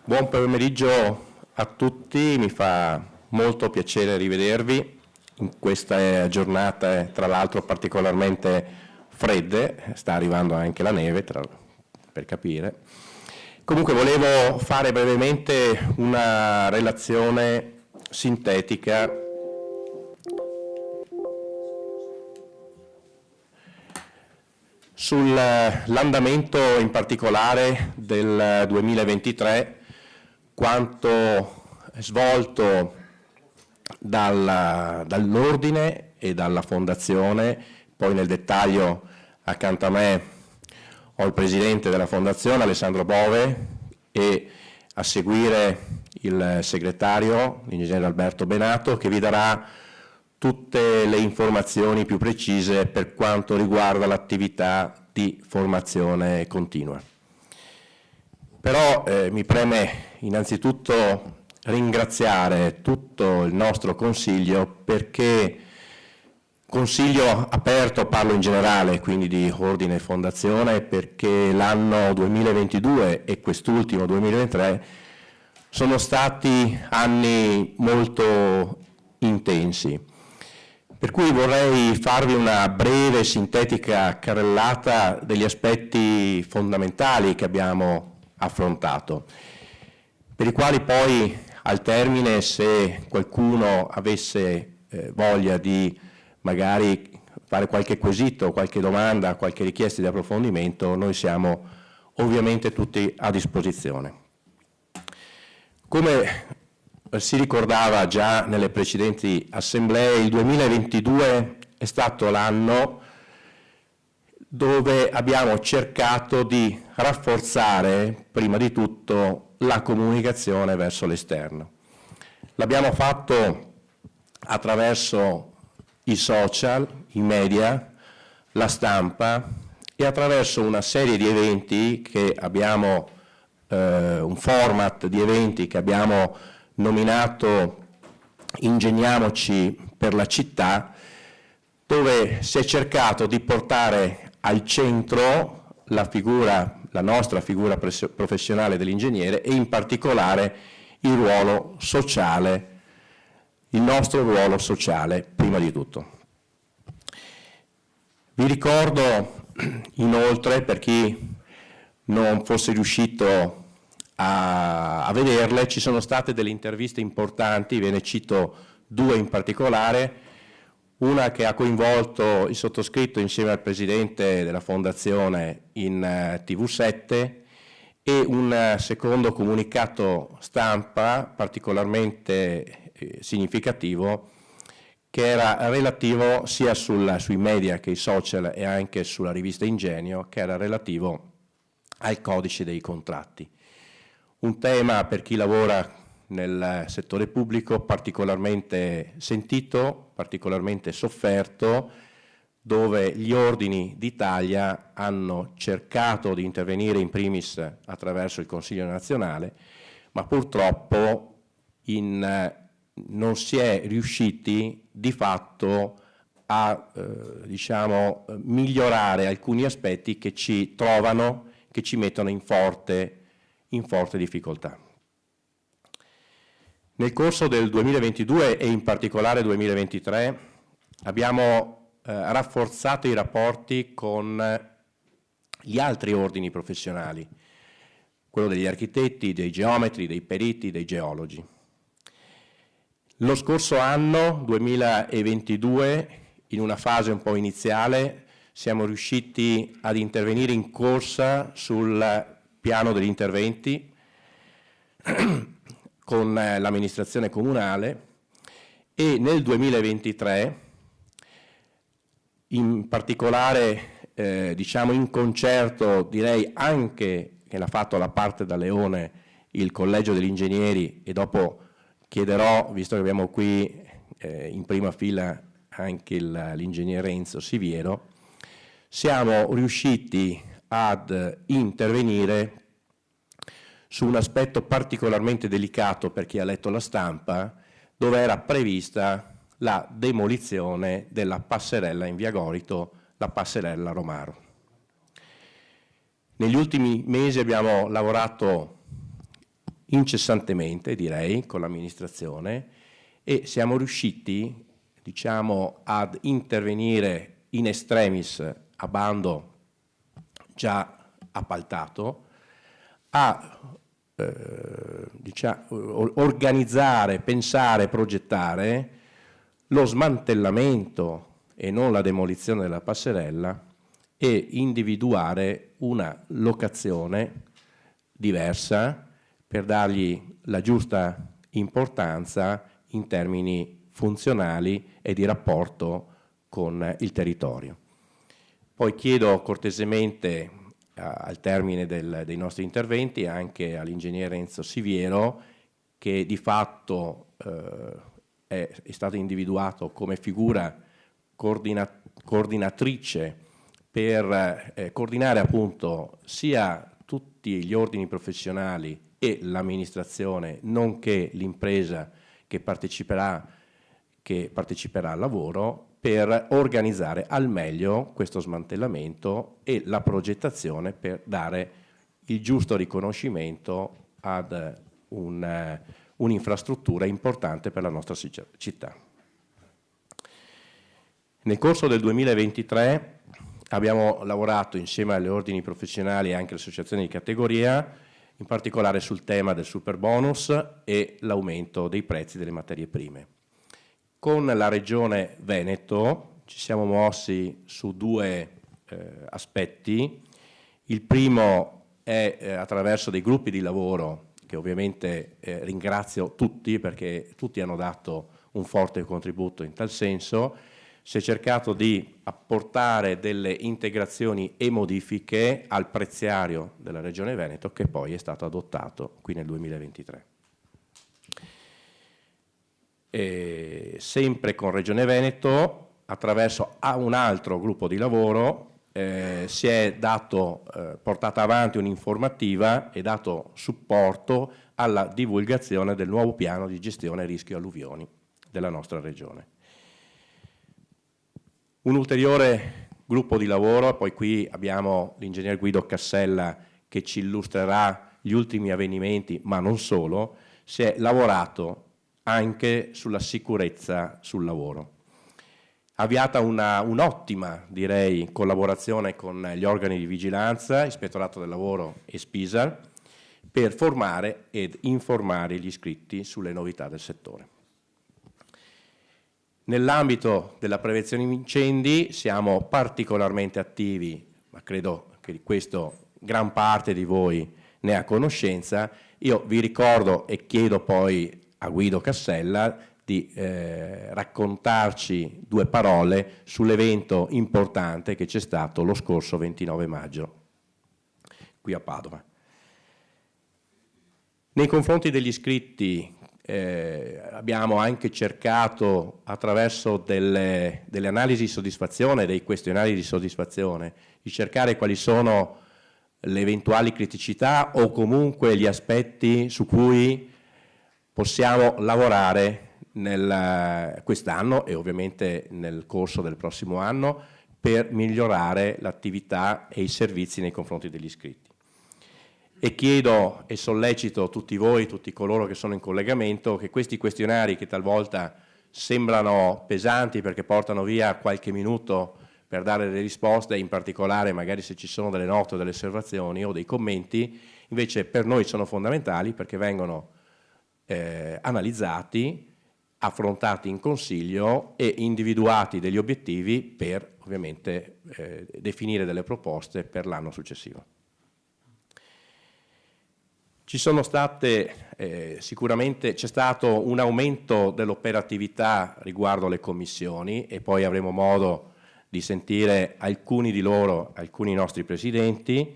Buon pomeriggio a tutti, mi fa molto piacere rivedervi in questa giornata, tra l'altro particolarmente fredde, sta arrivando anche la neve per capire. Comunque volevo fare brevemente una relazione sintetica sull'andamento in particolare del 2023, quanto svolto dall'Ordine e dalla Fondazione. Poi nel dettaglio accanto a me ho il Presidente della Fondazione, Alessandro Bove, e a seguire il Segretario, l'Ingegnere Alberto Benato, che vi darà tutte le informazioni più precise per quanto riguarda l'attività di formazione continua. Però mi preme innanzitutto ringraziare tutto il nostro Consiglio, perché Consiglio aperto, parlo in generale, quindi di Ordine e Fondazione, perché l'anno 2022 e quest'ultimo 2023 sono stati anni molto intensi. Per cui vorrei farvi una breve, sintetica carrellata degli aspetti fondamentali che abbiamo affrontato, per i quali poi al termine, se qualcuno avesse voglia di magari fare qualche quesito, qualche domanda, qualche richiesta di approfondimento, noi siamo ovviamente tutti a disposizione. Come si ricordava già nelle precedenti assemblee, il 2022 è stato l'anno dove abbiamo cercato di rafforzare prima di tutto la comunicazione verso l'esterno. L'abbiamo fatto attraverso i social, i media, la stampa e attraverso una serie di eventi che abbiamo, un format di eventi che abbiamo nominato Ingegniamoci per la città, dove si è cercato di portare al centro la nostra figura professionale dell'ingegnere e in particolare il ruolo sociale, il nostro ruolo sociale prima di tutto. Vi ricordo inoltre, per chi non fosse riuscito a vederle, ci sono state delle interviste importanti, ve ne cito due in particolare, una che ha coinvolto il sottoscritto insieme al Presidente della Fondazione in TV7 e un secondo comunicato stampa particolarmente significativo che era relativo sia sui media che i social e anche sulla rivista Ingegno, che era relativo al codice dei contratti. Un tema per chi lavora nel settore pubblico particolarmente sentito, particolarmente sofferto, dove gli ordini d'Italia hanno cercato di intervenire in primis attraverso il Consiglio nazionale, ma purtroppo non si è riusciti di fatto a migliorare alcuni aspetti che ci mettono in forte difficoltà. Nel corso del 2022 e in particolare 2023 abbiamo rafforzato i rapporti con gli altri ordini professionali, quello degli architetti, dei geometri, dei periti, dei geologi. Lo scorso anno, 2022, in una fase un po' iniziale, siamo riusciti ad intervenire in corsa sul piano degli interventi con l'amministrazione comunale e nel 2023, in particolare in concerto, direi anche che l'ha fatto la parte da leone il Collegio degli Ingegneri, e dopo chiederò, visto che abbiamo qui in prima fila anche l'ingegnere Renzo Siviero, siamo riusciti ad intervenire su un aspetto particolarmente delicato per chi ha letto la stampa, dove era prevista la demolizione della passerella in via Gorito, la passerella Romaro. Negli ultimi mesi abbiamo lavorato incessantemente, direi, con l'amministrazione, e siamo riusciti, diciamo, ad intervenire in extremis a bando già appaltato, a organizzare, pensare, progettare lo smantellamento e non la demolizione della passerella e individuare una locazione diversa per dargli la giusta importanza in termini funzionali e di rapporto con il territorio. Poi chiedo cortesemente al termine dei nostri interventi anche all'ingegnere Enzo Siviero, che di fatto è stato individuato come figura coordinatrice per coordinare appunto sia tutti gli ordini professionali e l'amministrazione, nonché l'impresa che parteciperà al lavoro, per organizzare al meglio questo smantellamento e la progettazione per dare il giusto riconoscimento ad un'infrastruttura importante per la nostra città. Nel corso del 2023 abbiamo lavorato insieme alle ordini professionali e anche alle associazioni di categoria, in particolare sul tema del superbonus e l'aumento dei prezzi delle materie prime. Con la Regione Veneto ci siamo mossi su due aspetti. Il primo è attraverso dei gruppi di lavoro, che ovviamente ringrazio tutti perché tutti hanno dato un forte contributo in tal senso. Si è cercato di apportare delle integrazioni e modifiche al preziario della Regione Veneto, che poi è stato adottato qui nel 2023. E sempre con Regione Veneto, attraverso un altro gruppo di lavoro, si è portata avanti un'informativa e dato supporto alla divulgazione del nuovo piano di gestione rischio alluvioni della nostra Regione. Un ulteriore gruppo di lavoro, poi qui abbiamo l'ingegner Guido Cassella che ci illustrerà gli ultimi avvenimenti, ma non solo. Si è lavorato anche sulla sicurezza sul lavoro. Avviata un'ottima, direi, collaborazione con gli organi di vigilanza, Ispettorato del Lavoro e Spisal, per formare ed informare gli iscritti sulle novità del settore. Nell'ambito della prevenzione incendi siamo particolarmente attivi, ma credo che di questo gran parte di voi ne ha conoscenza. Io vi ricordo e chiedo poi a Guido Cassella di raccontarci due parole sull'evento importante che c'è stato lo scorso 29 maggio qui a Padova. Nei confronti degli iscritti abbiamo anche cercato, attraverso delle analisi di soddisfazione, dei questionari di soddisfazione, di cercare quali sono le eventuali criticità o comunque gli aspetti su cui possiamo lavorare quest'anno e ovviamente nel corso del prossimo anno per migliorare l'attività e i servizi nei confronti degli iscritti. E chiedo e sollecito tutti voi, tutti coloro che sono in collegamento, che questi questionari, che talvolta sembrano pesanti perché portano via qualche minuto per dare le risposte, in particolare magari se ci sono delle note o delle osservazioni o dei commenti, invece per noi sono fondamentali perché vengono analizzati, affrontati in consiglio e individuati degli obiettivi per ovviamente definire delle proposte per l'anno successivo. Ci sono state, sicuramente c'è stato un aumento dell'operatività riguardo alle commissioni e poi avremo modo di sentire alcuni di loro, alcuni nostri presidenti.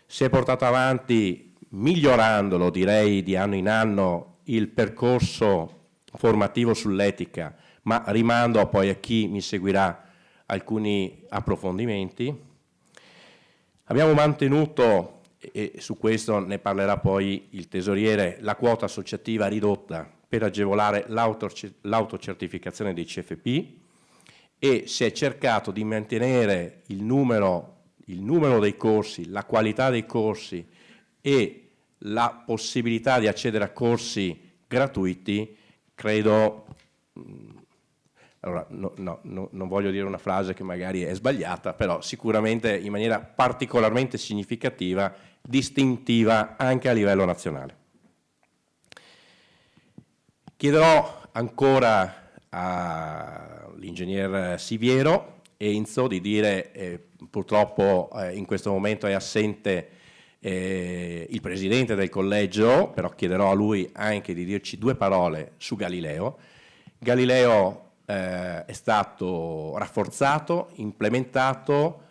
Si è portato avanti, migliorandolo direi di anno in anno, il percorso formativo sull'etica, ma rimando poi a chi mi seguirà alcuni approfondimenti. Abbiamo mantenuto, e su questo ne parlerà poi il tesoriere, la quota associativa ridotta per agevolare l'autocertificazione dei CFP e si è cercato di mantenere il numero dei corsi, la qualità dei corsi e la possibilità di accedere a corsi gratuiti, credo, allora, non voglio dire una frase che magari è sbagliata, però sicuramente in maniera particolarmente significativa, distintiva anche a livello nazionale. Chiederò ancora all'ingegner Siviero Enzo di dire, purtroppo in questo momento è assente il presidente del collegio, però chiederò a lui anche di dirci due parole su Galileo. Galileo è stato rafforzato, implementato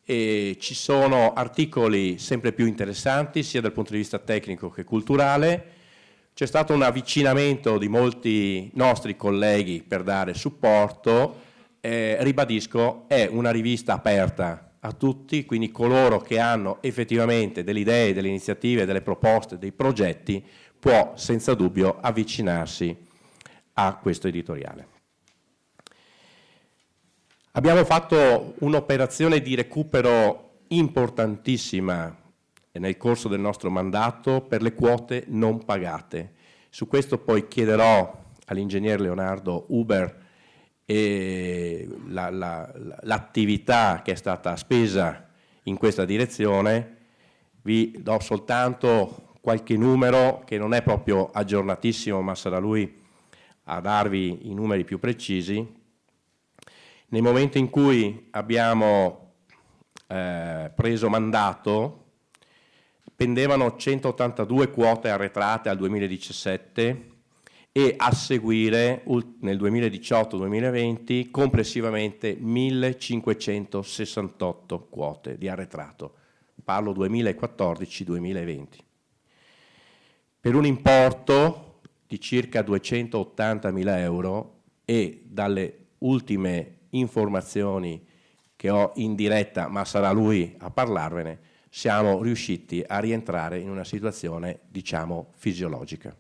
e ci sono articoli sempre più interessanti sia dal punto di vista tecnico che culturale. C'è stato un avvicinamento di molti nostri colleghi per dare supporto. Ribadisco, è una rivista aperta a tutti, quindi coloro che hanno effettivamente delle idee, delle iniziative, delle proposte, dei progetti, può senza dubbio avvicinarsi a questo editoriale. Abbiamo fatto un'operazione di recupero importantissima nel corso del nostro mandato per le quote non pagate. Su questo poi chiederò all'ingegner Leonardo Huber l'attività che è stata spesa in questa direzione. Vi do soltanto qualche numero che non è proprio aggiornatissimo, ma sarà lui a darvi i numeri più precisi. Nel momento in cui abbiamo preso mandato, pendevano 182 quote arretrate al 2017 e a seguire nel 2018-2020 complessivamente 1568 quote di arretrato. Parlo 2014-2020. Per un importo di circa 280.000 euro e dalle ultime informazioni che ho in diretta, ma sarà lui a parlarvene, siamo riusciti a rientrare in una situazione, diciamo, fisiologica.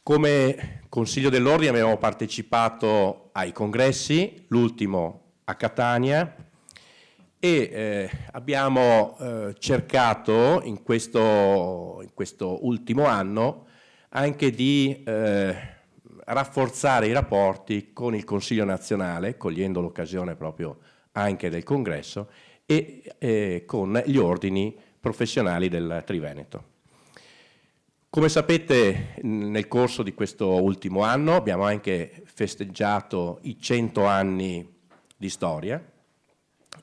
Come Consiglio dell'Ordine abbiamo partecipato ai congressi, l'ultimo a Catania, e abbiamo cercato in questo ultimo anno anche di rafforzare i rapporti con il Consiglio nazionale, cogliendo l'occasione proprio anche del congresso, e con gli ordini professionali del Triveneto. Come sapete, nel corso di questo ultimo anno abbiamo anche festeggiato i 100 anni di storia,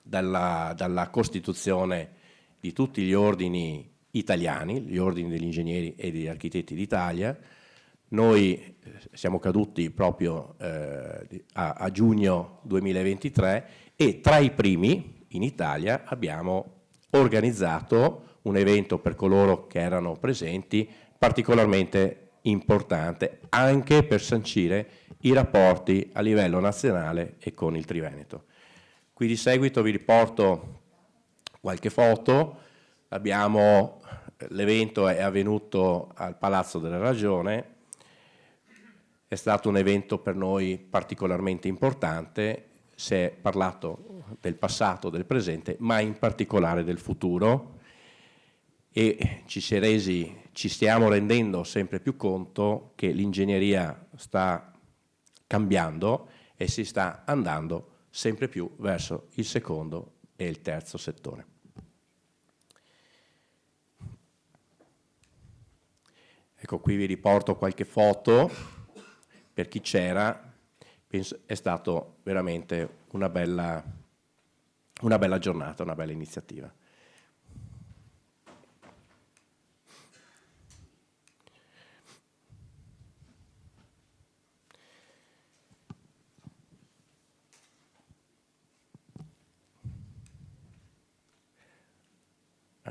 dalla costituzione di tutti gli ordini italiani, gli ordini degli ingegneri e degli architetti d'Italia. Noi siamo caduti proprio a giugno 2023 e tra i primi in Italia abbiamo organizzato un evento per coloro che erano presenti particolarmente importante, anche per sancire i rapporti a livello nazionale e con il Triveneto. Qui di seguito vi riporto qualche foto. L'evento è avvenuto al Palazzo della Ragione. È stato un evento per noi particolarmente importante, si è parlato del passato, del presente, ma in particolare del futuro, e ci stiamo rendendo sempre più conto che l'ingegneria sta cambiando e si sta andando sempre più verso il secondo e il terzo settore. Ecco, qui vi riporto qualche foto. Per chi c'era, penso è stato veramente una bella giornata, una bella iniziativa.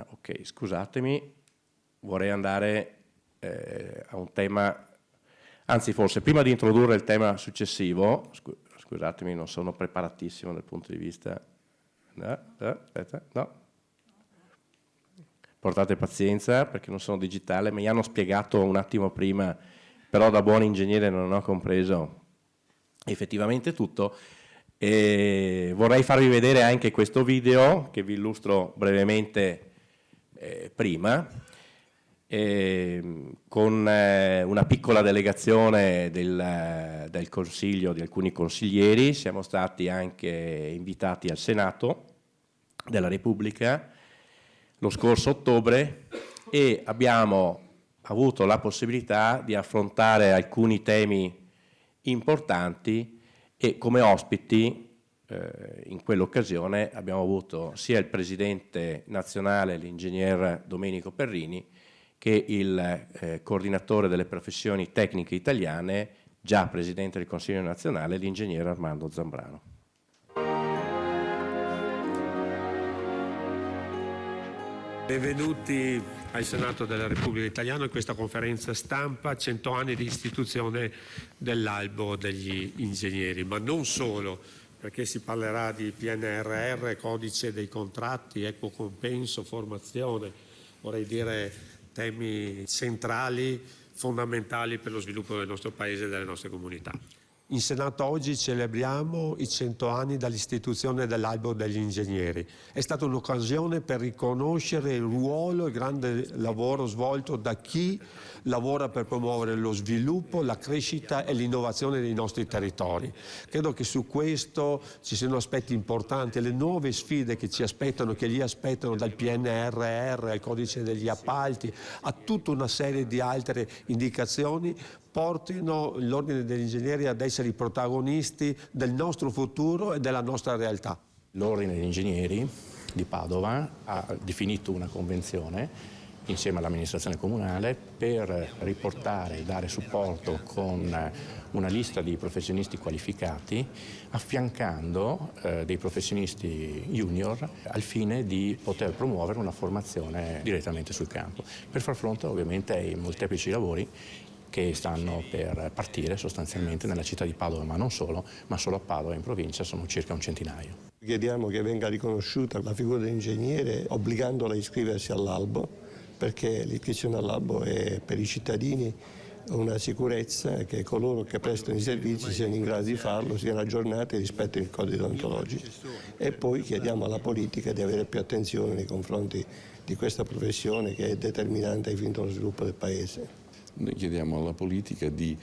Ok, scusatemi, vorrei andare a un tema. Anzi, forse prima di introdurre il tema successivo, scusatemi, non sono preparatissimo dal punto di vista. No. Portate pazienza perché non sono digitale, mi hanno spiegato un attimo prima, però da buon ingegnere non ho compreso effettivamente tutto. E vorrei farvi vedere anche questo video che vi illustro brevemente prima, con una piccola delegazione del Consiglio, di alcuni consiglieri. Siamo stati anche invitati al Senato della Repubblica lo scorso ottobre e abbiamo avuto la possibilità di affrontare alcuni temi importanti e come ospiti in quell'occasione abbiamo avuto sia il presidente nazionale, l'ingegner Domenico Perrini, che il coordinatore delle professioni tecniche italiane, già presidente del Consiglio nazionale, l'ingegnere Armando Zambrano. Benvenuti al Senato della Repubblica Italiana in questa conferenza stampa 100 anni di istituzione dell'Albo degli Ingegneri, ma non solo, perché si parlerà di PNRR, codice dei contratti, equo compenso, formazione, vorrei dire temi centrali, fondamentali per lo sviluppo del nostro Paese e delle nostre comunità. In Senato oggi celebriamo i 100 anni dall'istituzione dell'Albo degli Ingegneri. È stata un'occasione per riconoscere il ruolo e il grande lavoro svolto da chi lavora per promuovere lo sviluppo, la crescita e l'innovazione dei nostri territori. Credo che su questo ci siano aspetti importanti, le nuove sfide che ci aspettano, che li aspettano dal PNRR al codice degli appalti, a tutta una serie di altre indicazioni, portino l'Ordine degli Ingegneri ad essere i protagonisti del nostro futuro e della nostra realtà. L'Ordine degli Ingegneri di Padova ha definito una convenzione insieme all'amministrazione comunale per riportare e dare supporto con una lista di professionisti qualificati, affiancando dei professionisti junior al fine di poter promuovere una formazione direttamente sul campo, per far fronte ovviamente ai molteplici lavori che stanno per partire sostanzialmente nella città di Padova, ma non solo, ma solo a Padova in provincia sono circa un centinaio. Chiediamo che venga riconosciuta la figura dell'ingegnere obbligandola a iscriversi all'albo, perché l'iscrizione all'albo è per i cittadini una sicurezza che coloro che prestano i servizi siano in grado di farlo, siano aggiornati rispetto ai codici deontologici. E poi chiediamo alla politica di avere più attenzione nei confronti di questa professione che è determinante ai fini dello sviluppo del Paese. Noi chiediamo alla politica di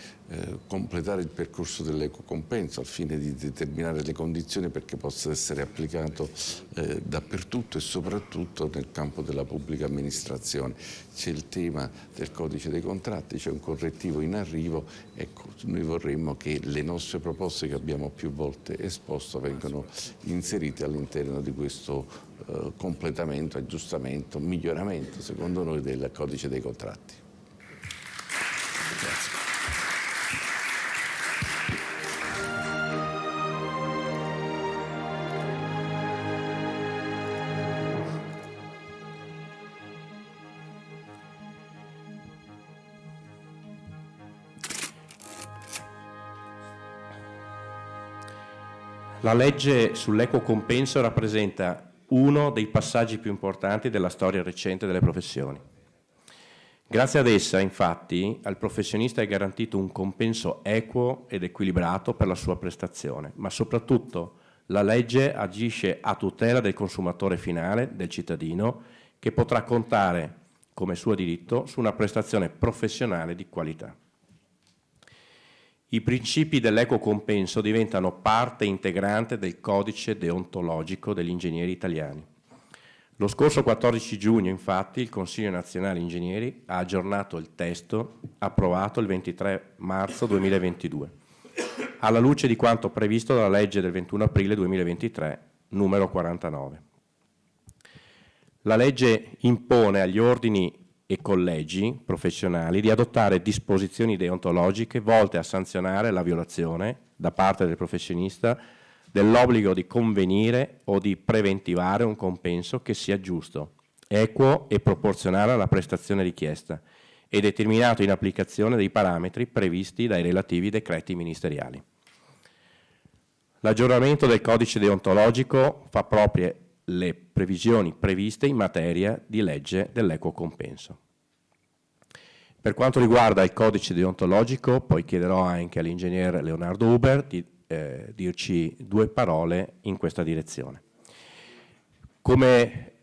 completare il percorso dell'equo compenso al fine di determinare le condizioni perché possa essere applicato dappertutto e soprattutto nel campo della pubblica amministrazione. C'è il tema del codice dei contratti, c'è un correttivo in arrivo. Ecco, noi vorremmo che le nostre proposte che abbiamo più volte esposto vengano inserite all'interno di questo completamento, aggiustamento, miglioramento secondo noi del codice dei contratti. Grazie. La legge sull'equo compenso rappresenta uno dei passaggi più importanti della storia recente delle professioni. Grazie ad essa, infatti, al professionista è garantito un compenso equo ed equilibrato per la sua prestazione, ma soprattutto la legge agisce a tutela del consumatore finale, del cittadino, che potrà contare, come suo diritto, su una prestazione professionale di qualità. I principi dell'equo compenso diventano parte integrante del codice deontologico degli ingegneri italiani. Lo scorso 14 giugno, infatti, il Consiglio nazionale ingegneri ha aggiornato il testo approvato il 23 marzo 2022, alla luce di quanto previsto dalla legge del 21 aprile 2023, numero 49. La legge impone agli ordini e collegi professionali di adottare disposizioni deontologiche volte a sanzionare la violazione, da parte del professionista, dell'obbligo di convenire o di preventivare un compenso che sia giusto, equo e proporzionale alla prestazione richiesta e determinato in applicazione dei parametri previsti dai relativi decreti ministeriali. L'aggiornamento del codice deontologico fa proprie le previsioni previste in materia di legge dell'equo compenso. Per quanto riguarda il codice deontologico, poi chiederò anche all'ingegner Leonardo Huber di dirci due parole in questa direzione. Come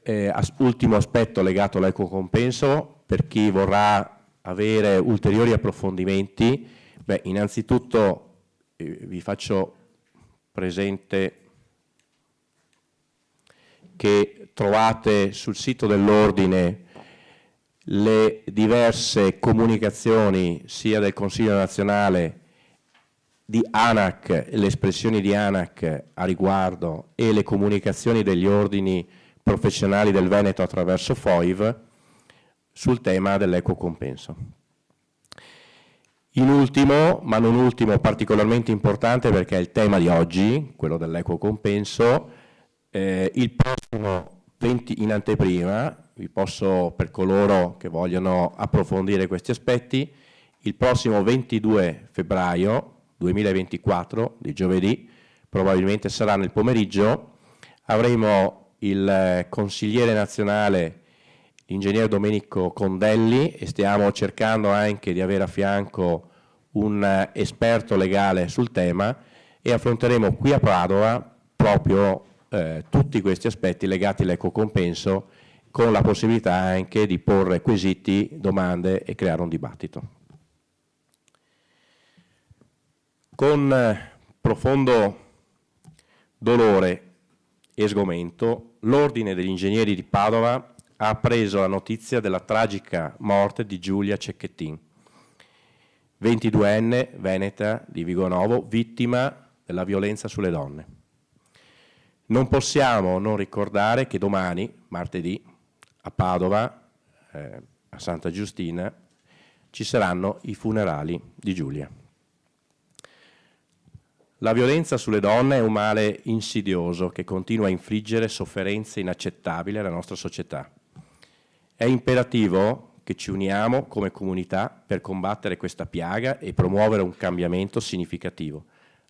ultimo aspetto legato all'equo compenso, per chi vorrà avere ulteriori approfondimenti, innanzitutto vi faccio presente che trovate sul sito dell'Ordine le diverse comunicazioni sia del Consiglio nazionale, di ANAC, le espressioni di ANAC a riguardo e le comunicazioni degli ordini professionali del Veneto attraverso FOIV sul tema dell'equo compenso. In ultimo, ma non ultimo, particolarmente importante perché è il tema di oggi, quello dell'equo compenso, il prossimo 20 in anteprima, vi posso, per coloro che vogliono approfondire questi aspetti, il prossimo 22 febbraio 2024, di giovedì, probabilmente sarà nel pomeriggio, avremo il consigliere nazionale, l'ingegnere Domenico Condelli, e stiamo cercando anche di avere a fianco un esperto legale sul tema, e affronteremo qui a Padova proprio tutti questi aspetti legati all'equo compenso, con la possibilità anche di porre quesiti, domande e creare un dibattito. Con profondo dolore e sgomento, l'Ordine degli Ingegneri di Padova ha appreso la notizia della tragica morte di Giulia Cecchettin, 22enne veneta di Vigonovo, vittima della violenza sulle donne. Non possiamo non ricordare che domani, martedì, a Padova, a Santa Giustina, ci saranno i funerali di Giulia. La violenza sulle donne è un male insidioso che continua a infliggere sofferenze inaccettabili alla nostra società. È imperativo che ci uniamo come comunità per combattere questa piaga e promuovere un cambiamento significativo,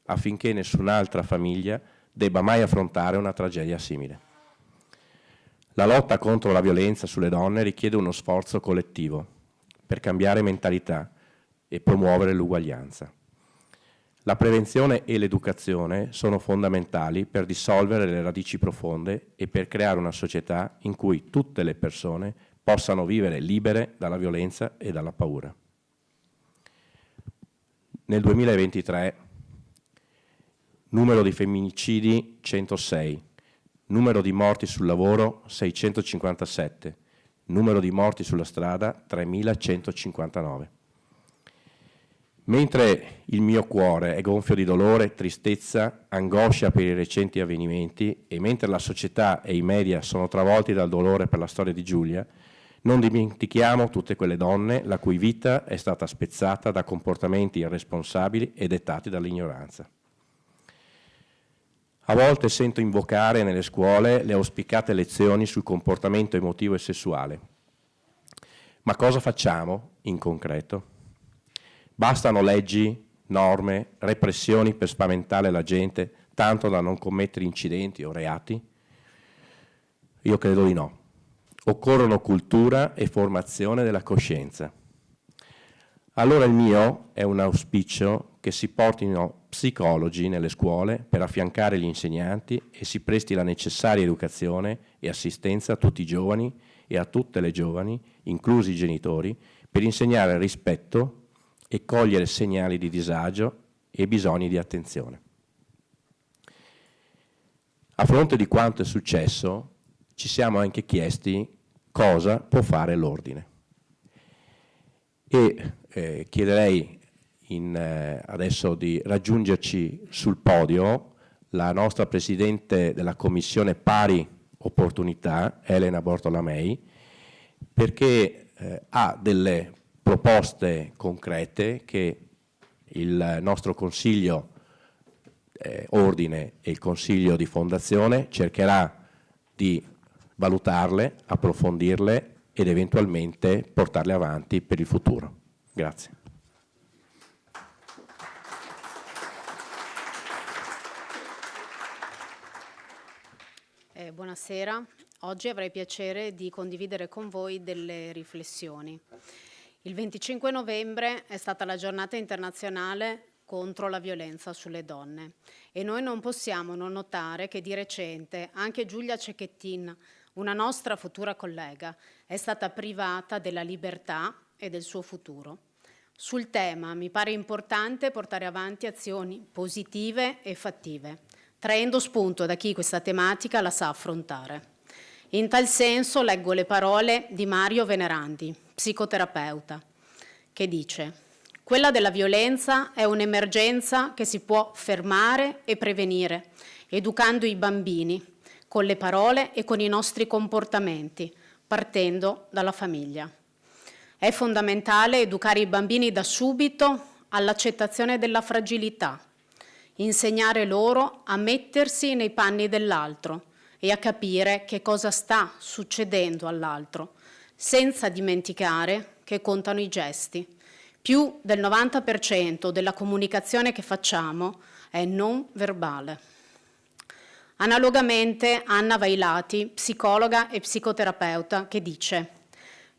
affinché nessun'altra famiglia debba mai affrontare una tragedia simile. La lotta contro la violenza sulle donne richiede uno sforzo collettivo per cambiare mentalità e promuovere l'uguaglianza. La prevenzione e l'educazione sono fondamentali per dissolvere le radici profonde e per creare una società in cui tutte le persone possano vivere libere dalla violenza e dalla paura. Nel 2023 numero di femminicidi 106, numero di morti sul lavoro 657, numero di morti sulla strada 3159. Mentre il mio cuore è gonfio di dolore, tristezza, angoscia per i recenti avvenimenti, e mentre la società e i media sono travolti dal dolore per la storia di Giulia, non dimentichiamo tutte quelle donne la cui vita è stata spezzata da comportamenti irresponsabili e dettati dall'ignoranza. A volte sento invocare nelle scuole le auspicate lezioni sul comportamento emotivo e sessuale. Ma cosa facciamo in concreto? Bastano leggi, norme, repressioni per spaventare la gente, tanto da non commettere incidenti o reati? Io credo di no. Occorrono cultura e formazione della coscienza. Allora il mio è un auspicio che si portino psicologi nelle scuole per affiancare gli insegnanti e si presti la necessaria educazione e assistenza a tutti i giovani e a tutte le giovani, inclusi i genitori, per insegnare rispetto e cogliere segnali di disagio e bisogni di attenzione. A fronte di quanto è successo, ci siamo anche chiesti cosa può fare l'Ordine. E chiederei adesso di raggiungerci sul podio la nostra Presidente della Commissione Pari Opportunità, Elena Bortolamei, perché ha delle proposte concrete che il nostro Consiglio Ordine e il Consiglio di Fondazione cercherà di valutarle, approfondirle ed eventualmente portarle avanti per il futuro. Grazie. Buonasera. Oggi avrei piacere di condividere con voi delle riflessioni. Il 25 novembre è stata la giornata internazionale contro la violenza sulle donne e noi non possiamo non notare che di recente anche Giulia Cecchettin, una nostra futura collega è stata privata della libertà e del suo futuro. Sul tema mi pare importante portare avanti azioni positive e fattive, traendo spunto da chi questa tematica la sa affrontare. In tal senso leggo le parole di Mario Venerandi, psicoterapeuta, che dice: quella della violenza è un'emergenza che si può fermare e prevenire, educando i bambini con le parole e con i nostri comportamenti, partendo dalla famiglia. È fondamentale educare i bambini da subito all'accettazione della fragilità, insegnare loro a mettersi nei panni dell'altro e a capire che cosa sta succedendo all'altro, senza dimenticare che contano i gesti. Più del 90% della comunicazione che facciamo è non verbale. Analogamente Anna Vailati, psicologa e psicoterapeuta, che dice: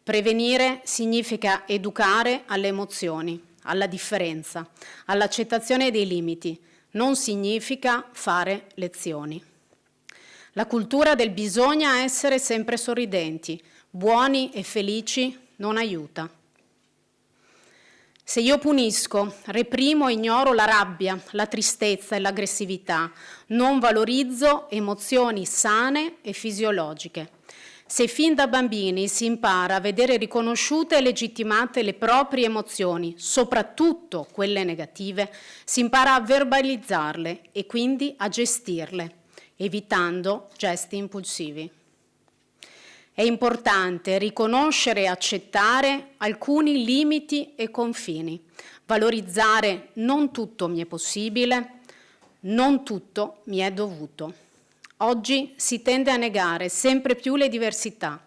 prevenire significa educare alle emozioni, alla differenza, all'accettazione dei limiti, non significa fare lezioni. La cultura del bisogna essere sempre sorridenti, buoni e felici non aiuta. Se io punisco, reprimo e ignoro la rabbia, la tristezza e l'aggressività, non valorizzo emozioni sane e fisiologiche. Se fin da bambini si impara a vedere riconosciute e legittimate le proprie emozioni, soprattutto quelle negative, si impara a verbalizzarle e quindi a gestirle, evitando gesti impulsivi. È importante riconoscere e accettare alcuni limiti e confini, valorizzare non tutto mi è possibile, non tutto mi è dovuto. Oggi si tende a negare sempre più le diversità.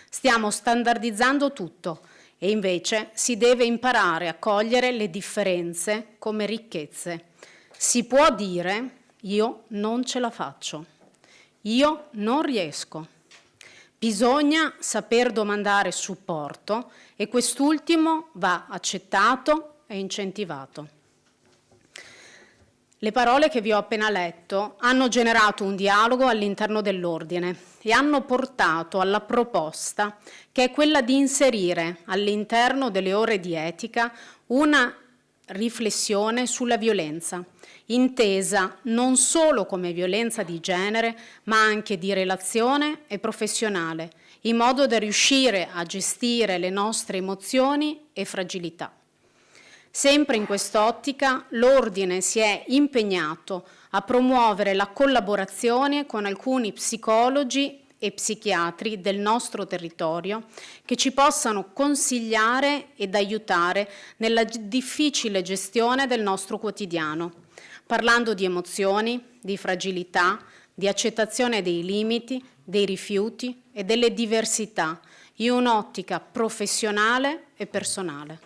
Stiamo standardizzando tutto e invece si deve imparare a cogliere le differenze come ricchezze. Si può dire: io non ce la faccio, io non riesco. Bisogna saper domandare supporto e quest'ultimo va accettato e incentivato. Le parole che vi ho appena letto hanno generato un dialogo all'interno dell'Ordine e hanno portato alla proposta che è quella di inserire all'interno delle ore di etica una riflessione sulla violenza, intesa non solo come violenza di genere, ma anche di relazione e professionale, in modo da riuscire a gestire le nostre emozioni e fragilità. Sempre in quest'ottica, l'Ordine si è impegnato a promuovere la collaborazione con alcuni psicologi e psichiatri del nostro territorio che ci possano consigliare ed aiutare nella difficile gestione del nostro quotidiano, parlando di emozioni, di fragilità, di accettazione dei limiti, dei rifiuti e delle diversità, in un'ottica professionale e personale.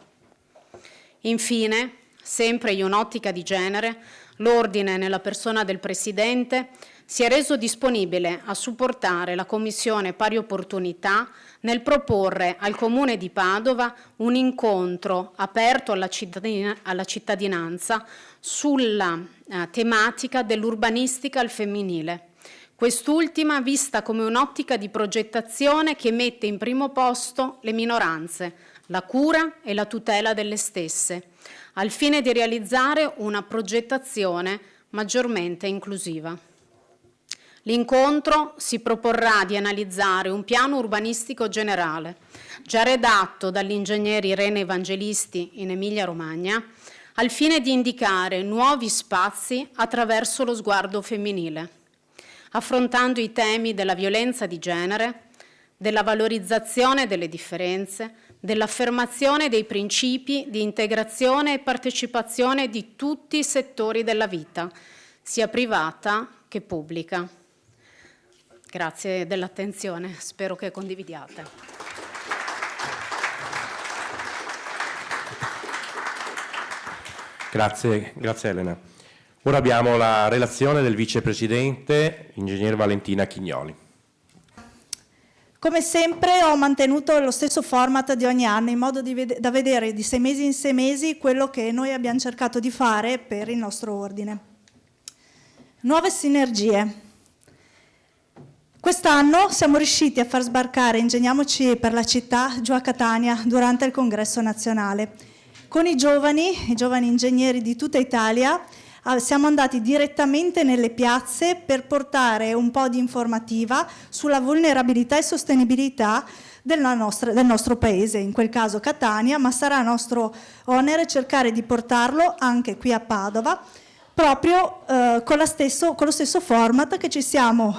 Infine, sempre in un'ottica di genere, l'Ordine, nella persona del Presidente, si è reso disponibile a supportare la Commissione Pari Opportunità nel proporre al Comune di Padova un incontro aperto alla cittadinanza sulla tematica dell'urbanistica al femminile. Quest'ultima vista come un'ottica di progettazione che mette in primo posto le minoranze, la cura e la tutela delle stesse, al fine di realizzare una progettazione maggiormente inclusiva. L'incontro si proporrà di analizzare un piano urbanistico generale, già redatto dall'ingegnere Irene Evangelisti in Emilia-Romagna, al fine di indicare nuovi spazi attraverso lo sguardo femminile, affrontando i temi della violenza di genere, della valorizzazione delle differenze, dell'affermazione dei principi di integrazione e partecipazione di tutti i settori della vita, sia privata che pubblica. Grazie dell'attenzione, spero che condividiate. Grazie Elena. Ora abbiamo la relazione del vicepresidente, ingegner Valentina Chignoli. Come sempre ho mantenuto lo stesso format di ogni anno, in modo da vedere di 6 mesi in 6 mesi quello che noi abbiamo cercato di fare per il nostro ordine. Nuove sinergie. quest'anno siamo riusciti a far sbarcare Ingegniamoci per la città giù a Catania durante il congresso nazionale. Con i giovani ingegneri di tutta Italia siamo andati direttamente nelle piazze per portare un po' di informativa sulla vulnerabilità e sostenibilità del nostro paese, in quel caso Catania, ma sarà nostro onere cercare di portarlo anche qui a Padova, proprio con lo stesso format che ci siamo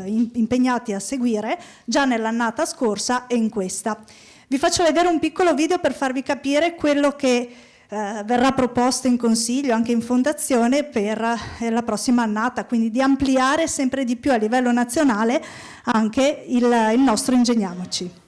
impegnati a seguire già nell'annata scorsa e in questa. Vi faccio vedere un piccolo video per farvi capire quello che verrà proposto in consiglio, anche in fondazione, per la prossima annata, quindi di ampliare sempre di più a livello nazionale anche il nostro Ingegniamoci.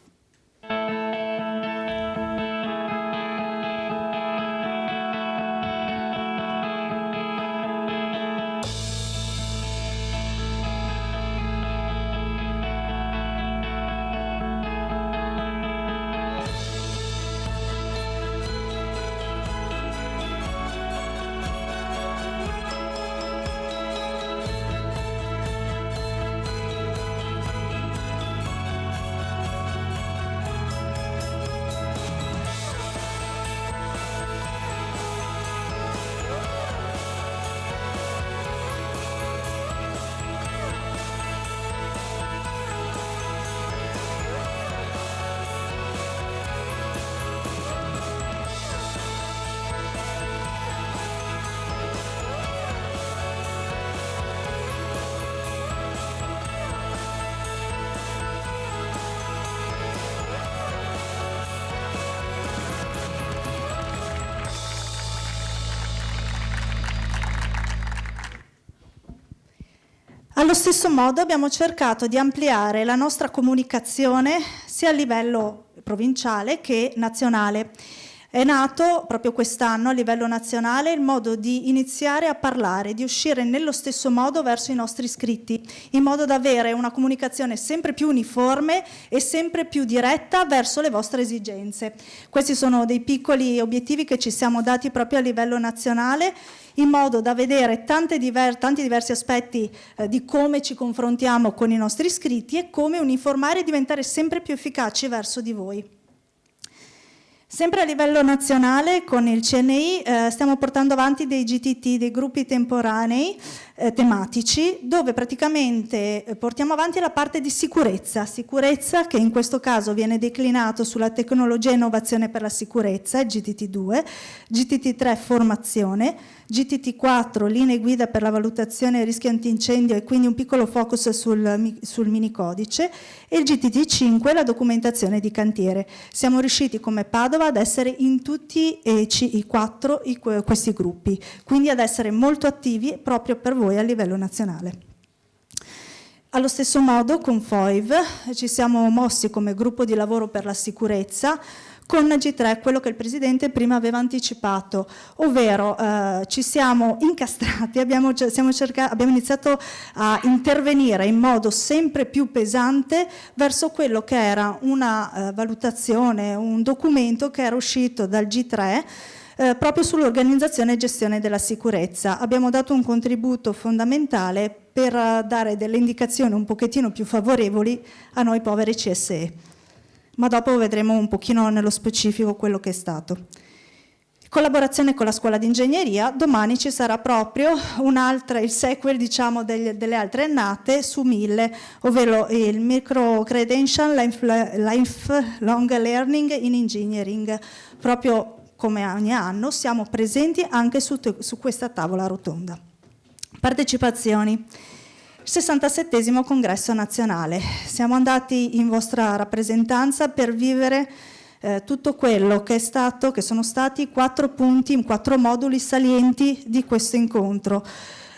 Allo stesso modo abbiamo cercato di ampliare la nostra comunicazione sia a livello provinciale che nazionale. È nato proprio quest'anno a livello nazionale il modo di iniziare a parlare, di uscire nello stesso modo verso i nostri iscritti, in modo da avere una comunicazione sempre più uniforme e sempre più diretta verso le vostre esigenze. Questi sono dei piccoli obiettivi che ci siamo dati proprio a livello nazionale, in modo da vedere tanti diversi aspetti di come ci confrontiamo con i nostri iscritti e come uniformare e diventare sempre più efficaci verso di voi. Sempre a livello nazionale con il CNI stiamo portando avanti dei GTT, dei gruppi temporanei tematici, dove praticamente portiamo avanti la parte di sicurezza che in questo caso viene declinato sulla tecnologia e innovazione per la sicurezza, GTT2, GTT3 formazione, GTT4 linee guida per la valutazione del rischio antincendio e quindi un piccolo focus sul minicodice, e il GTT5 la documentazione di cantiere. Siamo riusciti come Padova ad essere in tutti questi gruppi, quindi ad essere molto attivi proprio per voi a livello nazionale. Allo stesso modo con FOIV ci siamo mossi come gruppo di lavoro per la sicurezza con G3, quello che il Presidente prima aveva anticipato, ovvero ci siamo incastrati, abbiamo iniziato a intervenire in modo sempre più pesante verso quello che era una valutazione, un documento che era uscito dal G3 proprio sull'organizzazione e gestione della sicurezza. Abbiamo dato un contributo fondamentale per dare delle indicazioni un pochettino più favorevoli a noi poveri CSE. Ma dopo vedremo un pochino nello specifico quello che è stato. In collaborazione con la Scuola di Ingegneria, domani ci sarà proprio il sequel, diciamo, delle altre annate su 1000, ovvero il Micro Credential Lifelong Learning in Engineering. Proprio come ogni anno siamo presenti anche su questa tavola rotonda. Partecipazioni. 67° congresso nazionale. Siamo andati in vostra rappresentanza per vivere tutto quello che sono stati 4 punti, 4 moduli salienti di questo incontro.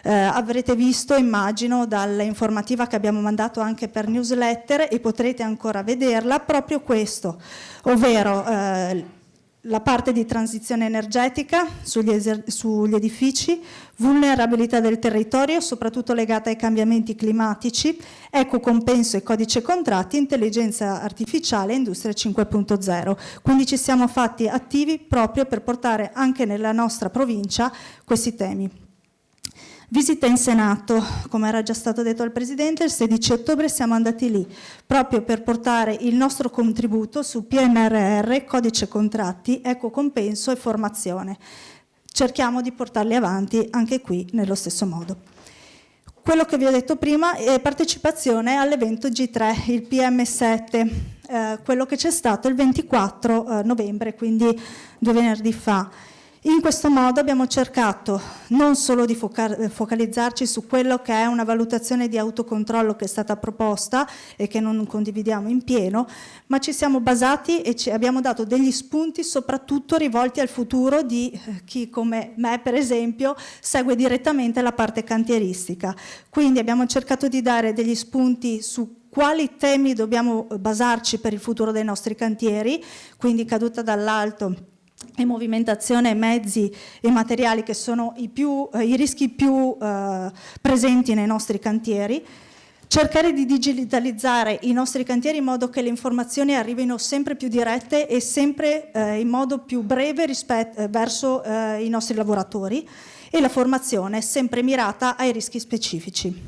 Avrete visto, immagino, dall'informativa che abbiamo mandato anche per newsletter, e potrete ancora vederla, proprio questo, ovvero la parte di transizione energetica sugli edifici, vulnerabilità del territorio, soprattutto legata ai cambiamenti climatici, equo compenso e codice contratti, intelligenza artificiale e industria 5.0. Quindi ci siamo fatti attivi proprio per portare anche nella nostra provincia questi temi. Visita in Senato, come era già stato detto al Presidente, il 16 ottobre siamo andati lì, proprio per portare il nostro contributo su PNRR, codice contratti, equo compenso e formazione. Cerchiamo di portarli avanti anche qui nello stesso modo. Quello che vi ho detto prima è partecipazione all'evento G3, il PM7, quello che c'è stato il 24 novembre, quindi 2 venerdì fa. In questo modo abbiamo cercato non solo di focalizzarci su quello che è una valutazione di autocontrollo che è stata proposta e che non condividiamo in pieno, ma ci siamo basati e abbiamo dato degli spunti soprattutto rivolti al futuro di chi come me, per esempio, segue direttamente la parte cantieristica. Quindi abbiamo cercato di dare degli spunti su quali temi dobbiamo basarci per il futuro dei nostri cantieri, quindi caduta dall'alto e movimentazione mezzi e materiali che sono i rischi più presenti nei nostri cantieri, cercare di digitalizzare i nostri cantieri in modo che le informazioni arrivino sempre più dirette e sempre in modo più breve verso i nostri lavoratori, e la formazione sempre mirata ai rischi specifici.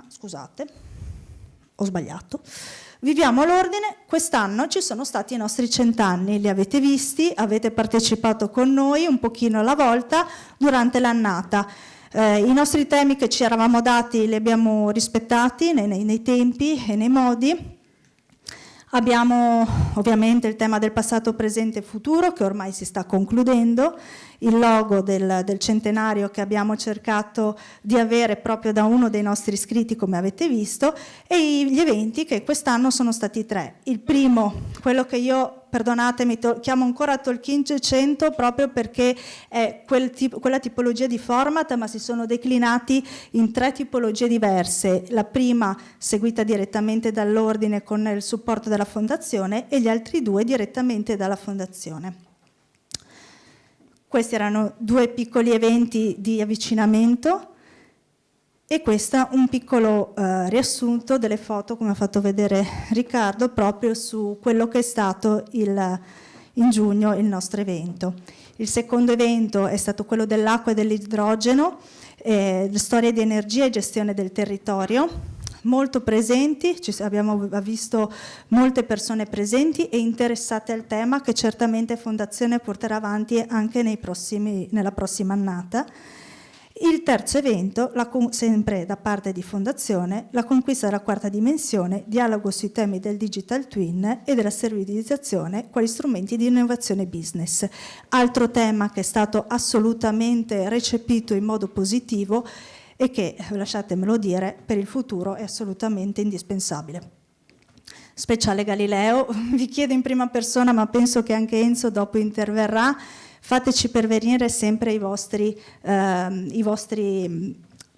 Scusate, ho sbagliato. Viviamo l'ordine, quest'anno ci sono stati i nostri 100 anni, li avete visti, avete partecipato con noi un pochino alla volta durante l'annata. I nostri temi che ci eravamo dati li abbiamo rispettati nei tempi e nei modi. Abbiamo ovviamente il tema del passato, presente e futuro che ormai si sta concludendo, il logo del centenario che abbiamo cercato di avere proprio da uno dei nostri iscritti, come avete visto, e gli eventi che quest'anno sono stati 3. Il primo, quello che io, perdonatemi, chiamo ancora Talking 100 proprio perché è quella tipologia di format, ma si sono declinati in 3 tipologie diverse. La prima seguita direttamente dall'ordine con il supporto della Fondazione e gli altri 2 direttamente dalla Fondazione. Questi erano 2 piccoli eventi di avvicinamento e questo un piccolo riassunto delle foto, come ha fatto vedere Riccardo, proprio su quello che è stato in giugno il nostro evento. Il secondo evento è stato quello dell'acqua e dell'idrogeno, storia di energia e gestione del territorio. Molto presenti, abbiamo visto molte persone presenti e interessate al tema che certamente Fondazione porterà avanti anche nella prossima annata. Il terzo evento, sempre da parte di Fondazione, la conquista della 4ª dimensione, dialogo sui temi del digital twin e della servitizzazione quali strumenti di innovazione business. Altro tema che è stato assolutamente recepito in modo positivo e che, lasciatemelo dire, per il futuro è assolutamente indispensabile. Speciale Galileo, vi chiedo in prima persona, ma penso che anche Enzo dopo interverrà, fateci pervenire sempre i vostri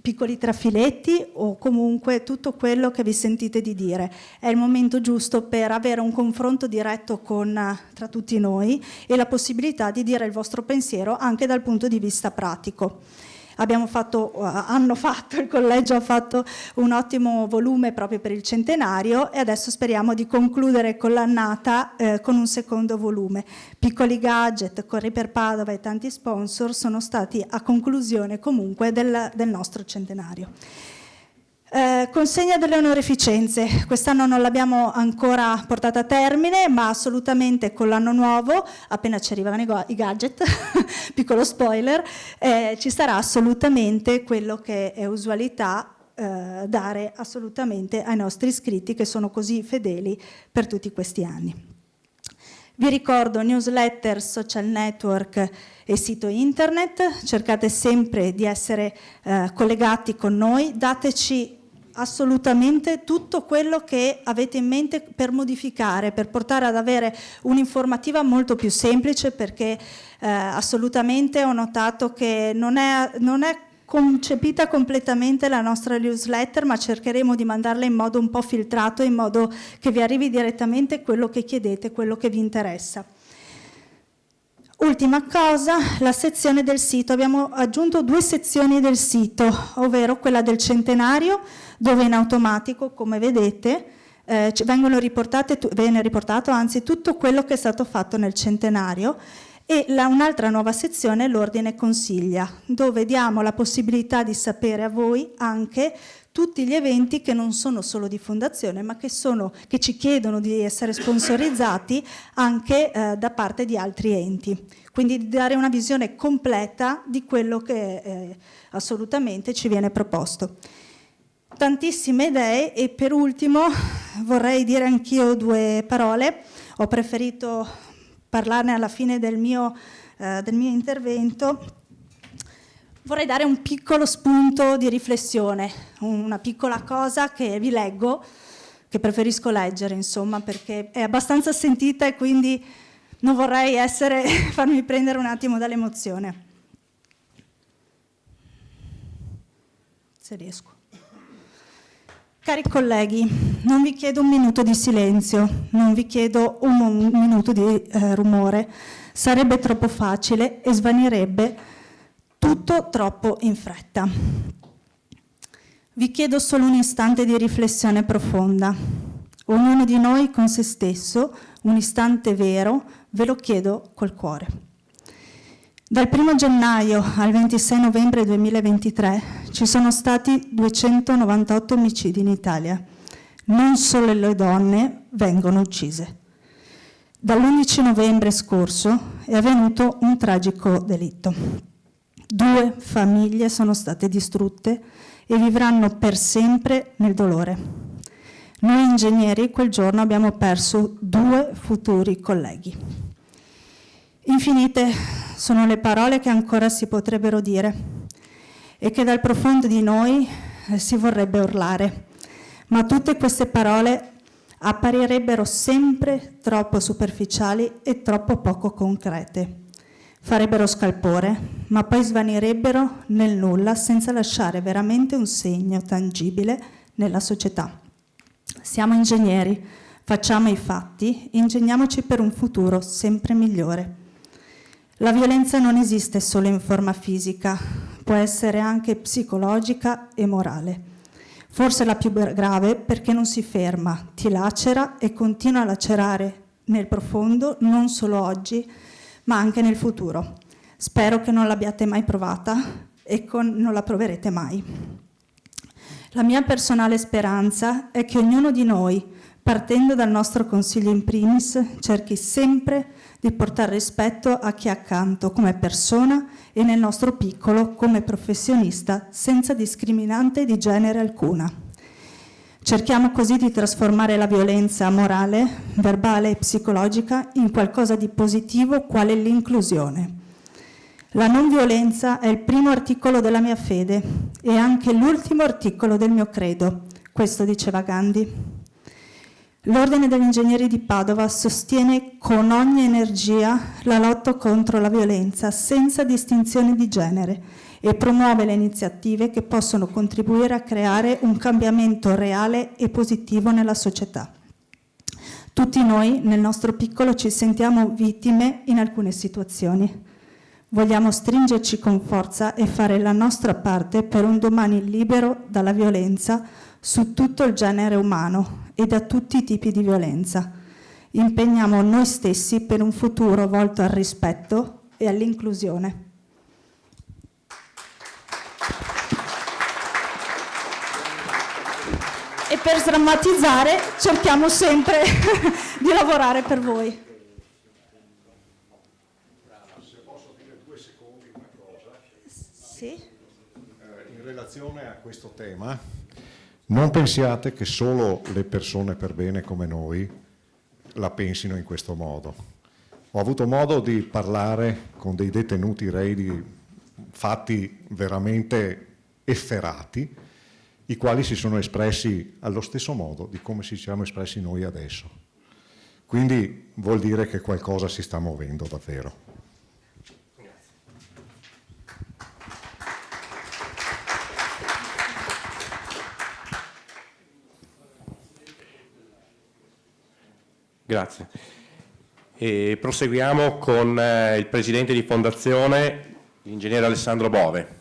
piccoli trafiletti o comunque tutto quello che vi sentite di dire. È il momento giusto per avere un confronto diretto tra tutti noi e la possibilità di dire il vostro pensiero anche dal punto di vista pratico. Il collegio ha fatto un ottimo volume proprio per il centenario e adesso speriamo di concludere con l'annata con un secondo volume. Piccoli gadget, Corri per Padova e tanti sponsor sono stati a conclusione comunque del nostro centenario. Consegna delle onorificenze, quest'anno non l'abbiamo ancora portata a termine, ma assolutamente con l'anno nuovo, appena ci arrivano i gadget, piccolo spoiler, ci sarà assolutamente quello che è usualità dare assolutamente ai nostri iscritti che sono così fedeli per tutti questi anni. Vi ricordo newsletter, social network e sito internet, cercate sempre di essere collegati con noi, dateci assolutamente tutto quello che avete in mente per modificare, per portare ad avere un'informativa molto più semplice, perché assolutamente ho notato che non è concepita completamente la nostra newsletter, ma cercheremo di mandarla in modo un po' filtrato, in modo che vi arrivi direttamente quello che chiedete, quello che vi interessa. Ultima cosa, la sezione del sito. Abbiamo aggiunto 2 sezioni del sito, ovvero quella del centenario, dove in automatico, come vedete, viene riportato anzi tutto quello che è stato fatto nel centenario, E un'altra nuova sezione è l'Ordine Consiglia, dove diamo la possibilità di sapere a voi anche tutti gli eventi che non sono solo di fondazione, ma che ci chiedono di essere sponsorizzati anche da parte di altri enti. Quindi di dare una visione completa di quello che assolutamente ci viene proposto. Tantissime idee, e per ultimo vorrei dire anch'io 2 parole. Ho preferito parlarne alla fine del mio intervento. Vorrei dare un piccolo spunto di riflessione, una piccola cosa che vi leggo, che preferisco leggere, insomma, perché è abbastanza sentita e quindi non vorrei farmi prendere un attimo dall'emozione. Se riesco. Cari colleghi, non vi chiedo un minuto di silenzio, non vi chiedo un minuto di rumore, sarebbe troppo facile e svanirebbe tutto troppo in fretta. Vi chiedo solo un istante di riflessione profonda. Ognuno di noi con se stesso, un istante vero, ve lo chiedo col cuore. Dal 1 gennaio al 26 novembre 2023 ci sono stati 298 omicidi in Italia. Non solo le donne vengono uccise. Dall'11 novembre scorso è avvenuto un tragico delitto. 2 famiglie sono state distrutte e vivranno per sempre nel dolore. Noi ingegneri quel giorno abbiamo perso 2 futuri colleghi. Infinite sono le parole che ancora si potrebbero dire e che dal profondo di noi si vorrebbe urlare, ma tutte queste parole apparirebbero sempre troppo superficiali e troppo poco concrete. Farebbero scalpore, ma poi svanirebbero nel nulla senza lasciare veramente un segno tangibile nella società. Siamo ingegneri, facciamo i fatti, ingegniamoci per un futuro sempre migliore. La violenza non esiste solo in forma fisica, può essere anche psicologica e morale. Forse la più grave perché non si ferma, ti lacera e continua a lacerare nel profondo non solo oggi, ma anche nel futuro. Spero che non l'abbiate mai provata e non la proverete mai. La mia personale speranza è che ognuno di noi, partendo dal nostro consiglio in primis, cerchi sempre di portare rispetto a chi è accanto come persona e nel nostro piccolo come professionista, senza discriminante di genere alcuna. Cerchiamo così di trasformare la violenza morale, verbale e psicologica in qualcosa di positivo, quale l'inclusione. La non violenza è il primo articolo della mia fede e anche l'ultimo articolo del mio credo. Questo diceva Gandhi. L'Ordine degli Ingegneri di Padova sostiene con ogni energia la lotta contro la violenza senza distinzione di genere e promuove le iniziative che possono contribuire a creare un cambiamento reale e positivo nella società. Tutti noi, nel nostro piccolo, ci sentiamo vittime in alcune situazioni. Vogliamo stringerci con forza e fare la nostra parte per un domani libero dalla violenza su tutto il genere umano e da tutti i tipi di violenza. Impegniamo noi stessi per un futuro volto al rispetto e all'inclusione. E per sdrammatizzare cerchiamo sempre di lavorare per voi. Se posso dire 2 secondi una cosa. Sì? In relazione a questo tema, non pensiate che solo le persone per bene come noi la pensino in questo modo. Ho avuto modo di parlare con dei detenuti rei di fatti veramente efferati, i quali si sono espressi allo stesso modo di come ci siamo espressi noi adesso. Quindi vuol dire che qualcosa si sta muovendo davvero. Grazie. E proseguiamo con il presidente di fondazione, l'ingegnere Alessandro Bove.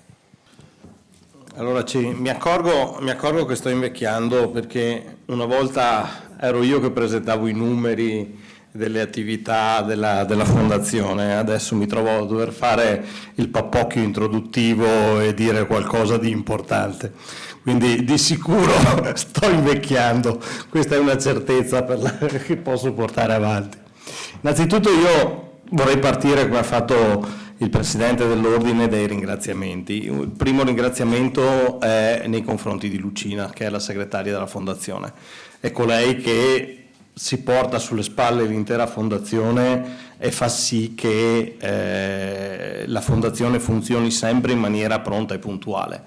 Allora mi accorgo che sto invecchiando, perché una volta ero io che presentavo i numeri delle attività della Fondazione. Adesso mi trovo a dover fare il pappocchio introduttivo e dire qualcosa di importante. Quindi di sicuro sto invecchiando, questa è una certezza che posso portare avanti. Innanzitutto io vorrei partire, come ha fatto il Presidente dell'Ordine, dai ringraziamenti. Il primo ringraziamento è nei confronti di Lucina, che è la segretaria della Fondazione. È colei che si porta sulle spalle l'intera Fondazione e fa sì che la Fondazione funzioni sempre in maniera pronta e puntuale.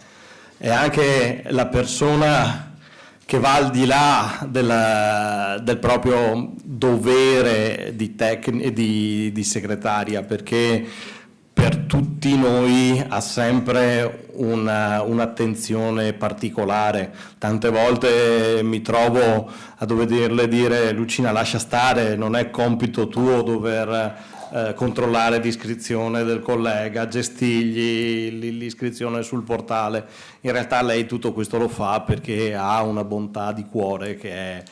È anche la persona che va al di là del proprio dovere di segretaria, perché per tutti noi ha sempre un'attenzione particolare. Tante volte mi trovo a doverle dire: Lucina, lascia stare, non è compito tuo dover controllare l'iscrizione del collega, gestirgli l'iscrizione sul portale. In realtà lei tutto questo lo fa perché ha una bontà di cuore che è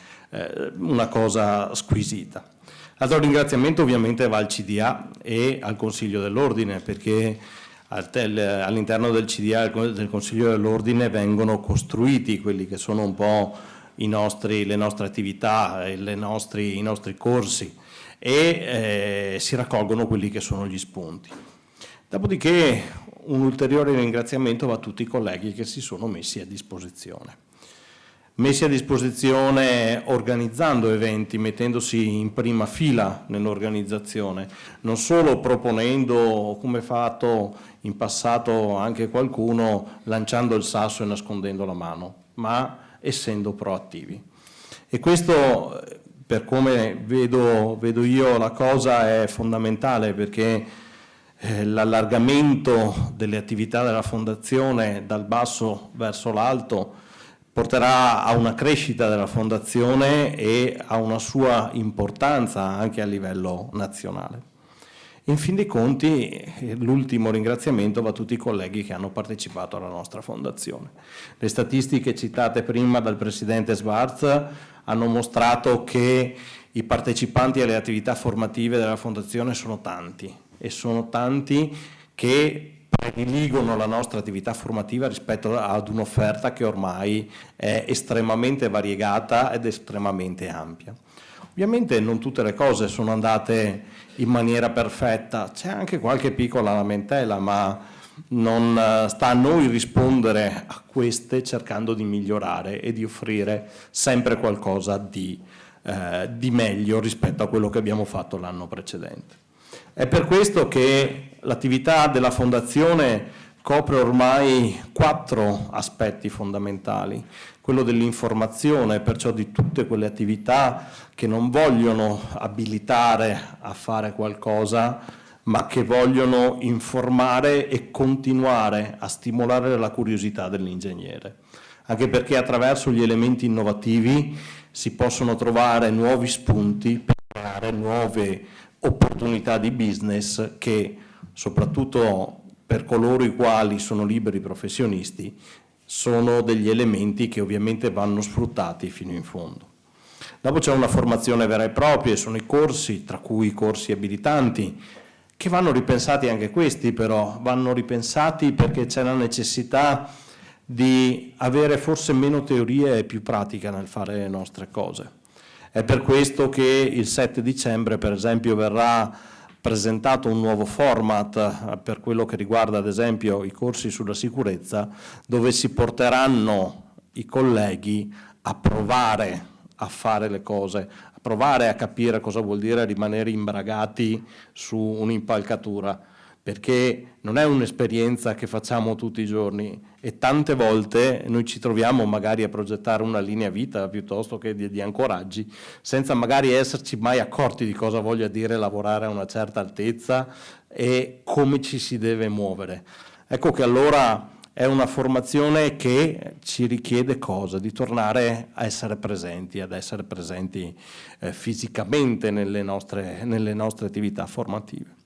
una cosa squisita. L'altro ringraziamento ovviamente va al CDA e al Consiglio dell'Ordine, perché all'interno del CDA e del Consiglio dell'Ordine vengono costruiti quelli che sono un po' le nostre attività, i nostri corsi, e si raccolgono quelli che sono gli spunti. Dopodiché un ulteriore ringraziamento va a tutti i colleghi che si sono messi a disposizione organizzando eventi, mettendosi in prima fila nell'organizzazione, non solo proponendo, come fatto in passato anche qualcuno, lanciando il sasso e nascondendo la mano, ma essendo proattivi. E questo, per come vedo io la cosa, è fondamentale, perché l'allargamento delle attività della Fondazione dal basso verso l'alto porterà a una crescita della Fondazione e a una sua importanza anche a livello nazionale. In fin dei conti, l'ultimo ringraziamento va a tutti i colleghi che hanno partecipato alla nostra Fondazione. Le statistiche citate prima dal Presidente Schwarz hanno mostrato che i partecipanti alle attività formative della Fondazione sono tanti, e sono tanti che prediligono la nostra attività formativa rispetto ad un'offerta che ormai è estremamente variegata ed estremamente ampia. Ovviamente non tutte le cose sono andate in maniera perfetta, c'è anche qualche piccola lamentela, ma non sta a noi rispondere a queste cercando di migliorare e di offrire sempre qualcosa di meglio rispetto a quello che abbiamo fatto l'anno precedente. È per questo che l'attività della Fondazione copre ormai 4 aspetti fondamentali: quello dell'informazione, perciò di tutte quelle attività che non vogliono abilitare a fare qualcosa, ma che vogliono informare e continuare a stimolare la curiosità dell'ingegnere, anche perché attraverso gli elementi innovativi si possono trovare nuovi spunti per creare nuove opportunità di business che, soprattutto per coloro i quali sono liberi professionisti, sono degli elementi che ovviamente vanno sfruttati fino in fondo. Dopo c'è una formazione vera e propria, sono i corsi, tra cui i corsi abilitanti, che vanno ripensati anche questi, però vanno ripensati perché c'è la necessità di avere forse meno teoria e più pratica nel fare le nostre cose. È per questo che il 7 dicembre, per esempio, verrà presentato un nuovo format per quello che riguarda, ad esempio, i corsi sulla sicurezza, dove si porteranno i colleghi a provare a fare le cose, a provare a capire cosa vuol dire rimanere imbragati su un'impalcatura, perché non è un'esperienza che facciamo tutti i giorni e tante volte noi ci troviamo magari a progettare una linea vita piuttosto che di ancoraggi, senza magari esserci mai accorti di cosa voglia dire lavorare a una certa altezza e come ci si deve muovere. Ecco che allora è una formazione che ci richiede cosa? Di tornare a essere presenti, ad essere presenti fisicamente nelle nostre attività formative.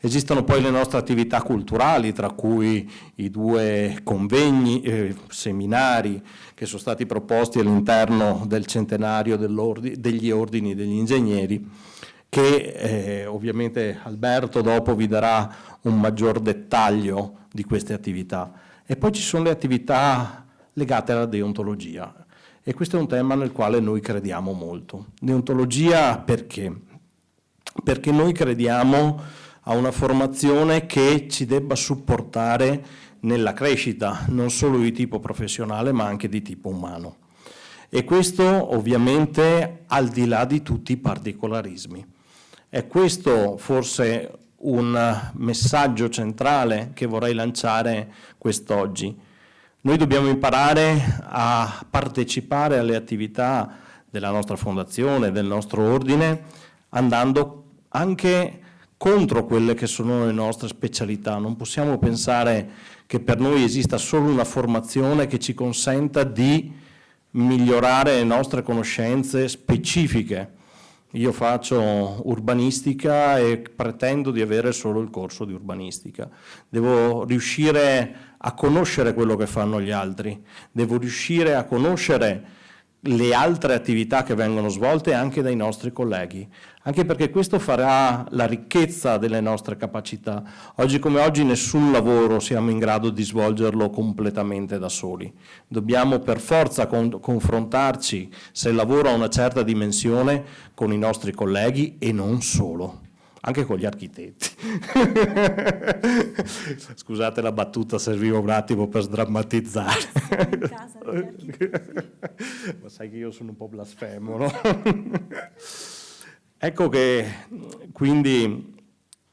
Esistono poi le nostre attività culturali, tra cui i 2 convegni, seminari che sono stati proposti all'interno del centenario degli ordini degli ingegneri, che ovviamente Alberto dopo vi darà un maggior dettaglio di queste attività. E poi ci sono le attività legate alla deontologia, e questo è un tema nel quale noi crediamo molto. Deontologia perché? Perché noi crediamo a una formazione che ci debba supportare nella crescita, non solo di tipo professionale ma anche di tipo umano. E questo ovviamente al di là di tutti i particolarismi. È questo forse un messaggio centrale che vorrei lanciare quest'oggi. Noi dobbiamo imparare a partecipare alle attività della nostra fondazione, del nostro ordine, andando anche contro quelle che sono le nostre specialità. Non possiamo pensare che per noi esista solo una formazione che ci consenta di migliorare le nostre conoscenze specifiche. Io faccio urbanistica e pretendo di avere solo il corso di urbanistica. Devo riuscire a conoscere quello che fanno gli altri, devo riuscire a conoscere le altre attività che vengono svolte anche dai nostri colleghi, anche perché questo farà la ricchezza delle nostre capacità. Oggi come oggi nessun lavoro siamo in grado di svolgerlo completamente da soli. Dobbiamo per forza confrontarci, se il lavoro ha una certa dimensione, con i nostri colleghi e non solo. Anche con gli architetti. Scusate la battuta, serviva un attimo per sdrammatizzare. In casa degli architetti. Ma sai che io sono un po' blasfemo, no? Ecco che quindi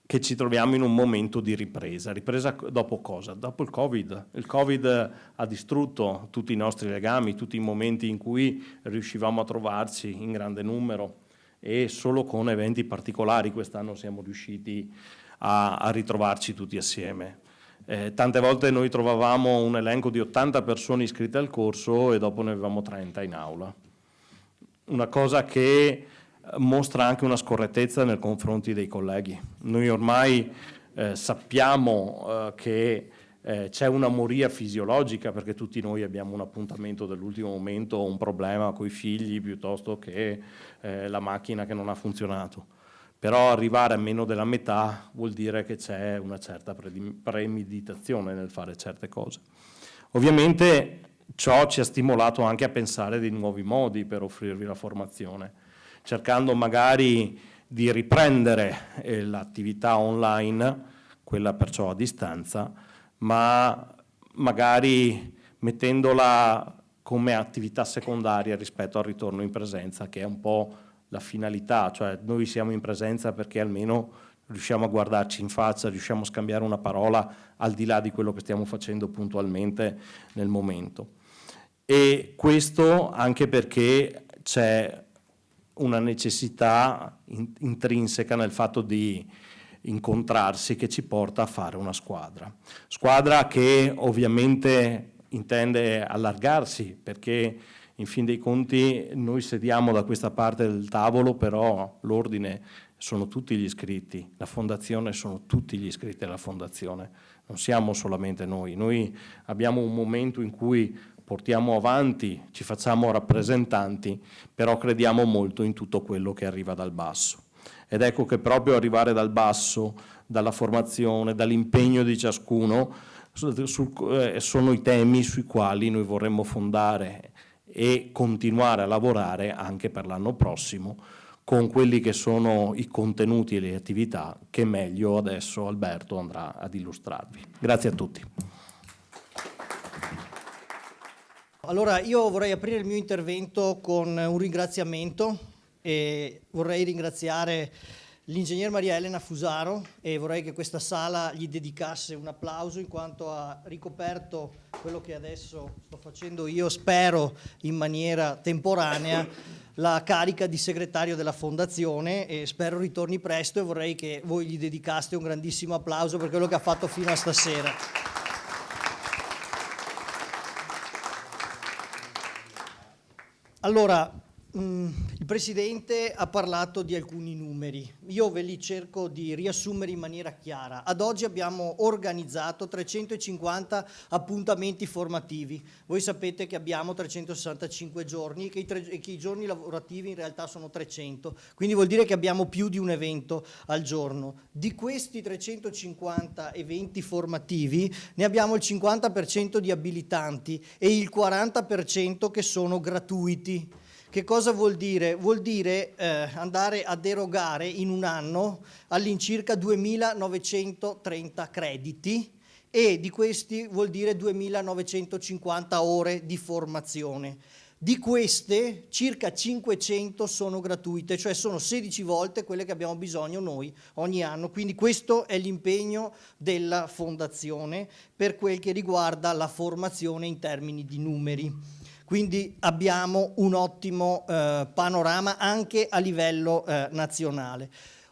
che ci troviamo in un momento di ripresa. Ripresa dopo cosa? Dopo il Covid. Il Covid ha distrutto tutti i nostri legami, tutti i momenti in cui riuscivamo a trovarci in grande numero, e solo con eventi particolari quest'anno siamo riusciti a ritrovarci tutti assieme. Tante volte noi trovavamo un elenco di 80 persone iscritte al corso e dopo ne avevamo 30 in aula. Una cosa che mostra anche una scorrettezza nei confronti dei colleghi. Noi ormai sappiamo che c'è una moria fisiologica, perché tutti noi abbiamo un appuntamento dell'ultimo momento, un problema coi figli piuttosto che la macchina che non ha funzionato. Però arrivare a meno della metà vuol dire che c'è una certa premeditazione nel fare certe cose. Ovviamente ciò ci ha stimolato anche a pensare di nuovi modi per offrirvi la formazione, cercando magari di riprendere l'attività online, quella perciò a distanza, ma magari mettendola come attività secondaria rispetto al ritorno in presenza, che è un po' la finalità, cioè noi siamo in presenza perché almeno riusciamo a guardarci in faccia, riusciamo a scambiare una parola al di là di quello che stiamo facendo puntualmente nel momento. E questo anche perché c'è una necessità intrinseca nel fatto di incontrarsi che ci porta a fare una squadra. Squadra che ovviamente intende allargarsi, perché in fin dei conti noi sediamo da questa parte del tavolo, però l'ordine sono tutti gli iscritti, la fondazione sono tutti gli iscritti alla fondazione, non siamo solamente noi. Noi abbiamo un momento in cui portiamo avanti, ci facciamo rappresentanti, però crediamo molto in tutto quello che arriva dal basso. Ed ecco che proprio arrivare dal basso, dalla formazione, dall'impegno di ciascuno, sono i temi sui quali noi vorremmo fondare e continuare a lavorare anche per l'anno prossimo, con quelli che sono i contenuti e le attività che meglio adesso Alberto andrà ad illustrarvi. Grazie a tutti. Allora, io vorrei aprire il mio intervento con un ringraziamento e vorrei ringraziare l'ingegner Maria Elena Fusaro e vorrei che questa sala gli dedicasse un applauso in quanto ha ricoperto quello che adesso sto facendo io, spero in maniera temporanea, la carica di segretario della fondazione, e spero ritorni presto, e vorrei che voi gli dedicaste un grandissimo applauso per quello che ha fatto fino a stasera. Allora, il Presidente ha parlato di alcuni numeri, io ve li cerco di riassumere in maniera chiara. Ad oggi abbiamo organizzato 350 appuntamenti formativi, voi sapete che abbiamo 365 giorni e che i giorni lavorativi in realtà sono 300, quindi vuol dire che abbiamo più di un evento al giorno. Di questi 350 eventi formativi ne abbiamo il 50% di abilitanti e il 40% che sono gratuiti. Che cosa vuol dire? Vuol dire andare ad erogare in un anno all'incirca 2.930 crediti e di questi vuol dire 2.950 ore di formazione. Di queste circa 500 sono gratuite, cioè sono 16 volte quelle che abbiamo bisogno noi ogni anno, quindi questo è l'impegno della Fondazione per quel che riguarda la formazione in termini di numeri. Quindi abbiamo un ottimo panorama anche a livello nazionale.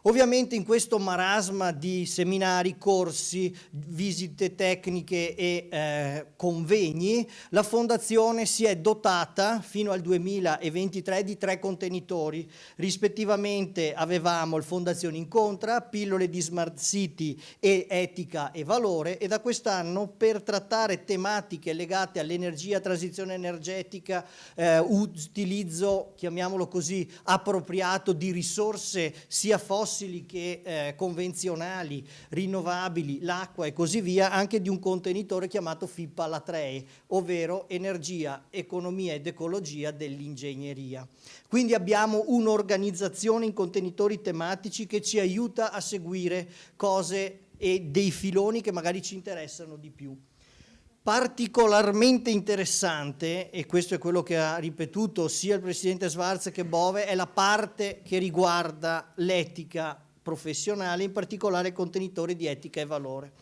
Ovviamente in questo marasma di seminari, corsi, visite tecniche e convegni, la Fondazione si è dotata fino al 2023 di 3 contenitori. Rispettivamente avevamo il Fondazione Incontra, pillole di Smart City e etica e valore, e da quest'anno per trattare tematiche legate all'energia, transizione energetica, utilizzo, chiamiamolo così, appropriato di risorse sia fossili che convenzionali, rinnovabili, l'acqua e così via, anche di un contenitore chiamato FIPA Latree, ovvero energia, economia ed ecologia dell'ingegneria. Quindi abbiamo un'organizzazione in contenitori tematici che ci aiuta a seguire cose e dei filoni che magari ci interessano di più. Particolarmente interessante, e questo è quello che ha ripetuto sia il Presidente Schwarz che Bove, è la parte che riguarda l'etica professionale, in particolare il contenitore di etica e valore.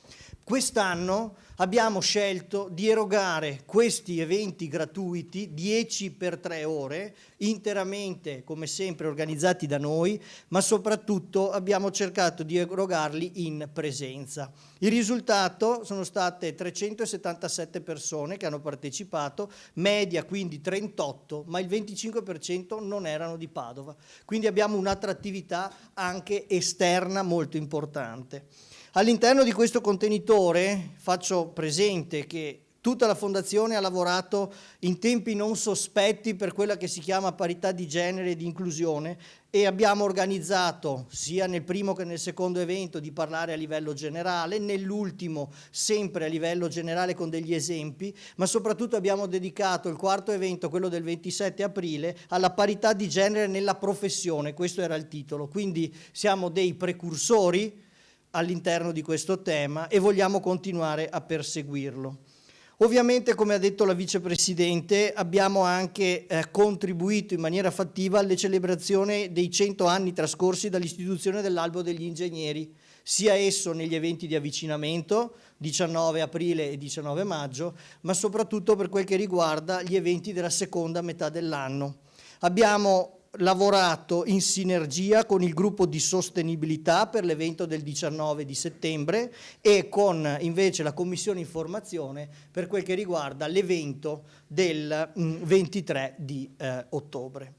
Quest'anno abbiamo scelto di erogare questi eventi gratuiti, 10 per 3 ore, interamente, come sempre, organizzati da noi, ma soprattutto abbiamo cercato di erogarli in presenza. Il risultato sono state 377 persone che hanno partecipato, media quindi 38, ma il 25% non erano di Padova. Quindi abbiamo un'attrattività anche esterna molto importante. All'interno di questo contenitore faccio presente che tutta la Fondazione ha lavorato in tempi non sospetti per quella che si chiama parità di genere e di inclusione e abbiamo organizzato sia nel primo che nel secondo evento di parlare a livello generale, nell'ultimo sempre a livello generale con degli esempi, ma soprattutto abbiamo dedicato il quarto evento, quello del 27 aprile, alla parità di genere nella professione, questo era il titolo, quindi siamo dei precursori all'interno di questo tema e vogliamo continuare a perseguirlo. Ovviamente, come ha detto la Vicepresidente, abbiamo anche contribuito in maniera fattiva alle celebrazioni dei 100 anni trascorsi dall'istituzione dell'Albo degli Ingegneri, sia esso negli eventi di avvicinamento, 19 aprile e 19 maggio, ma soprattutto per quel che riguarda gli eventi della seconda metà dell'anno. Abbiamo lavorato in sinergia con il gruppo di sostenibilità per l'evento del 19 di settembre e con invece la commissione informazione per quel che riguarda l'evento del 23 di ottobre.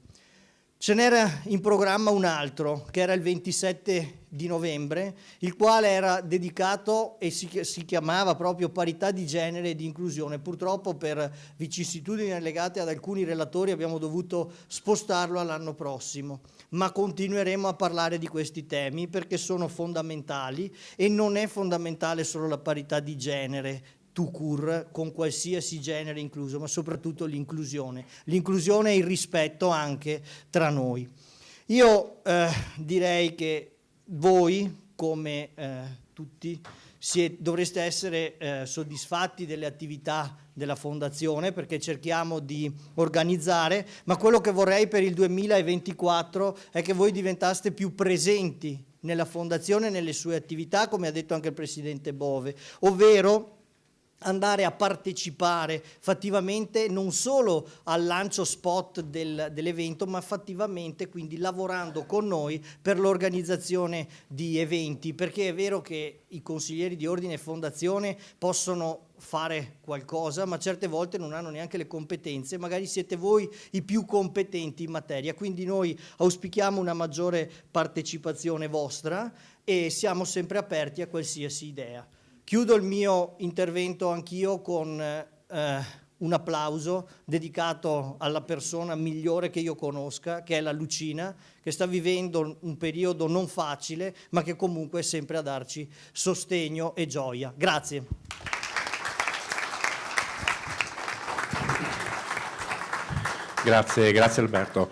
Ce n'era in programma un altro, che era il 27 di novembre, il quale era dedicato e si chiamava proprio parità di genere e di inclusione. Purtroppo per vicissitudini legate ad alcuni relatori abbiamo dovuto spostarlo all'anno prossimo, ma continueremo a parlare di questi temi perché sono fondamentali e non è fondamentale solo la parità di genere, tout court, con qualsiasi genere incluso, ma soprattutto l'inclusione. L'inclusione e il rispetto anche tra noi. Io direi che voi, come tutti, dovreste essere soddisfatti delle attività della Fondazione perché cerchiamo di organizzare, ma quello che vorrei per il 2024 è che voi diventaste più presenti nella Fondazione e nelle sue attività, come ha detto anche il Presidente Bove, ovvero andare a partecipare fattivamente non solo al lancio spot dell'evento, ma fattivamente quindi lavorando con noi per l'organizzazione di eventi, perché è vero che i consiglieri di ordine e fondazione possono fare qualcosa, ma certe volte non hanno neanche le competenze, magari siete voi i più competenti in materia, quindi noi auspichiamo una maggiore partecipazione vostra e siamo sempre aperti a qualsiasi idea. Chiudo il mio intervento anch'io con un applauso dedicato alla persona migliore che io conosca, che è la Lucina, che sta vivendo un periodo non facile, ma che comunque è sempre a darci sostegno e gioia. Grazie. Grazie Alberto.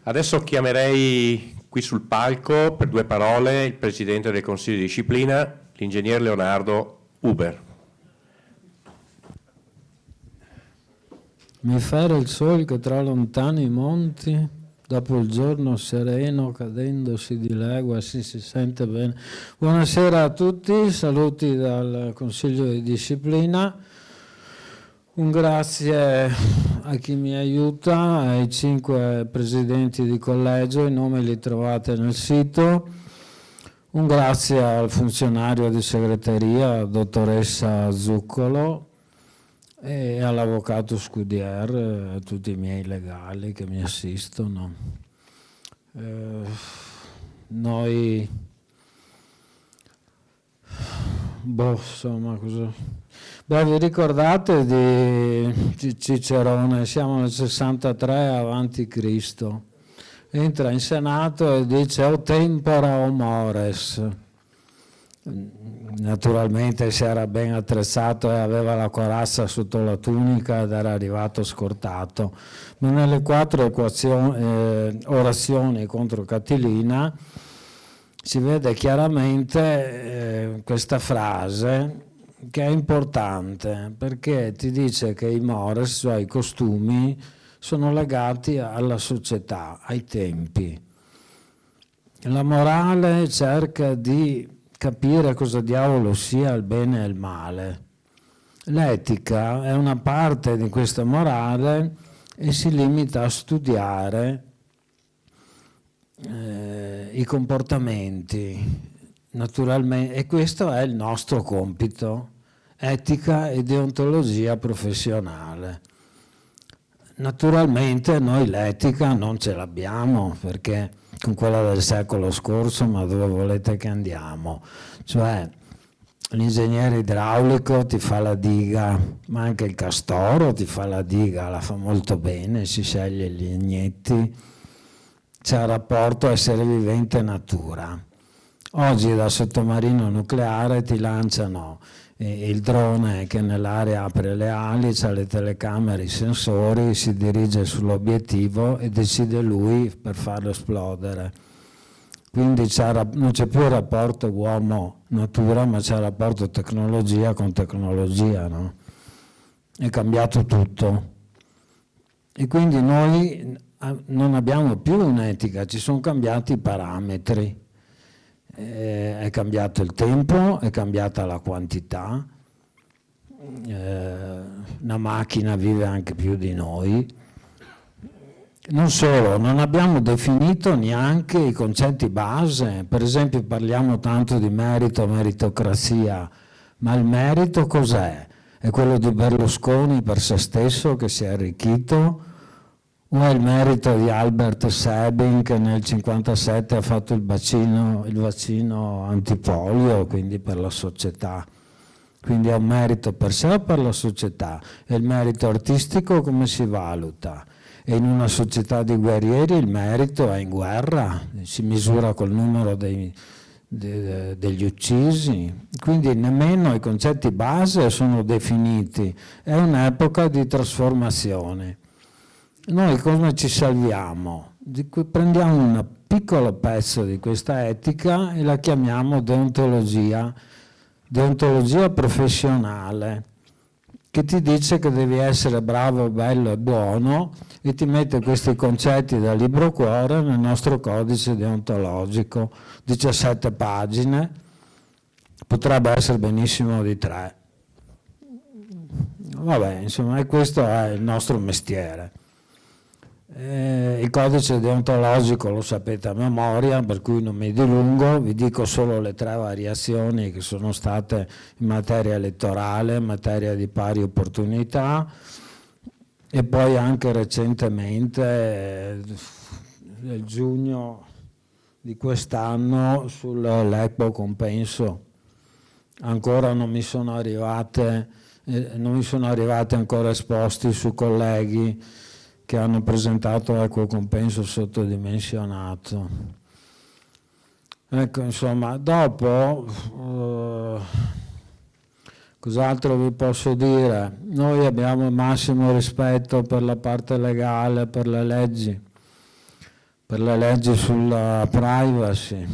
Adesso chiamerei qui sul palco per 2 parole il Presidente del Consiglio di Disciplina, l'Ingegner Leonardo Huber. Mi fare il sole che tra lontani monti, dopo il giorno sereno cadendosi di legua si sente bene. Buonasera a tutti, saluti dal Consiglio di Disciplina. Un grazie a chi mi aiuta, ai 5 presidenti di collegio, i nomi li trovate nel sito. Un grazie al funzionario di segreteria, dottoressa Zuccolo, e all'avvocato Scudier, a tutti i miei legali che mi assistono. Noi, insomma, cosa... vi ricordate di Cicerone? Siamo nel 63 avanti Cristo. Entra in Senato e dice o tempora o mores. Naturalmente si era ben attrezzato e aveva la corazza sotto la tunica ed era arrivato scortato. Ma nelle 4 orazioni contro Catilina si vede chiaramente questa frase che è importante perché ti dice che i mores, cioè i costumi, sono legati alla società, ai tempi. La morale cerca di capire cosa diavolo sia il bene e il male. L'etica è una parte di questa morale e si limita a studiare i comportamenti, naturalmente, e questo è il nostro compito, etica e deontologia professionale. Naturalmente noi l'etica non ce l'abbiamo perché con quella del secolo scorso, ma dove volete che andiamo? Cioè l'ingegnere idraulico ti fa la diga, ma anche il castoro ti fa la diga, la fa molto bene, si sceglie gli legnetti, c'è il rapporto essere vivente natura. Oggi da sottomarino nucleare ti lanciano il drone che nell'aria apre le ali, c'ha le telecamere, i sensori, si dirige sull'obiettivo e decide lui per farlo esplodere. Quindi non c'è più il rapporto uomo-natura, ma c'è il rapporto tecnologia con tecnologia, no? È cambiato tutto. E quindi noi non abbiamo più un'etica, ci sono cambiati i parametri. È cambiato il tempo, è cambiata la quantità, una macchina vive anche più di noi. Non solo, non abbiamo definito neanche i concetti base, per esempio parliamo tanto di merito, meritocrazia, ma il merito cos'è? È quello di Berlusconi per se stesso che si è arricchito? O è il merito di Albert Sabin che nel 1957 ha fatto il vaccino antipolio, quindi per la società? Quindi è un merito per sé o per la società? E il merito artistico come si valuta? E in una società di guerrieri il merito è in guerra, si misura col numero degli uccisi, quindi nemmeno i concetti base sono definiti, è un'epoca di trasformazione. Noi come ci salviamo? Prendiamo un piccolo pezzo di questa etica e la chiamiamo deontologia professionale, che ti dice che devi essere bravo, bello e buono e ti mette questi concetti da libro cuore nel nostro codice deontologico, 17 pagine, potrebbe essere benissimo di 3. vabbè, insomma, e questo è il nostro mestiere. Il codice deontologico lo sapete a memoria, per cui non mi dilungo, vi dico solo le 3 variazioni che sono state in materia elettorale, in materia di pari opportunità, e poi anche recentemente, nel giugno di quest'anno, sull'equo compenso. Ancora non mi sono arrivate ancora esposti su colleghi che hanno presentato l'equo compenso sottodimensionato. Ecco, insomma, dopo cos'altro vi posso dire? Noi abbiamo il massimo rispetto per la parte legale, per le leggi sulla privacy,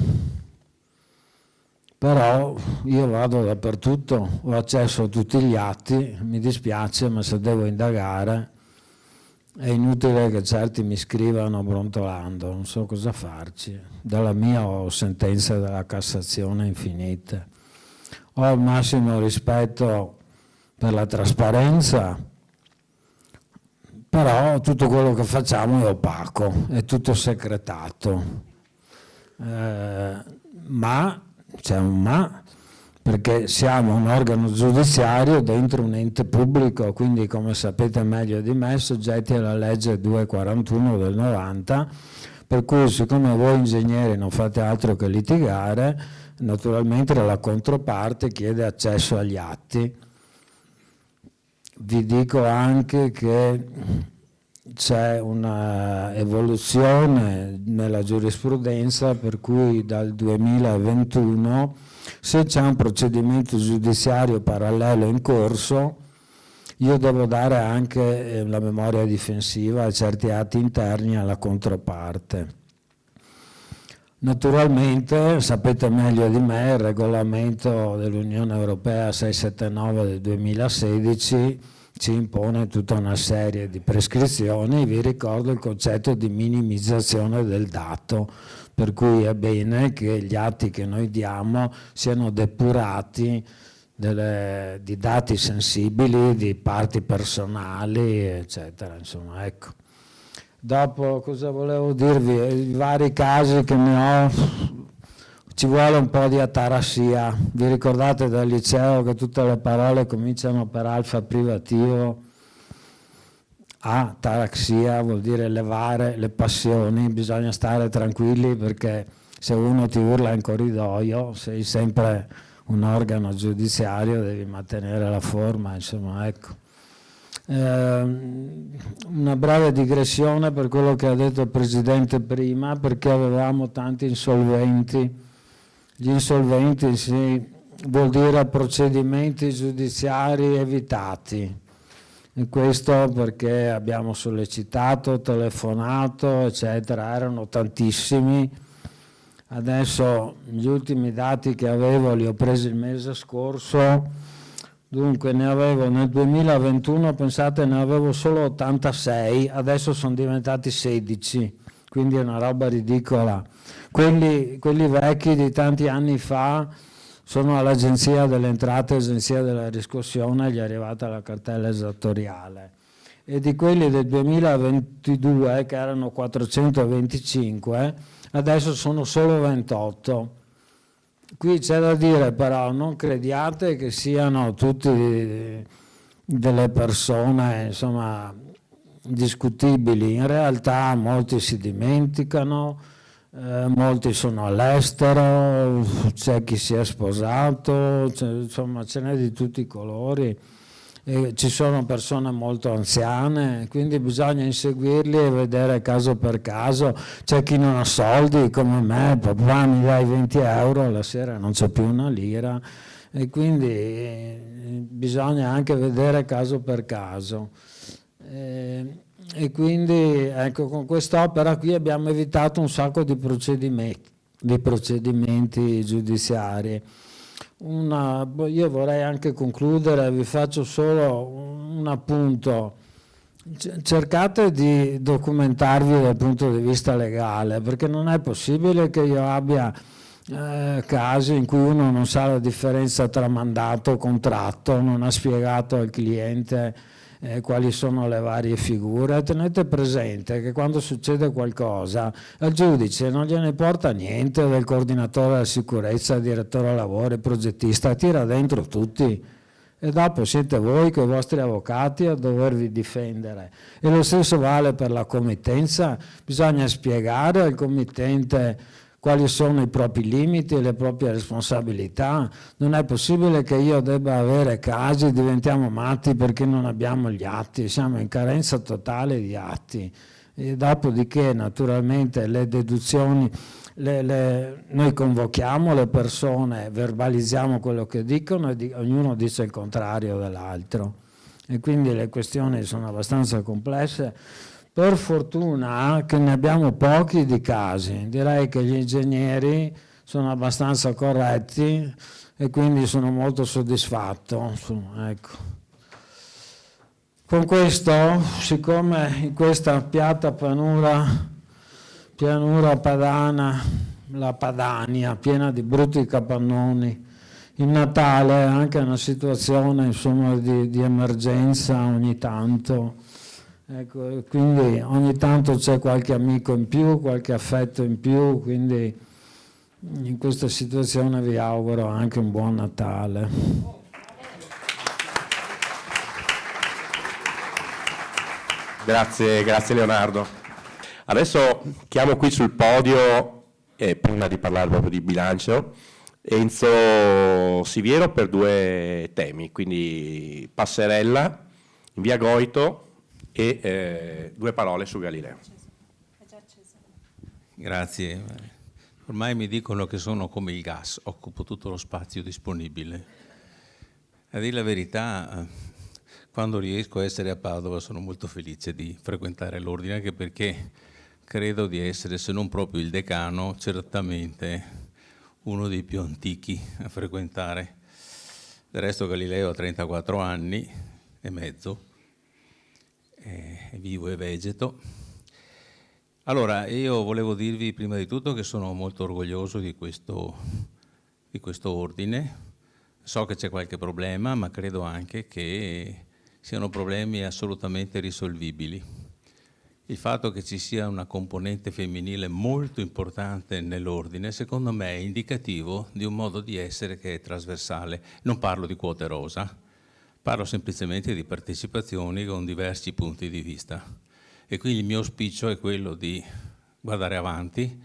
però io vado dappertutto, ho accesso a tutti gli atti, mi dispiace, ma se devo indagare è inutile che certi mi scrivano brontolando, non so cosa farci. Dalla mia ho sentenze della Cassazione infinite. Ho il massimo rispetto per la trasparenza, però tutto quello che facciamo è opaco, è tutto segretato. Ma, c'è un ma, perché siamo un organo giudiziario dentro un ente pubblico, quindi come sapete meglio di me, soggetti alla legge 241 del 90, per cui siccome voi ingegneri non fate altro che litigare, naturalmente la controparte chiede accesso agli atti. Vi dico anche che c'è una evoluzione nella giurisprudenza per cui dal 2021, se c'è un procedimento giudiziario parallelo in corso, io devo dare anche la memoria difensiva e certi atti interni alla controparte. Naturalmente, sapete meglio di me, il regolamento dell'Unione Europea 679 del 2016 ci impone tutta una serie di prescrizioni. Vi ricordo il concetto di minimizzazione del dato, per cui è bene che gli atti che noi diamo siano depurati di dati sensibili, di parti personali, eccetera. Insomma, ecco. Dopo cosa volevo dirvi? I vari casi che ne ho, ci vuole un po' di atarassia. Vi ricordate dal liceo che tutte le parole cominciano per alfa privativo? Ataraxia vuol dire elevare le passioni, bisogna stare tranquilli perché se uno ti urla in corridoio sei sempre un organo giudiziario, devi mantenere la forma, insomma, ecco. Una breve digressione per quello che ha detto il Presidente prima, perché avevamo tanti insolventi. Gli insolventi vuol dire procedimenti giudiziari evitati, e questo perché abbiamo sollecitato, telefonato, eccetera, erano tantissimi. Adesso gli ultimi dati che avevo li ho presi il mese scorso. Dunque ne avevo nel 2021, pensate, ne avevo solo 86, adesso sono diventati 16, quindi è una roba ridicola. Quelli vecchi di tanti anni fa sono all'Agenzia delle Entrate, Agenzia della Riscossione, gli è arrivata la cartella esattoriale. E di quelli del 2022, che erano 425, adesso sono solo 28. Qui c'è da dire però, non crediate che siano tutti delle persone, insomma, discutibili. In realtà molti si dimenticano, molti sono all'estero, c'è chi si è sposato, insomma ce n'è di tutti i colori. E ci sono persone molto anziane, quindi bisogna inseguirli e vedere caso per caso. C'è chi non ha soldi come me, papà mi dai 20 euro, la sera non c'è più una lira, e quindi bisogna anche vedere caso per caso. E quindi ecco, con quest'opera qui abbiamo evitato un sacco di procedimenti giudiziari. Io vorrei anche concludere, vi faccio solo un appunto. Cercate di documentarvi dal punto di vista legale, perché non è possibile che io abbia casi in cui uno non sa la differenza tra mandato e contratto, non ha spiegato al cliente quali sono le varie figure. Tenete presente che quando succede qualcosa al giudice non gliene importa niente del coordinatore della sicurezza, direttore dei lavori, progettista, tira dentro tutti e dopo siete voi con i vostri avvocati a dovervi difendere. E lo stesso vale per la committenza, bisogna spiegare al committente quali sono i propri limiti e le proprie responsabilità. Non è possibile che io debba avere casi, diventiamo matti perché non abbiamo gli atti, siamo in carenza totale di atti. E dopodiché naturalmente le deduzioni, noi convochiamo le persone, verbalizziamo quello che dicono e ognuno dice il contrario dell'altro. E quindi le questioni sono abbastanza complesse. Per fortuna che ne abbiamo pochi di casi, direi che gli ingegneri sono abbastanza corretti e quindi sono molto soddisfatto. Ecco. Con questo, siccome in questa piatta pianura padana, la Padania, piena di brutti capannoni, il Natale è anche una situazione insomma, di emergenza ogni tanto. Ecco, quindi ogni tanto c'è qualche amico in più, qualche affetto in più, quindi in questa situazione vi auguro anche un buon Natale. Grazie Leonardo. Adesso chiamo qui sul podio, prima di parlare proprio di bilancio, Enzo Siviero per 2 temi, quindi passerella in via Goito e 2 parole su Galileo. Grazie. Ormai mi dicono che sono come il gas, occupo tutto lo spazio disponibile. A dire la verità, quando riesco a essere a Padova sono molto felice di frequentare l'ordine, anche perché credo di essere, se non proprio il decano, certamente uno dei più antichi a frequentare. Del resto Galileo ha 34 anni e mezzo, è vivo e vegeto. Allora, io volevo dirvi prima di tutto che sono molto orgoglioso di questo ordine. So che c'è qualche problema, ma credo anche che siano problemi assolutamente risolvibili. Il fatto che ci sia una componente femminile molto importante nell'ordine, secondo me è indicativo di un modo di essere che è trasversale. Non parlo di quote rosa, parlo semplicemente di partecipazioni con diversi punti di vista. E quindi il mio auspicio è quello di guardare avanti,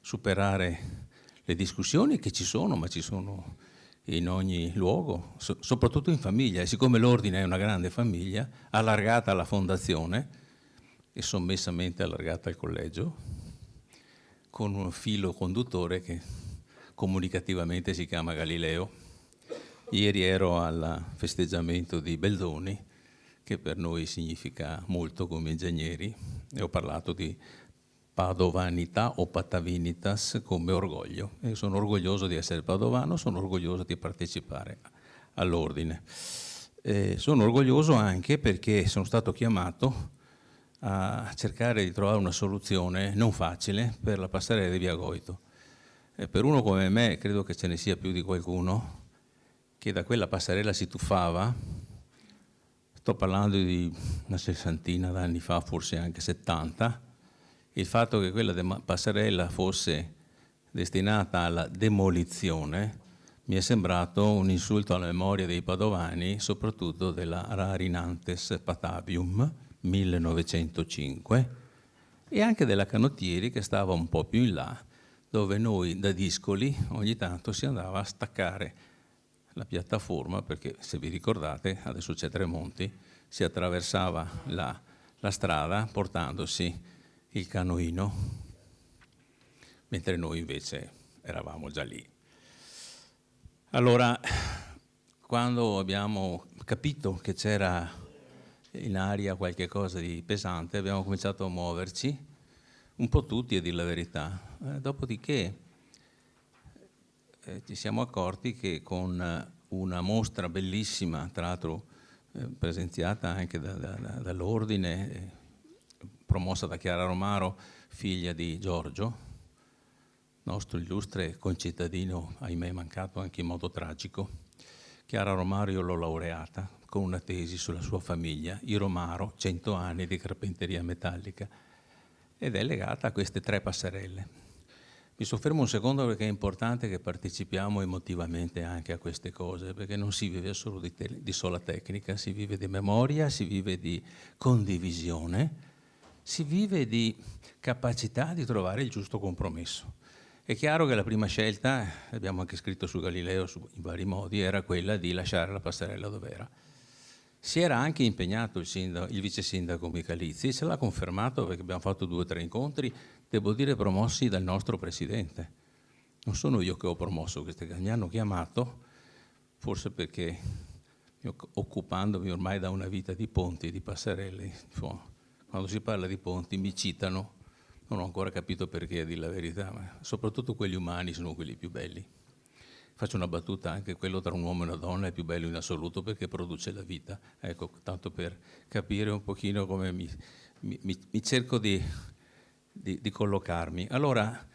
superare le discussioni che ci sono, ma ci sono in ogni luogo, soprattutto in famiglia. E siccome l'ordine è una grande famiglia, allargata alla fondazione e sommessamente allargata al collegio, con un filo conduttore che comunicativamente si chiama Galileo. Ieri ero al festeggiamento di Beldoni, che per noi significa molto come ingegneri, e ho parlato di padovanità o patavinitas come orgoglio. E sono orgoglioso di essere padovano, sono orgoglioso di partecipare all'ordine. Sono orgoglioso anche perché sono stato chiamato a cercare di trovare una soluzione non facile per la passerella di via Goito. Per uno come me, credo che ce ne sia più di qualcuno che da quella passerella si tuffava. Sto parlando di una 60 d'anni fa, forse anche 70. Il fatto che quella passerella fosse destinata alla demolizione mi è sembrato un insulto alla memoria dei padovani, soprattutto della Rarinantes Patavium 1905 e anche della Canottieri che stava un po' più in là, dove noi da Discoli ogni tanto si andava a staccare la piattaforma, perché se vi ricordate, adesso c'è Tremonti, si attraversava la strada portandosi il canoino, mentre noi invece eravamo già lì. Allora, quando abbiamo capito che c'era in aria qualche cosa di pesante, abbiamo cominciato a muoverci, un po' tutti a dire la verità. Dopodiché ci siamo accorti che con una mostra bellissima, tra l'altro presenziata anche dall'ordine, promossa da Chiara Romaro, figlia di Giorgio, nostro illustre concittadino, ahimè mancato anche in modo tragico. Chiara Romario l'ho laureata con una tesi sulla sua famiglia, i Romaro, 100 anni di carpenteria metallica, ed è legata a queste 3 passerelle. Mi soffermo un secondo perché è importante che partecipiamo emotivamente anche a queste cose, perché non si vive solo di sola tecnica, si vive di memoria, si vive di condivisione, si vive di capacità di trovare il giusto compromesso. È chiaro che la prima scelta, abbiamo anche scritto su Galileo in vari modi, era quella di lasciare la passerella dove era. Si era anche impegnato il vice sindaco Michalizzi, ce l'ha confermato perché abbiamo fatto 2 o 3 incontri, devo dire promossi dal nostro presidente. Non sono io che ho promosso queste cose, mi hanno chiamato, forse perché occupandomi ormai da una vita di ponti e di passerelle, quando si parla di ponti mi citano, non ho ancora capito perché, a dire la verità, ma soprattutto quelli umani sono quelli più belli. Faccio una battuta, anche quello tra un uomo e una donna è più bello in assoluto perché produce la vita. Ecco, tanto per capire un pochino come mi cerco di collocarmi. Allora,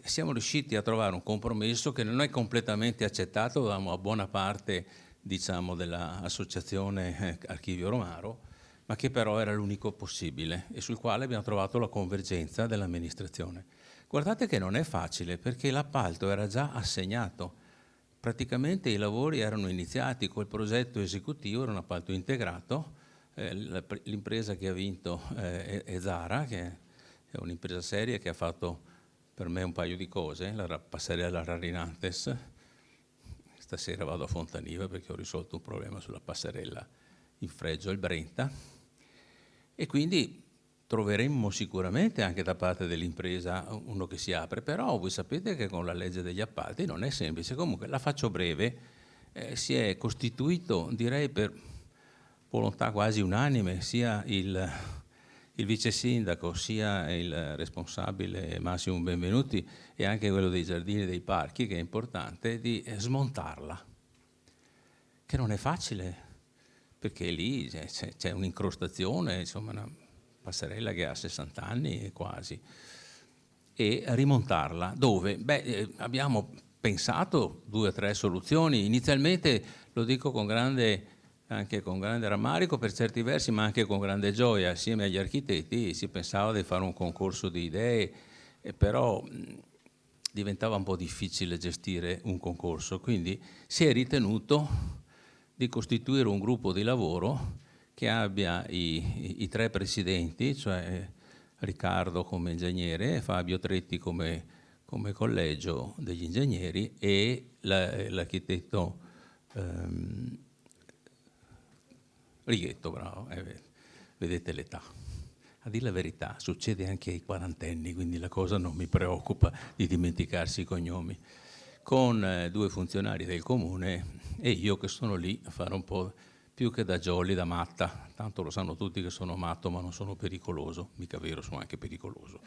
siamo riusciti a trovare un compromesso che non è completamente accettato da una buona parte, diciamo, dell'associazione Archivio Romaro, ma che però era l'unico possibile e sul quale abbiamo trovato la convergenza dell'amministrazione. Guardate che non è facile perché l'appalto era già assegnato, praticamente i lavori erano iniziati, col progetto esecutivo era un appalto integrato, l'impresa che ha vinto è Zara, che è un'impresa seria che ha fatto per me un paio di cose, la passerella Rarinantes, stasera vado a Fontaniva perché ho risolto un problema sulla passerella in Fregio al Brenta, e quindi troveremmo sicuramente anche da parte dell'impresa uno che si apre, però voi sapete che con la legge degli appalti non è semplice. Comunque la faccio breve, si è costituito, direi per volontà quasi unanime, sia il vice sindaco sia il responsabile Massimo Benvenuti e anche quello dei giardini e dei parchi, che è importante, di smontarla, che non è facile perché lì c'è un'incrostazione, insomma una passerella che ha 60 anni quasi, e rimontarla dove? Beh, abbiamo pensato 2 o 3 soluzioni. Inizialmente, lo dico anche con grande rammarico per certi versi, ma anche con grande gioia, assieme agli architetti si pensava di fare un concorso di idee, però diventava un po' difficile gestire un concorso, quindi si è ritenuto di costituire un gruppo di lavoro che abbia i 3 presidenti, cioè Riccardo come ingegnere, Fabio Tretti come collegio degli ingegneri e l'architetto Righetto, bravo, vedete l'età. A dire la verità, succede anche ai 40enni, quindi la cosa non mi preoccupa di dimenticarsi i cognomi, con 2 funzionari del comune e io che sono lì a fare un po' più che da jolly, da matta, tanto lo sanno tutti che sono matto ma non sono pericoloso, mica vero, sono anche pericoloso.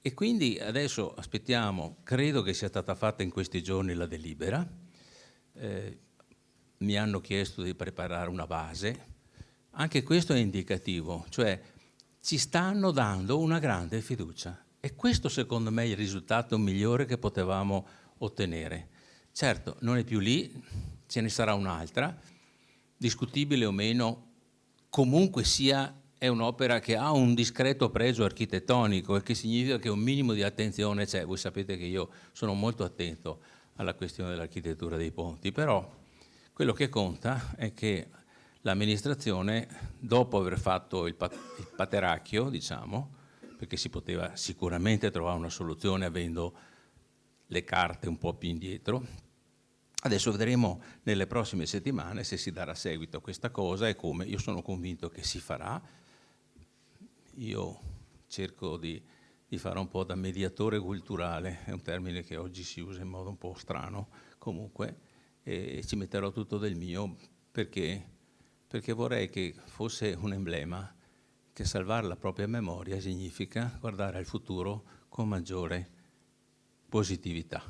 E quindi adesso aspettiamo, credo che sia stata fatta in questi giorni la delibera, mi hanno chiesto di preparare una base, anche questo è indicativo, cioè ci stanno dando una grande fiducia e questo secondo me è il risultato migliore che potevamo ottenere. Certo, non è più lì, ce ne sarà un'altra, discutibile o meno, comunque sia è un'opera che ha un discreto pregio architettonico e che significa che un minimo di attenzione c'è. Voi sapete che io sono molto attento alla questione dell'architettura dei ponti, però quello che conta è che l'amministrazione, dopo aver fatto il pateracchio, diciamo, perché si poteva sicuramente trovare una soluzione avendo le carte un po' più indietro, adesso vedremo nelle prossime settimane se si darà seguito a questa cosa e come. Io sono convinto che si farà. Io cerco di fare un po' da mediatore culturale, è un termine che oggi si usa in modo un po' strano, comunque, e ci metterò tutto del mio perché vorrei che fosse un emblema che salvare la propria memoria significa guardare al futuro con maggiore positività.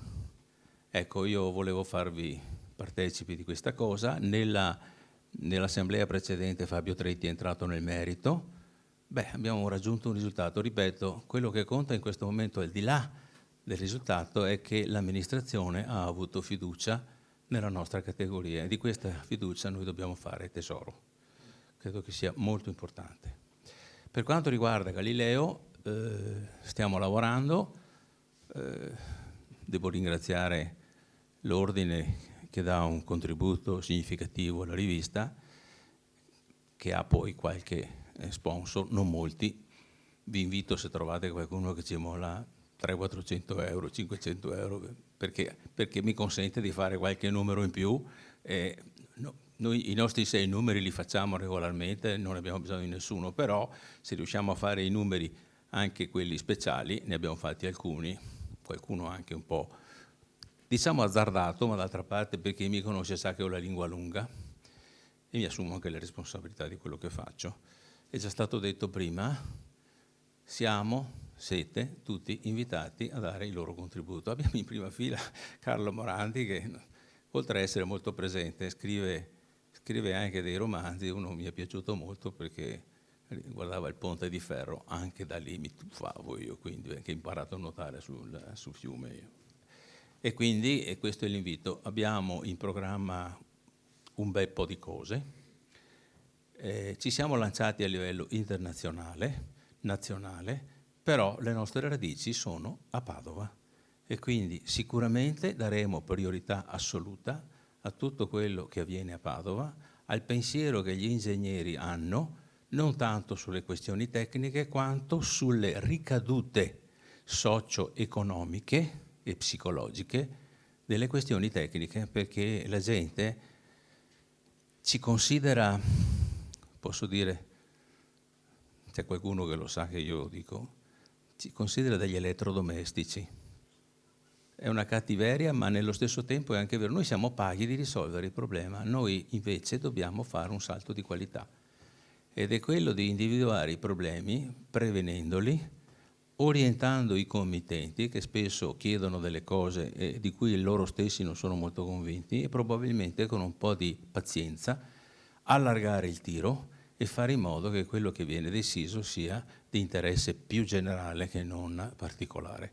Ecco, io volevo farvi partecipi di questa cosa. Nell'assemblea precedente Fabio Tretti è entrato nel merito. Abbiamo raggiunto un risultato. Ripeto, quello che conta in questo momento, al di là del risultato è che l'amministrazione ha avuto fiducia nella nostra categoria e di questa fiducia noi dobbiamo fare tesoro. Credo che sia molto importante. Per quanto riguarda Galileo, stiamo lavorando, devo ringraziare l'Ordine che dà un contributo significativo alla rivista, che ha poi qualche sponsor, non molti. Vi invito, se trovate qualcuno che ci molla 300-400 euro, 500 euro, perché mi consente di fare qualche numero in più. Noi i nostri 6 numeri li facciamo regolarmente, non abbiamo bisogno di nessuno, però se riusciamo a fare i numeri, anche quelli speciali, ne abbiamo fatti alcuni, qualcuno anche un po', diciamo azzardato, ma d'altra parte per chi mi conosce sa che ho la lingua lunga e mi assumo anche le responsabilità di quello che faccio. È già stato detto prima, siete tutti invitati a dare il loro contributo. Abbiamo in prima fila Carlo Morandi che, oltre a essere molto presente, scrive anche dei romanzi. Uno mi è piaciuto molto perché guardava il ponte di ferro, anche da lì mi tuffavo io, quindi anche imparato a nuotare sul fiume io. E quindi, e questo è l'invito, abbiamo in programma un bel po' di cose, ci siamo lanciati a livello internazionale, nazionale, però le nostre radici sono a Padova e quindi sicuramente daremo priorità assoluta a tutto quello che avviene a Padova, al pensiero che gli ingegneri hanno, non tanto sulle questioni tecniche quanto sulle ricadute socio-economiche e psicologiche delle questioni tecniche, perché la gente ci considera, posso dire, c'è qualcuno che lo sa che io dico, ci considera degli elettrodomestici. È una cattiveria, ma nello stesso tempo è anche vero. Noi siamo paghi di risolvere il problema, noi invece dobbiamo fare un salto di qualità ed è quello di individuare i problemi, prevenendoli, orientando i committenti che spesso chiedono delle cose di cui loro stessi non sono molto convinti e probabilmente con un po' di pazienza allargare il tiro e fare in modo che quello che viene deciso sia di interesse più generale che non particolare.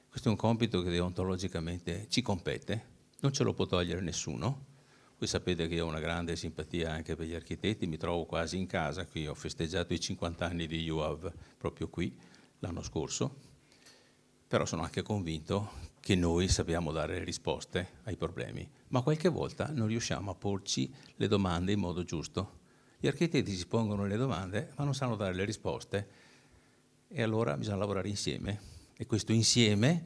Questo è un compito che deontologicamente ci compete, non ce lo può togliere nessuno. Voi sapete che io ho una grande simpatia anche per gli architetti, mi trovo quasi in casa, qui ho festeggiato i 50 anni di UAV proprio qui l'anno scorso, però sono anche convinto che noi sappiamo dare le risposte ai problemi, ma qualche volta non riusciamo a porci le domande in modo giusto. Gli architetti si pongono le domande, ma non sanno dare le risposte e allora bisogna lavorare insieme. E questo insieme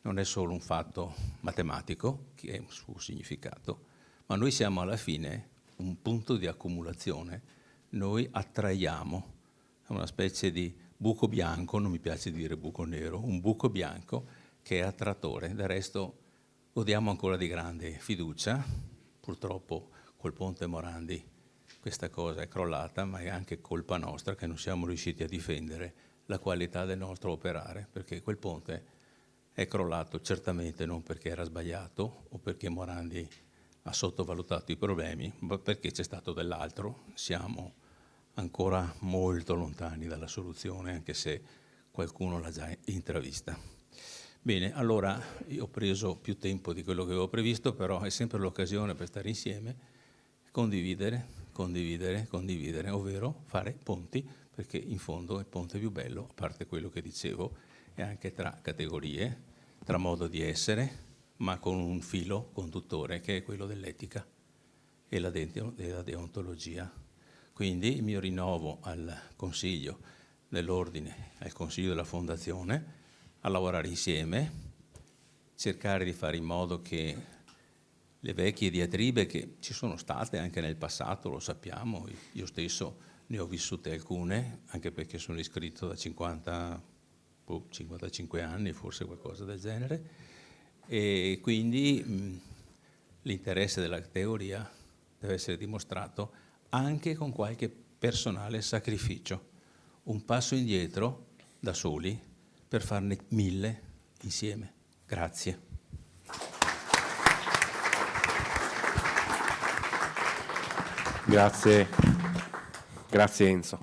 non è solo un fatto matematico, che è un suo significato, ma noi siamo alla fine un punto di accumulazione. Noi attraiamo una specie di buco bianco, non mi piace dire buco nero, un buco bianco che è attrattore. Del resto godiamo ancora di grande fiducia. Purtroppo col ponte Morandi questa cosa è crollata, ma è anche colpa nostra che non siamo riusciti a difendere la qualità del nostro operare, perché quel ponte è crollato certamente non perché era sbagliato o perché Morandi ha sottovalutato i problemi, ma perché c'è stato dell'altro. Siamo ancora molto lontani dalla soluzione, anche se qualcuno l'ha già intravista. Bene, allora io ho preso più tempo di quello che avevo previsto, però è sempre l'occasione per stare insieme, condividere, ovvero fare ponti, perché in fondo il ponte più bello, a parte quello che dicevo, è anche tra categorie, tra modo di essere, ma con un filo conduttore che è quello dell'etica e della deontologia. Quindi il mio rinnovo al Consiglio dell'Ordine, al Consiglio della Fondazione, a lavorare insieme, cercare di fare in modo che le vecchie diatribe che ci sono state anche nel passato, lo sappiamo, io stesso ne ho vissute alcune, anche perché sono iscritto da 55 anni, forse qualcosa del genere, e quindi l'interesse della teoria deve essere dimostrato anche con qualche personale sacrificio, un passo indietro da soli per farne 1000 insieme. Grazie. Grazie Enzo.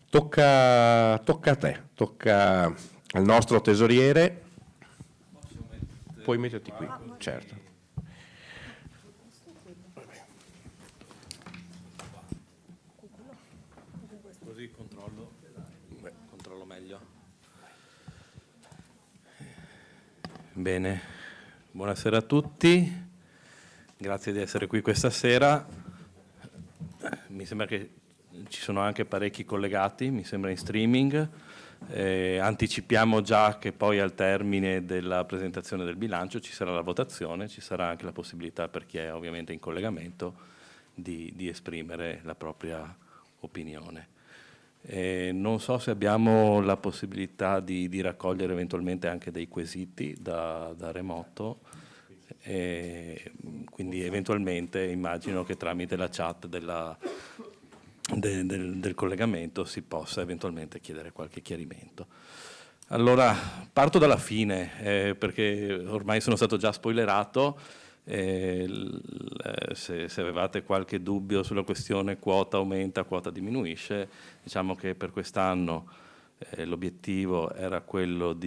Tocca a te, tocca al nostro tesoriere puoi metterti qui, certo. Così controllo meglio. Bene, buonasera a tutti, grazie di essere qui questa sera. Mi sembra che ci sono anche parecchi collegati, mi sembra in streaming. Anticipiamo già che poi al termine della presentazione del bilancio ci sarà la votazione, ci sarà anche la possibilità per chi è ovviamente in collegamento di esprimere la propria opinione. Non so se abbiamo la possibilità di raccogliere eventualmente anche dei quesiti da remoto, quindi eventualmente immagino che tramite la chat del collegamento si possa eventualmente chiedere qualche chiarimento. Allora, parto dalla fine, perché ormai sono stato già spoilerato. Se avevate qualche dubbio sulla questione quota aumenta, quota diminuisce, diciamo che per quest'anno l'obiettivo era quello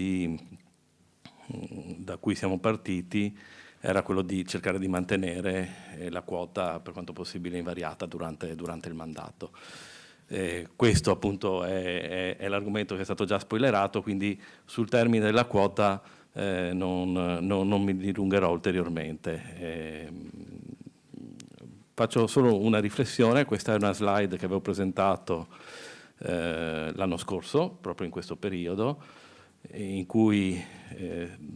da cui siamo partiti, era quello di cercare di mantenere la quota per quanto possibile invariata durante il mandato. Questo appunto è l'argomento che è stato già spoilerato, quindi sul termine della quota non mi dilungherò ulteriormente. Faccio solo una riflessione, questa è una slide che avevo presentato l'anno scorso, proprio in questo periodo, in cui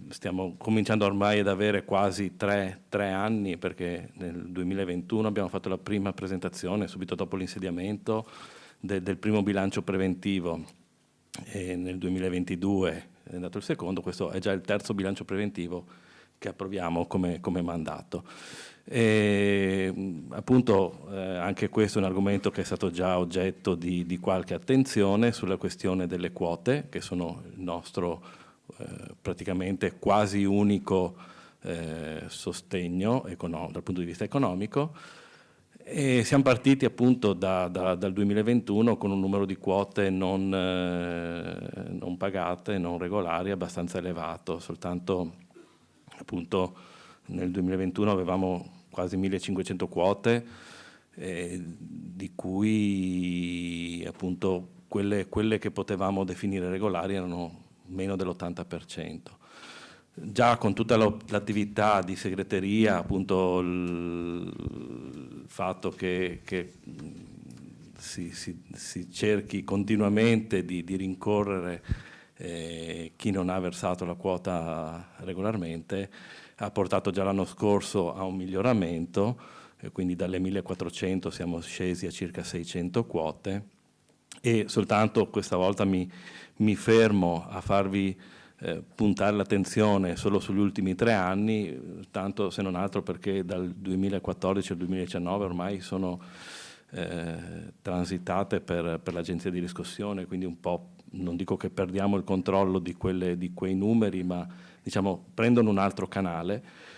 stiamo cominciando ormai ad avere quasi tre anni, perché nel 2021 abbiamo fatto la prima presentazione, subito dopo l'insediamento, del primo bilancio preventivo, e nel 2022 è andato il secondo, questo è già il terzo bilancio preventivo che approviamo come mandato. Appunto anche questo è un argomento che è stato già oggetto di qualche attenzione sulla questione delle quote, che sono il nostro praticamente quasi unico sostegno dal punto di vista economico. E siamo partiti appunto dal 2021 con un numero di quote non pagate, non regolari, abbastanza elevato. Soltanto appunto nel 2021 avevamo quasi 1500 quote, di cui appunto quelle che potevamo definire regolari erano meno dell'80%. Già con tutta l'attività di segreteria, appunto il fatto che si cerchi continuamente di rincorrere chi non ha versato la quota regolarmente, ha portato già l'anno scorso a un miglioramento, quindi dalle 1400 siamo scesi a circa 600 quote, e soltanto questa volta mi fermo a farvi puntare l'attenzione solo sugli ultimi 3 anni, tanto se non altro perché dal 2014 al 2019 ormai sono transitate per l'agenzia di riscossione, quindi un po', non dico che perdiamo il controllo di quei numeri, ma diciamo prendono un altro canale.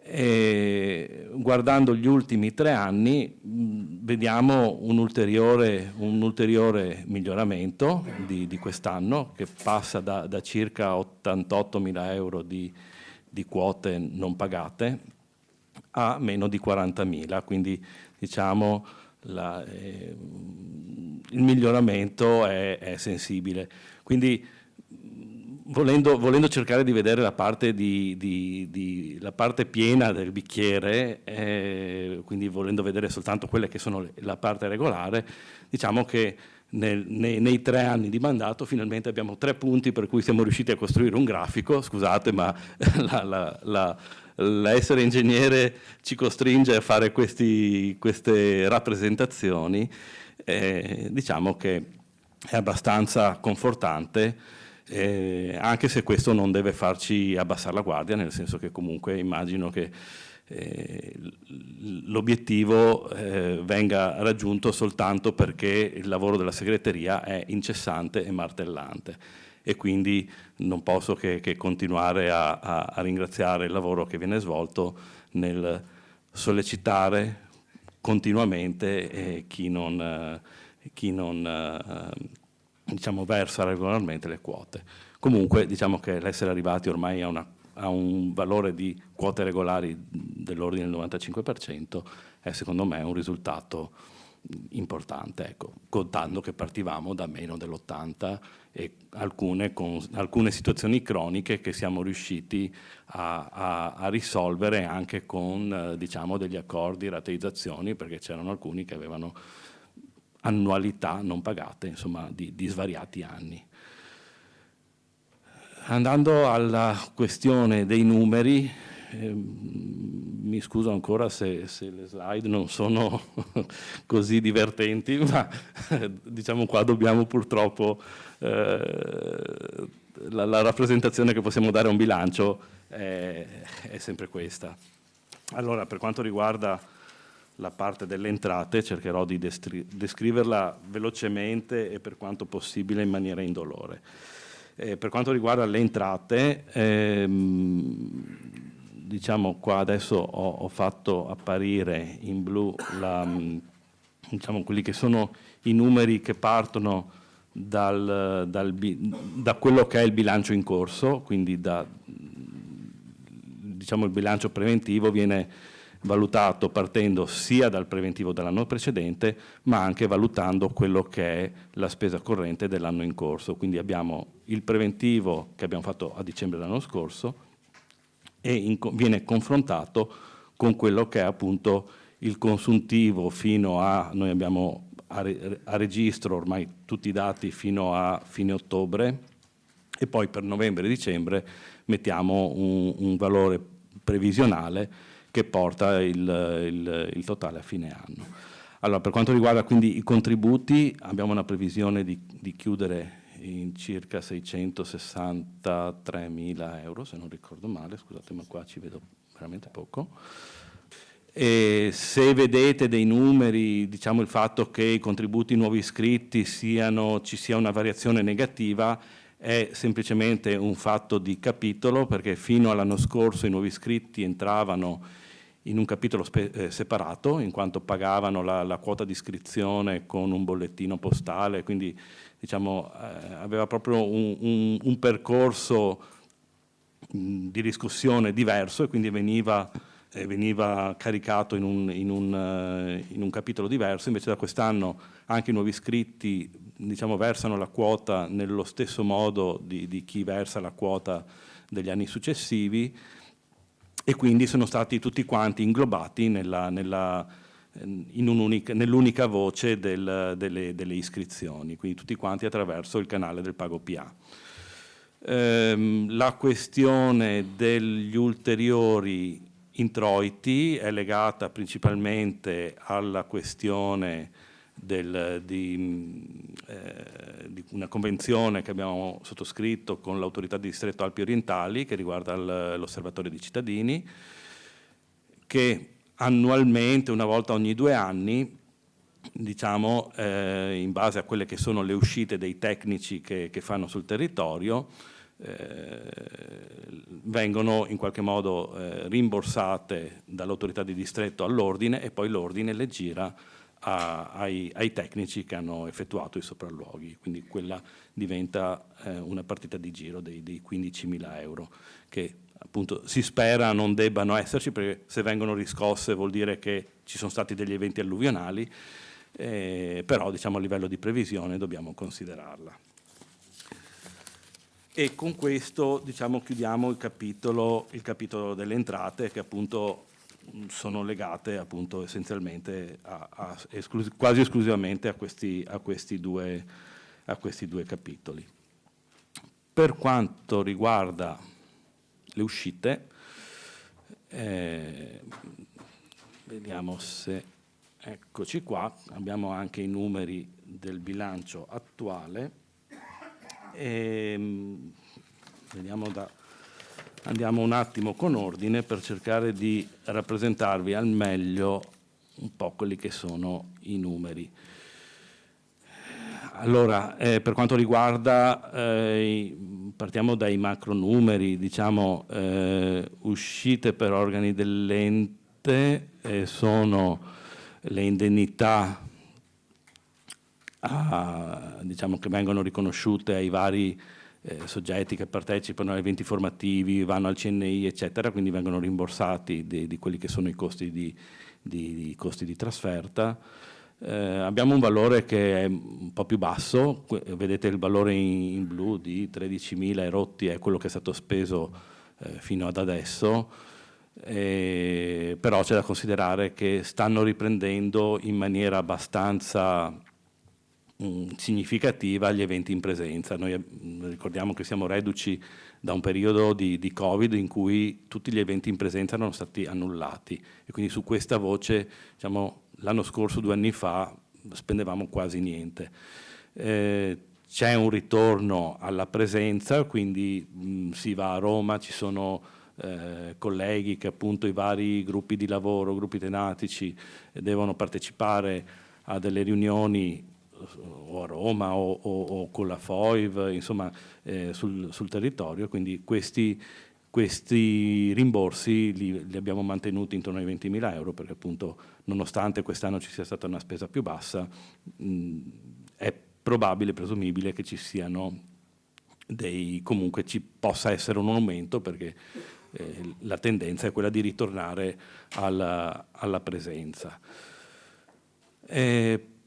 E guardando gli ultimi 3 anni vediamo un ulteriore miglioramento di quest'anno, che passa da circa 88.000 euro di quote non pagate a meno di 40.000, quindi diciamo il miglioramento è sensibile. Quindi volendo cercare di vedere la parte la parte piena del bicchiere, quindi volendo vedere soltanto quelle che sono la parte regolare, diciamo che nei 3 anni di mandato finalmente abbiamo 3 punti per cui siamo riusciti a costruire un grafico. Scusate, ma l'essere ingegnere ci costringe a fare queste rappresentazioni. Diciamo che è abbastanza confortante, anche se questo non deve farci abbassare la guardia, nel senso che comunque immagino che l'obiettivo venga raggiunto soltanto perché il lavoro della segreteria è incessante e martellante, e quindi non posso che continuare a ringraziare il lavoro che viene svolto nel sollecitare continuamente chi non diciamo versa regolarmente le quote. Comunque diciamo che l'essere arrivati ormai a a un valore di quote regolari dell'ordine del 95%, è secondo me un risultato importante, ecco, contando che partivamo da meno dell'80 e con alcune situazioni croniche che siamo riusciti a risolvere anche con diciamo degli accordi, rateizzazioni, perché c'erano alcuni che avevano annualità non pagate, insomma, di svariati anni. Andando alla questione dei numeri, mi scuso ancora se le slide non sono così divertenti, ma diciamo qua dobbiamo purtroppo, la rappresentazione che possiamo dare a un bilancio è sempre questa. Allora, per quanto riguarda la parte delle entrate, cercherò di descriverla velocemente e per quanto possibile in maniera indolore. Per quanto riguarda le entrate, diciamo qua adesso ho fatto apparire in blu diciamo quelli che sono i numeri che partono da quello che è il bilancio in corso, quindi diciamo il bilancio preventivo viene valutato partendo sia dal preventivo dell'anno precedente, ma anche valutando quello che è la spesa corrente dell'anno in corso. Quindi abbiamo il preventivo che abbiamo fatto a dicembre dell'anno scorso e viene confrontato con quello che è appunto il consuntivo fino a, noi abbiamo a registro ormai tutti i dati fino a fine ottobre e poi per novembre e dicembre mettiamo un valore previsionale che porta il totale a fine anno. Allora, per quanto riguarda quindi i contributi, abbiamo una previsione di chiudere in circa 663.000 euro, se non ricordo male, scusate, ma qua ci vedo veramente poco. E se vedete dei numeri, diciamo il fatto che i contributi nuovi iscritti ci sia una variazione negativa, è semplicemente un fatto di capitolo, perché fino all'anno scorso i nuovi iscritti entravano in un capitolo separato, in quanto pagavano la quota di iscrizione con un bollettino postale, quindi diciamo, aveva proprio un percorso di riscossione diverso e quindi veniva caricato in un capitolo diverso. Invece da quest'anno anche i nuovi iscritti, diciamo, versano la quota nello stesso modo di chi versa la quota degli anni successivi e quindi sono stati tutti quanti inglobati nell'unica voce delle iscrizioni, quindi tutti quanti attraverso il canale del Pago PA. La questione degli ulteriori introiti è legata principalmente alla questione di una convenzione che abbiamo sottoscritto con l'autorità di distretto Alpi Orientali che riguarda l'osservatorio di cittadini, che annualmente, una volta ogni 2 anni, diciamo, in base a quelle che sono le uscite dei tecnici che fanno sul territorio, vengono in qualche modo rimborsate dall'autorità di distretto all'ordine e poi l'ordine le gira ai tecnici che hanno effettuato i sopralluoghi, quindi quella diventa una partita di giro dei 15.000 euro che appunto si spera non debbano esserci, perché se vengono riscosse vuol dire che ci sono stati degli eventi alluvionali, però diciamo a livello di previsione dobbiamo considerarla. E con questo diciamo chiudiamo il capitolo delle entrate, che appunto sono legate appunto essenzialmente quasi esclusivamente a questi due capitoli. Per quanto riguarda le uscite, vediamo se, eccoci qua, abbiamo anche i numeri del bilancio attuale. Andiamo un attimo con ordine per cercare di rappresentarvi al meglio un po' quelli che sono i numeri. Allora, per quanto riguarda, partiamo dai macro numeri, diciamo, uscite per organi dell'ente sono le indennità diciamo che vengono riconosciute ai vari soggetti che partecipano a eventi formativi, vanno al CNI, eccetera, quindi vengono rimborsati di quelli che sono i costi di costi di trasferta. Abbiamo un valore che è un po' più basso, vedete il valore in blu di 13.000 e rotti è quello che è stato speso fino ad adesso, però c'è da considerare che stanno riprendendo in maniera abbastanza significativa gli eventi in presenza. Noi ricordiamo che siamo reduci da un periodo di Covid in cui tutti gli eventi in presenza erano stati annullati e quindi su questa voce, diciamo, l'anno scorso, 2 anni fa, spendevamo quasi niente. C'è un ritorno alla presenza, quindi si va a Roma, ci sono colleghi che appunto i vari gruppi di lavoro, gruppi tematici devono partecipare a delle riunioni o a Roma o con la FOIV, insomma sul territorio, quindi questi rimborsi li abbiamo mantenuti intorno ai 20.000 euro perché appunto nonostante quest'anno ci sia stata una spesa più bassa è probabile, presumibile che ci siano comunque ci possa essere un aumento perché la tendenza è quella di ritornare alla presenza.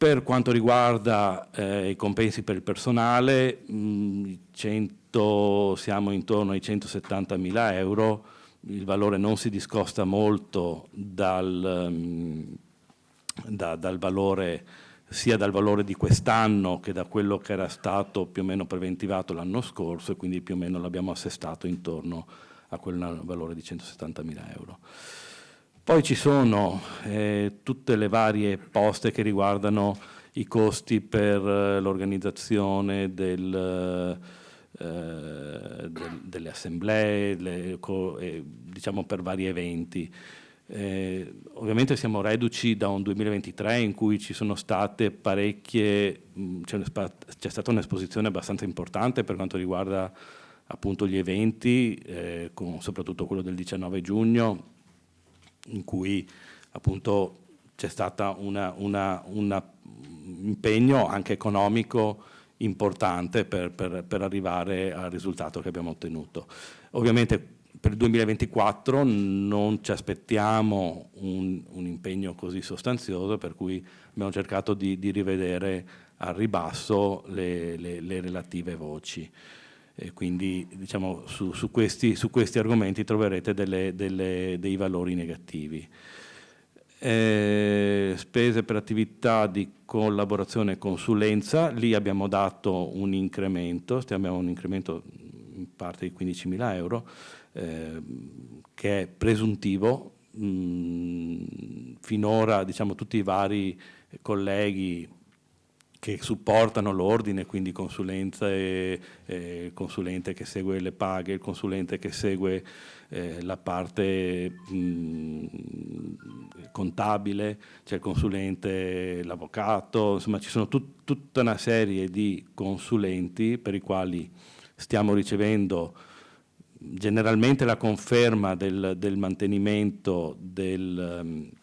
Per quanto riguarda i compensi per il personale, siamo intorno ai 170.000 euro, il valore non si discosta molto dal valore, sia dal valore di quest'anno che da quello che era stato più o meno preventivato l'anno scorso e quindi più o meno l'abbiamo assestato intorno a quel valore di 170.000 euro. Poi ci sono tutte le varie poste che riguardano i costi per l'organizzazione delle assemblee, diciamo per vari eventi. Ovviamente siamo reduci da un 2023 in cui ci sono state parecchie, c'è stata un'esposizione abbastanza importante per quanto riguarda appunto gli eventi, soprattutto quello del 19 giugno, in cui appunto c'è stato un impegno anche economico importante per arrivare al risultato che abbiamo ottenuto. Ovviamente per il 2024 non ci aspettiamo un impegno così sostanzioso, per cui abbiamo cercato di rivedere al ribasso le relative voci. E quindi diciamo, su questi argomenti troverete dei valori negativi. Spese per attività di collaborazione e consulenza, lì abbiamo dato un incremento, abbiamo un incremento in parte di 15.000 euro, che è presuntivo. Finora diciamo, tutti i vari colleghi che supportano l'ordine, quindi consulente che segue le paghe, il consulente che segue la parte contabile, c'è il consulente, l'avvocato, insomma ci sono tutta una serie di consulenti per i quali stiamo ricevendo generalmente la conferma del mantenimento dei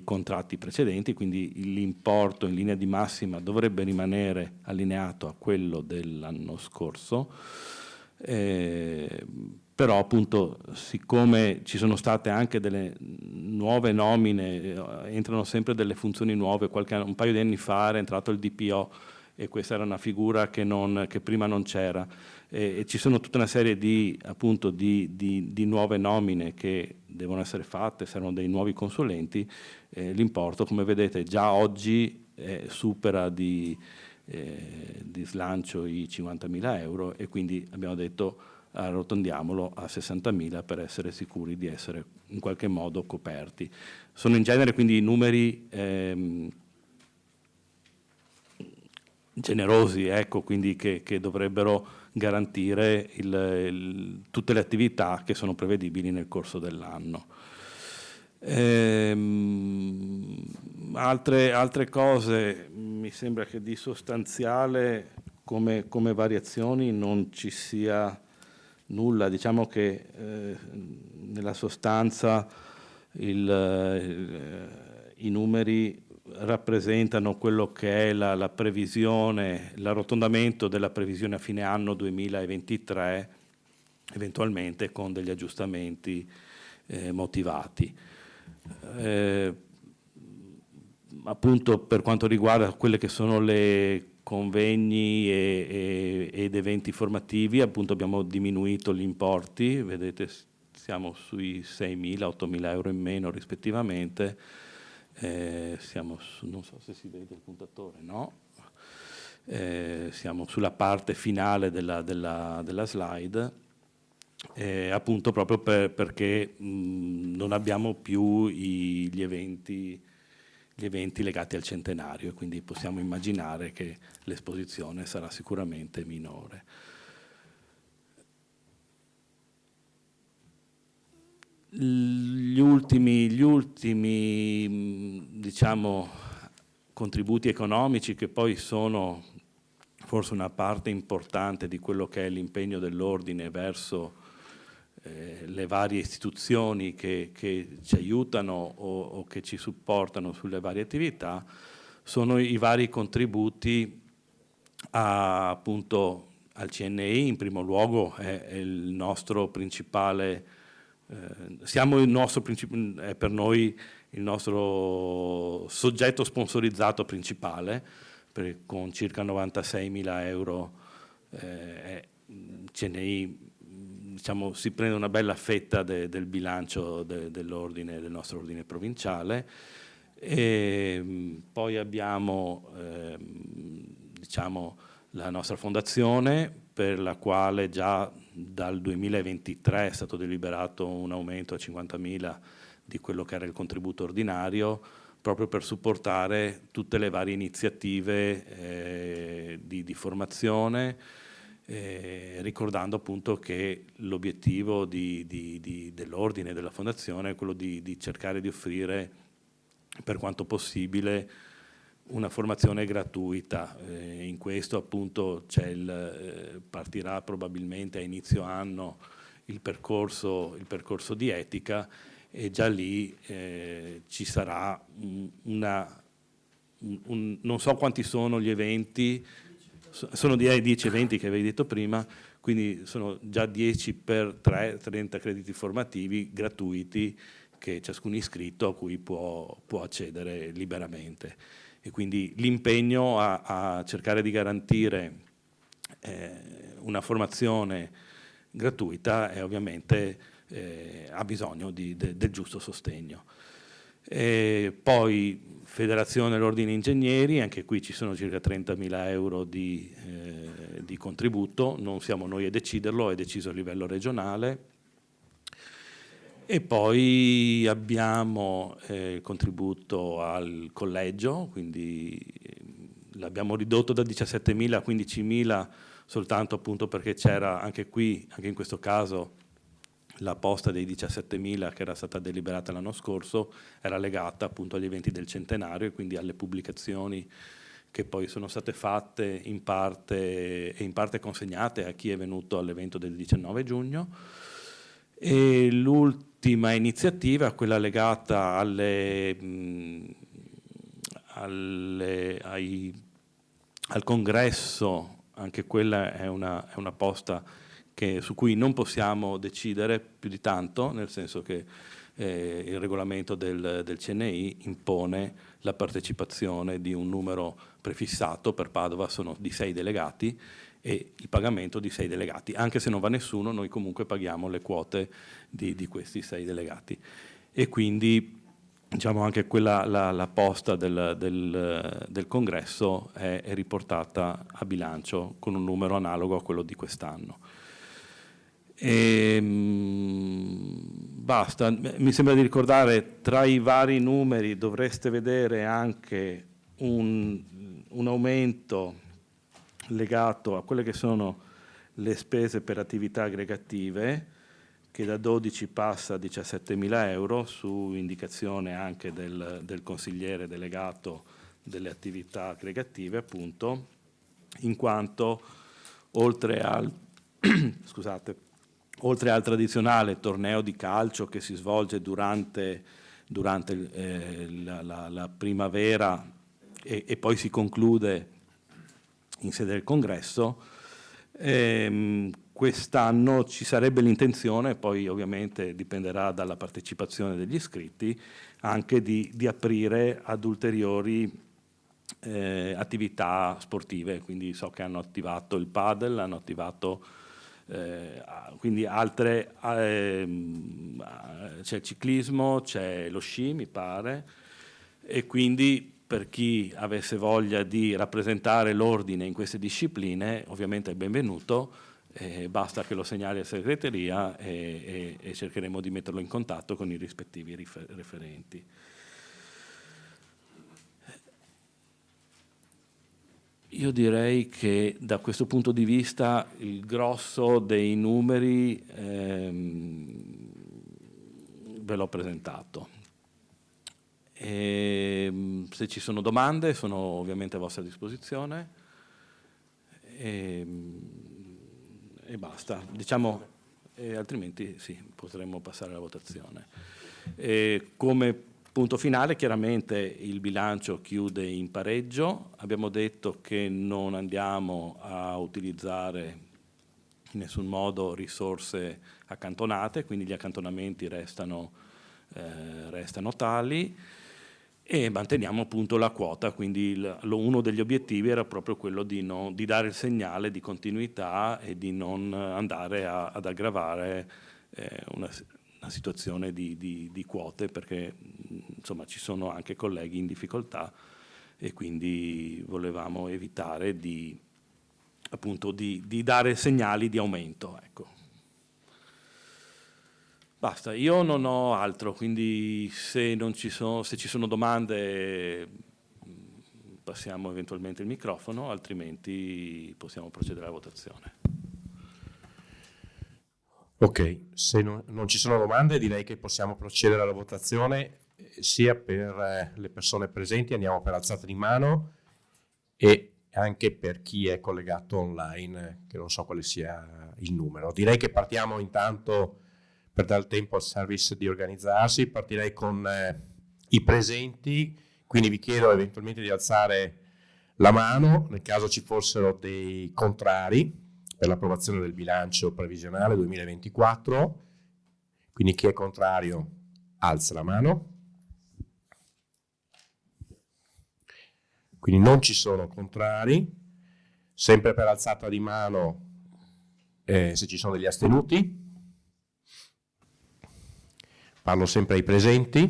contratti precedenti, quindi l'importo in linea di massima dovrebbe rimanere allineato a quello dell'anno scorso, però appunto siccome ci sono state anche delle nuove nomine, entrano sempre delle funzioni nuove, un paio di anni fa era entrato il DPO e questa era una figura che prima non c'era, e ci sono tutta una serie di nuove nomine che devono essere fatte, servono dei nuovi consulenti, l'importo come vedete già oggi supera di slancio i 50.000 euro e quindi abbiamo detto arrotondiamolo a 60.000 per essere sicuri di essere in qualche modo coperti. Sono in genere quindi numeri generosi, ecco, quindi che dovrebbero garantire tutte le attività che sono prevedibili nel corso dell'anno. Altre cose, mi sembra che di sostanziale come variazioni non ci sia nulla, diciamo che nella sostanza i numeri rappresentano quello che è la previsione, l'arrotondamento della previsione a fine anno 2023, eventualmente con degli aggiustamenti motivati. Appunto, per quanto riguarda quelle che sono le convegni ed eventi formativi, appunto abbiamo diminuito gli importi, vedete siamo sui 6.000, 8.000 euro in meno rispettivamente, siamo non so se si vede il puntatore, no? Siamo sulla parte finale della slide, appunto proprio perché non abbiamo più gli eventi legati al centenario, e quindi possiamo immaginare che l'esposizione sarà sicuramente minore. Gli ultimi diciamo, contributi economici, che poi sono forse una parte importante di quello che è l'impegno dell'Ordine verso le varie istituzioni che ci aiutano o che ci supportano sulle varie attività, sono i vari contributi appunto al CNI. In primo luogo è il nostro principale, è per noi il nostro soggetto sponsorizzato principale, con circa 96.000 euro CNI, diciamo, si prende una bella fetta del bilancio dell'ordine, del nostro ordine provinciale. E poi abbiamo diciamo, la nostra fondazione, per la quale già dal 2023 è stato deliberato un aumento a 50.000 di quello che era il contributo ordinario, proprio per supportare tutte le varie iniziative di formazione, ricordando appunto che l'obiettivo dell'ordine e della fondazione è quello di cercare di offrire per quanto possibile una formazione gratuita. In questo appunto partirà probabilmente a inizio anno il percorso di etica, e già lì ci sarà non so quanti sono gli eventi, sono 10 eventi che avevi detto prima, quindi sono già 10 per 3, 30 crediti formativi gratuiti che ciascun iscritto a cui può accedere liberamente. E quindi l'impegno a cercare di garantire una formazione gratuita è ovviamente ha bisogno del giusto sostegno. Poi Federazione dell'Ordine Ingegneri, anche qui ci sono circa 30.000 euro di contributo, non siamo noi a deciderlo, è deciso a livello regionale. E poi abbiamo il contributo al collegio, quindi l'abbiamo ridotto da 17.000 a 15.000 soltanto appunto perché c'era anche in questo caso la posta dei 17.000 che era stata deliberata l'anno scorso, era legata appunto agli eventi del centenario e quindi alle pubblicazioni che poi sono state fatte in parte consegnate a chi è venuto all'evento del 19 giugno. E l'ultima iniziativa, quella legata al congresso, anche quella è una posta su cui non possiamo decidere più di tanto, nel senso che il regolamento del CNI impone la partecipazione di un numero prefissato. Per Padova sono di 6 delegati e il pagamento di 6 delegati. Anche se non va nessuno, noi comunque paghiamo le quote di questi 6 delegati. E quindi diciamo anche quella, la posta del congresso è riportata a bilancio con un numero analogo a quello di quest'anno. Basta, mi sembra di ricordare, tra i vari numeri dovreste vedere anche un aumento legato a quelle che sono le spese per attività aggregative, che da 12 passa a 17.000 euro su indicazione anche del consigliere delegato delle attività aggregative, appunto, in quanto oltre al tradizionale torneo di calcio che si svolge durante durante la primavera e poi si conclude in sede del congresso. Quest'anno ci sarebbe l'intenzione, poi ovviamente dipenderà dalla partecipazione degli iscritti, anche di aprire ad ulteriori attività sportive, quindi so che hanno attivato il padel, hanno attivato quindi altre, c'è il ciclismo, c'è lo sci mi pare, e quindi per chi avesse voglia di rappresentare l'ordine in queste discipline ovviamente è benvenuto, basta che lo segnali a segreteria e cercheremo di metterlo in contatto con i rispettivi referenti. Io direi che da questo punto di vista il grosso dei numeri ve l'ho presentato. Se ci sono domande sono ovviamente a vostra disposizione e basta, diciamo, altrimenti sì, potremmo passare alla votazione. Come punto finale, chiaramente il bilancio chiude in pareggio. Abbiamo detto che non andiamo a utilizzare in nessun modo risorse accantonate, quindi gli accantonamenti restano tali e manteniamo appunto la quota, quindi uno degli obiettivi era proprio quello di dare il segnale di continuità e di non andare ad aggravare una situazione di quote, perché insomma ci sono anche colleghi in difficoltà e quindi volevamo evitare di dare segnali di aumento. Ecco. Basta, io non ho altro, quindi se ci sono domande passiamo eventualmente il microfono, altrimenti possiamo procedere alla votazione. Ok, se non ci sono domande direi che possiamo procedere alla votazione sia per le persone presenti, andiamo per alzata di mano, e anche per chi è collegato online, che non so quale sia il numero. Direi che partiamo intanto, per dare tempo al service di organizzarsi, partirei con i presenti, quindi vi chiedo eventualmente di alzare la mano nel caso ci fossero dei contrari per l'approvazione del bilancio previsionale 2024, quindi chi è contrario alza la mano. Quindi non ci sono contrari, sempre per alzata di mano se ci sono degli astenuti. Parlo sempre ai presenti.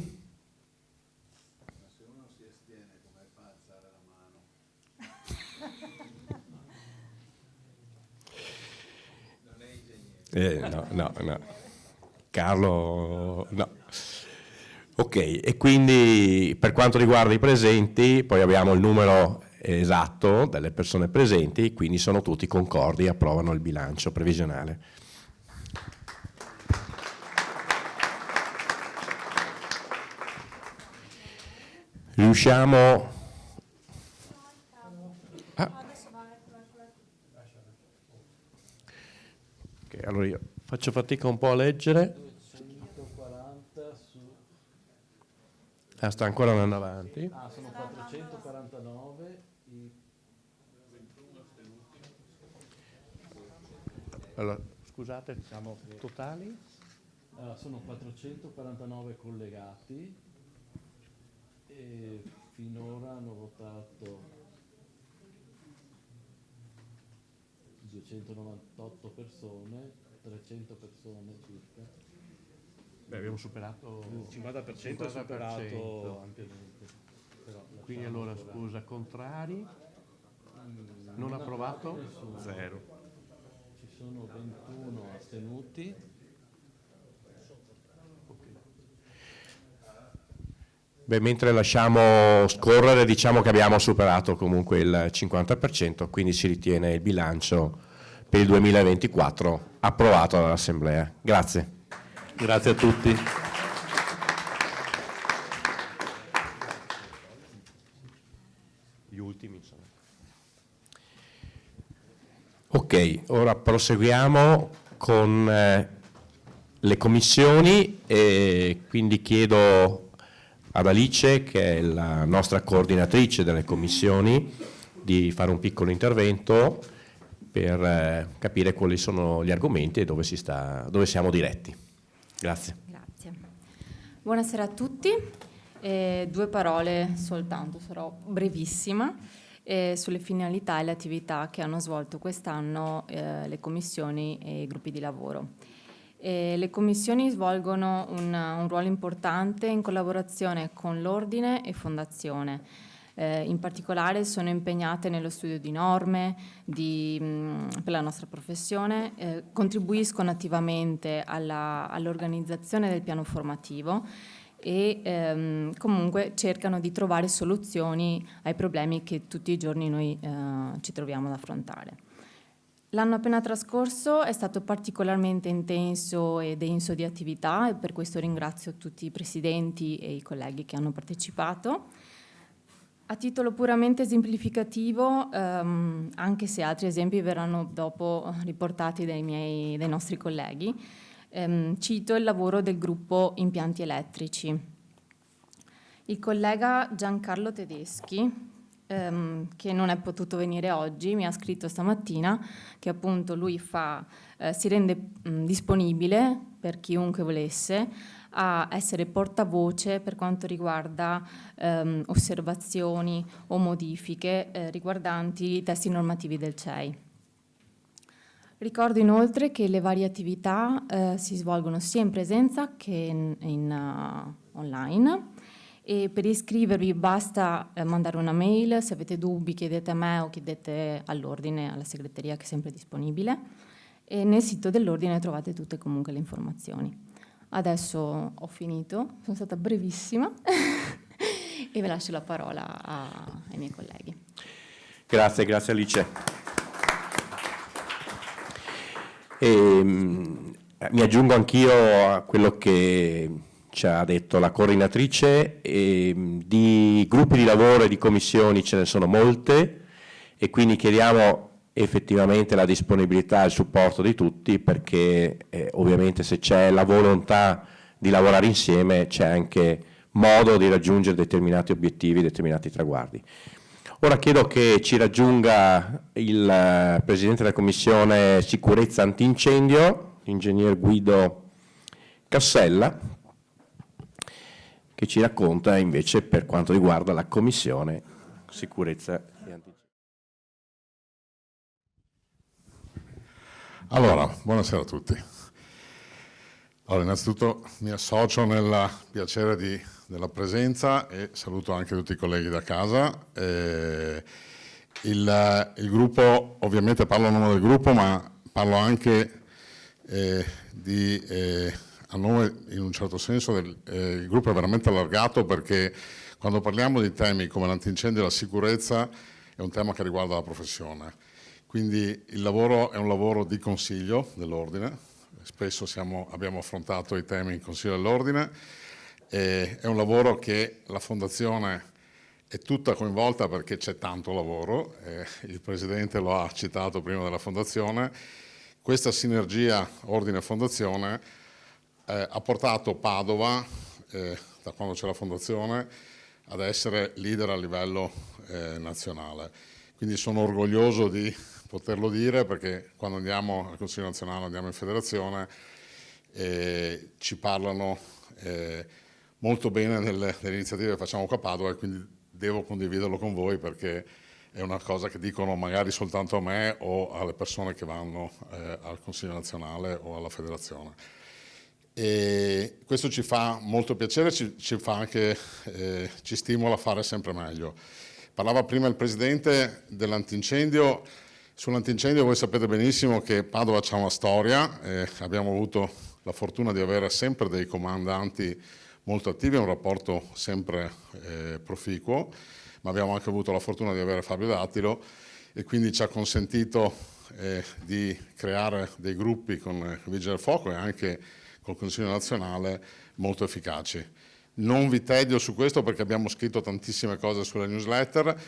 Se uno si astiene, come fa a alzare la mano? Non è ingegnere. No. Carlo, no. Ok, e quindi per quanto riguarda i presenti, poi abbiamo il numero esatto delle persone presenti, quindi sono tutti concordi, approvano il bilancio previsionale. Riusciamo ok, allora io faccio fatica un po' a leggere. 240 su... sta ancora andando avanti. Sono 449 Allora, scusate, diciamo totali? sono 449 collegati e finora hanno votato 298 persone, 300 persone circa. Beh, abbiamo superato il 50% è superato ampiamente. Quindi allora, scusa, contrari? Non approvato? Nessuno. 0. Ci sono 21 astenuti. Beh, mentre lasciamo scorrere, diciamo che abbiamo superato comunque il 50%, quindi si ritiene il bilancio per il 2024 approvato dall'Assemblea. Grazie. Grazie a tutti. Gli ultimi, insomma. Ok, ora proseguiamo con le commissioni e quindi chiedo ad Alice, che è la nostra coordinatrice delle commissioni, di fare un piccolo intervento per capire quali sono gli argomenti e dove siamo diretti. Grazie. Grazie. Buonasera a tutti. 2 parole soltanto, sarò brevissima, sulle finalità e le attività che hanno svolto quest'anno le commissioni e i gruppi di lavoro. Le commissioni svolgono un ruolo importante in collaborazione con l'Ordine e Fondazione. In particolare sono impegnate nello studio di norme per la nostra professione, contribuiscono attivamente all'organizzazione del piano formativo e comunque cercano di trovare soluzioni ai problemi che tutti i giorni noi ci troviamo ad affrontare. L'anno appena trascorso è stato particolarmente intenso e denso di attività e per questo ringrazio tutti i presidenti e i colleghi che hanno partecipato. A titolo puramente esemplificativo, anche se altri esempi verranno dopo riportati dai nostri colleghi, cito il lavoro del gruppo impianti elettrici. Il collega Giancarlo Tedeschi, che non è potuto venire oggi, mi ha scritto stamattina che appunto lui si rende disponibile per chiunque volesse a essere portavoce per quanto riguarda osservazioni o modifiche riguardanti i testi normativi del CEI. Ricordo inoltre che le varie attività si svolgono sia in presenza che online. E per iscrivervi basta mandare una mail, se avete dubbi chiedete a me o chiedete all'ordine, alla segreteria che è sempre disponibile, e nel sito dell'ordine trovate tutte comunque le informazioni. Adesso ho finito, sono stata brevissima e vi lascio la parola ai miei colleghi. Grazie Alice. Mi aggiungo anch'io a quello che ci ha detto la coordinatrice, di gruppi di lavoro e di commissioni ce ne sono molte e quindi chiediamo effettivamente la disponibilità e il supporto di tutti perché ovviamente se c'è la volontà di lavorare insieme c'è anche modo di raggiungere determinati obiettivi, determinati traguardi. Ora chiedo che ci raggiunga il Presidente della Commissione Sicurezza Antincendio, l'Ingegner Guido Cassella, che ci racconta invece per quanto riguarda la Commissione Sicurezza e Antincendio. Allora, buonasera a tutti. Allora, innanzitutto mi associo nel piacere della presenza e saluto anche tutti i colleghi da casa. Il gruppo, ovviamente parlo a nome del gruppo, ma parlo anche a nome, in un certo senso, il gruppo è veramente allargato perché quando parliamo di temi come l'antincendio e la sicurezza è un tema che riguarda la professione. Quindi il lavoro è un lavoro di consiglio dell'ordine, spesso abbiamo affrontato i temi in consiglio dell'ordine, è un lavoro che la Fondazione è tutta coinvolta perché c'è tanto lavoro, il Presidente lo ha citato prima della Fondazione. Questa sinergia ordine-fondazione ha portato Padova, da quando c'è la Fondazione, ad essere leader a livello nazionale. Quindi sono orgoglioso di poterlo dire perché quando andiamo al Consiglio nazionale, andiamo in federazione, ci parlano molto bene delle iniziative che facciamo qua a Padova e quindi devo condividerlo con voi perché è una cosa che dicono magari soltanto a me o alle persone che vanno al Consiglio nazionale o alla federazione. E questo ci fa molto piacere, ci fa anche, ci stimola a fare sempre meglio. Parlava prima il Presidente dell'antincendio. Sull'antincendio voi sapete benissimo che Padova c'ha una storia, abbiamo avuto la fortuna di avere sempre dei comandanti molto attivi, un rapporto sempre proficuo, ma abbiamo anche avuto la fortuna di avere Fabio Dattilo e quindi ci ha consentito di creare dei gruppi con Vigili del Fuoco e anche col Consiglio nazionale molto efficaci. Non vi tedio su questo perché abbiamo scritto tantissime cose sulle newsletter,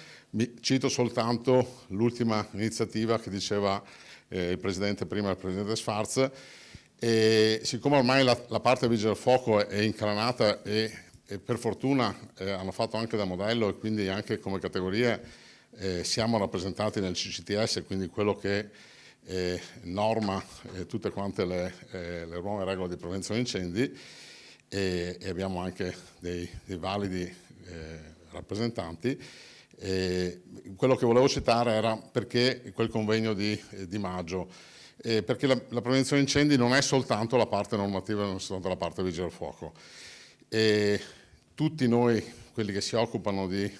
cito soltanto l'ultima iniziativa che diceva il Presidente prima, il Presidente Sfarz, e siccome ormai la parte Vigili del Fuoco è incranata e per fortuna hanno fatto anche da modello e quindi anche come categorie siamo rappresentati nel CCTS, quindi quello che norma tutte quante le nuove regole di prevenzione incendi, e abbiamo anche dei validi rappresentanti. Quello che volevo citare era perché quel convegno di maggio, perché la prevenzione incendi non è soltanto la parte normativa, non è soltanto la parte vigile del fuoco. Tutti noi, quelli che si occupano di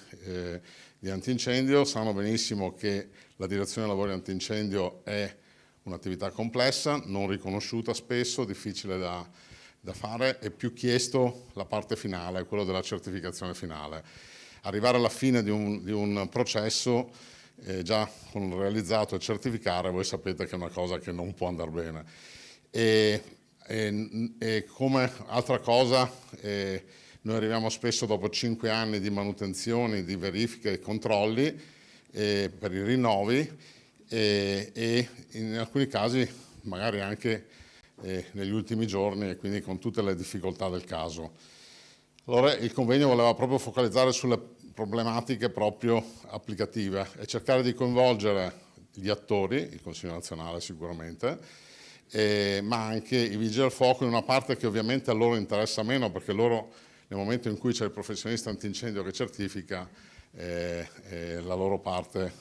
antincendio, sanno benissimo che la direzione dei lavori antincendio è un'attività complessa, non riconosciuta spesso, difficile da fare, è più chiesto la parte finale, quello della certificazione finale. Arrivare alla fine di un processo già con realizzato e certificare, voi sapete che è una cosa che non può andare bene. E come altra cosa, noi arriviamo spesso dopo 5 anni di manutenzioni, di verifiche e controlli per i rinnovi e in alcuni casi magari anche negli ultimi giorni, e quindi con tutte le difficoltà del caso. Allora il convegno voleva proprio focalizzare sulle problematiche proprio applicative e cercare di coinvolgere gli attori, il Consiglio nazionale sicuramente, ma anche i vigili del fuoco in una parte che ovviamente a loro interessa meno, perché loro nel momento in cui c'è il professionista antincendio che certifica, la loro parte,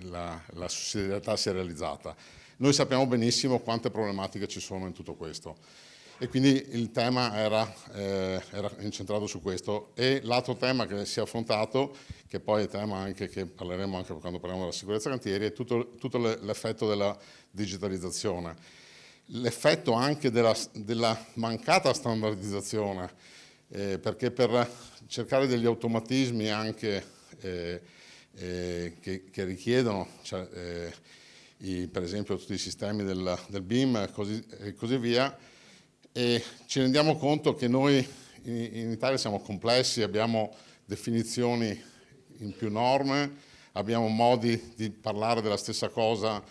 la sussidiarietà si è realizzata. Noi sappiamo benissimo quante problematiche ci sono in tutto questo e quindi il tema era incentrato su questo. E l'altro tema che si è affrontato, che poi è tema anche che parleremo anche quando parliamo della sicurezza cantieri, è tutto l'effetto della digitalizzazione, l'effetto anche della mancata standardizzazione, perché per cercare degli automatismi anche che richiedono, per esempio tutti i sistemi del BIM e così via, e ci rendiamo conto che noi in Italia siamo complessi, abbiamo definizioni in più norme, abbiamo modi di parlare della stessa cosa,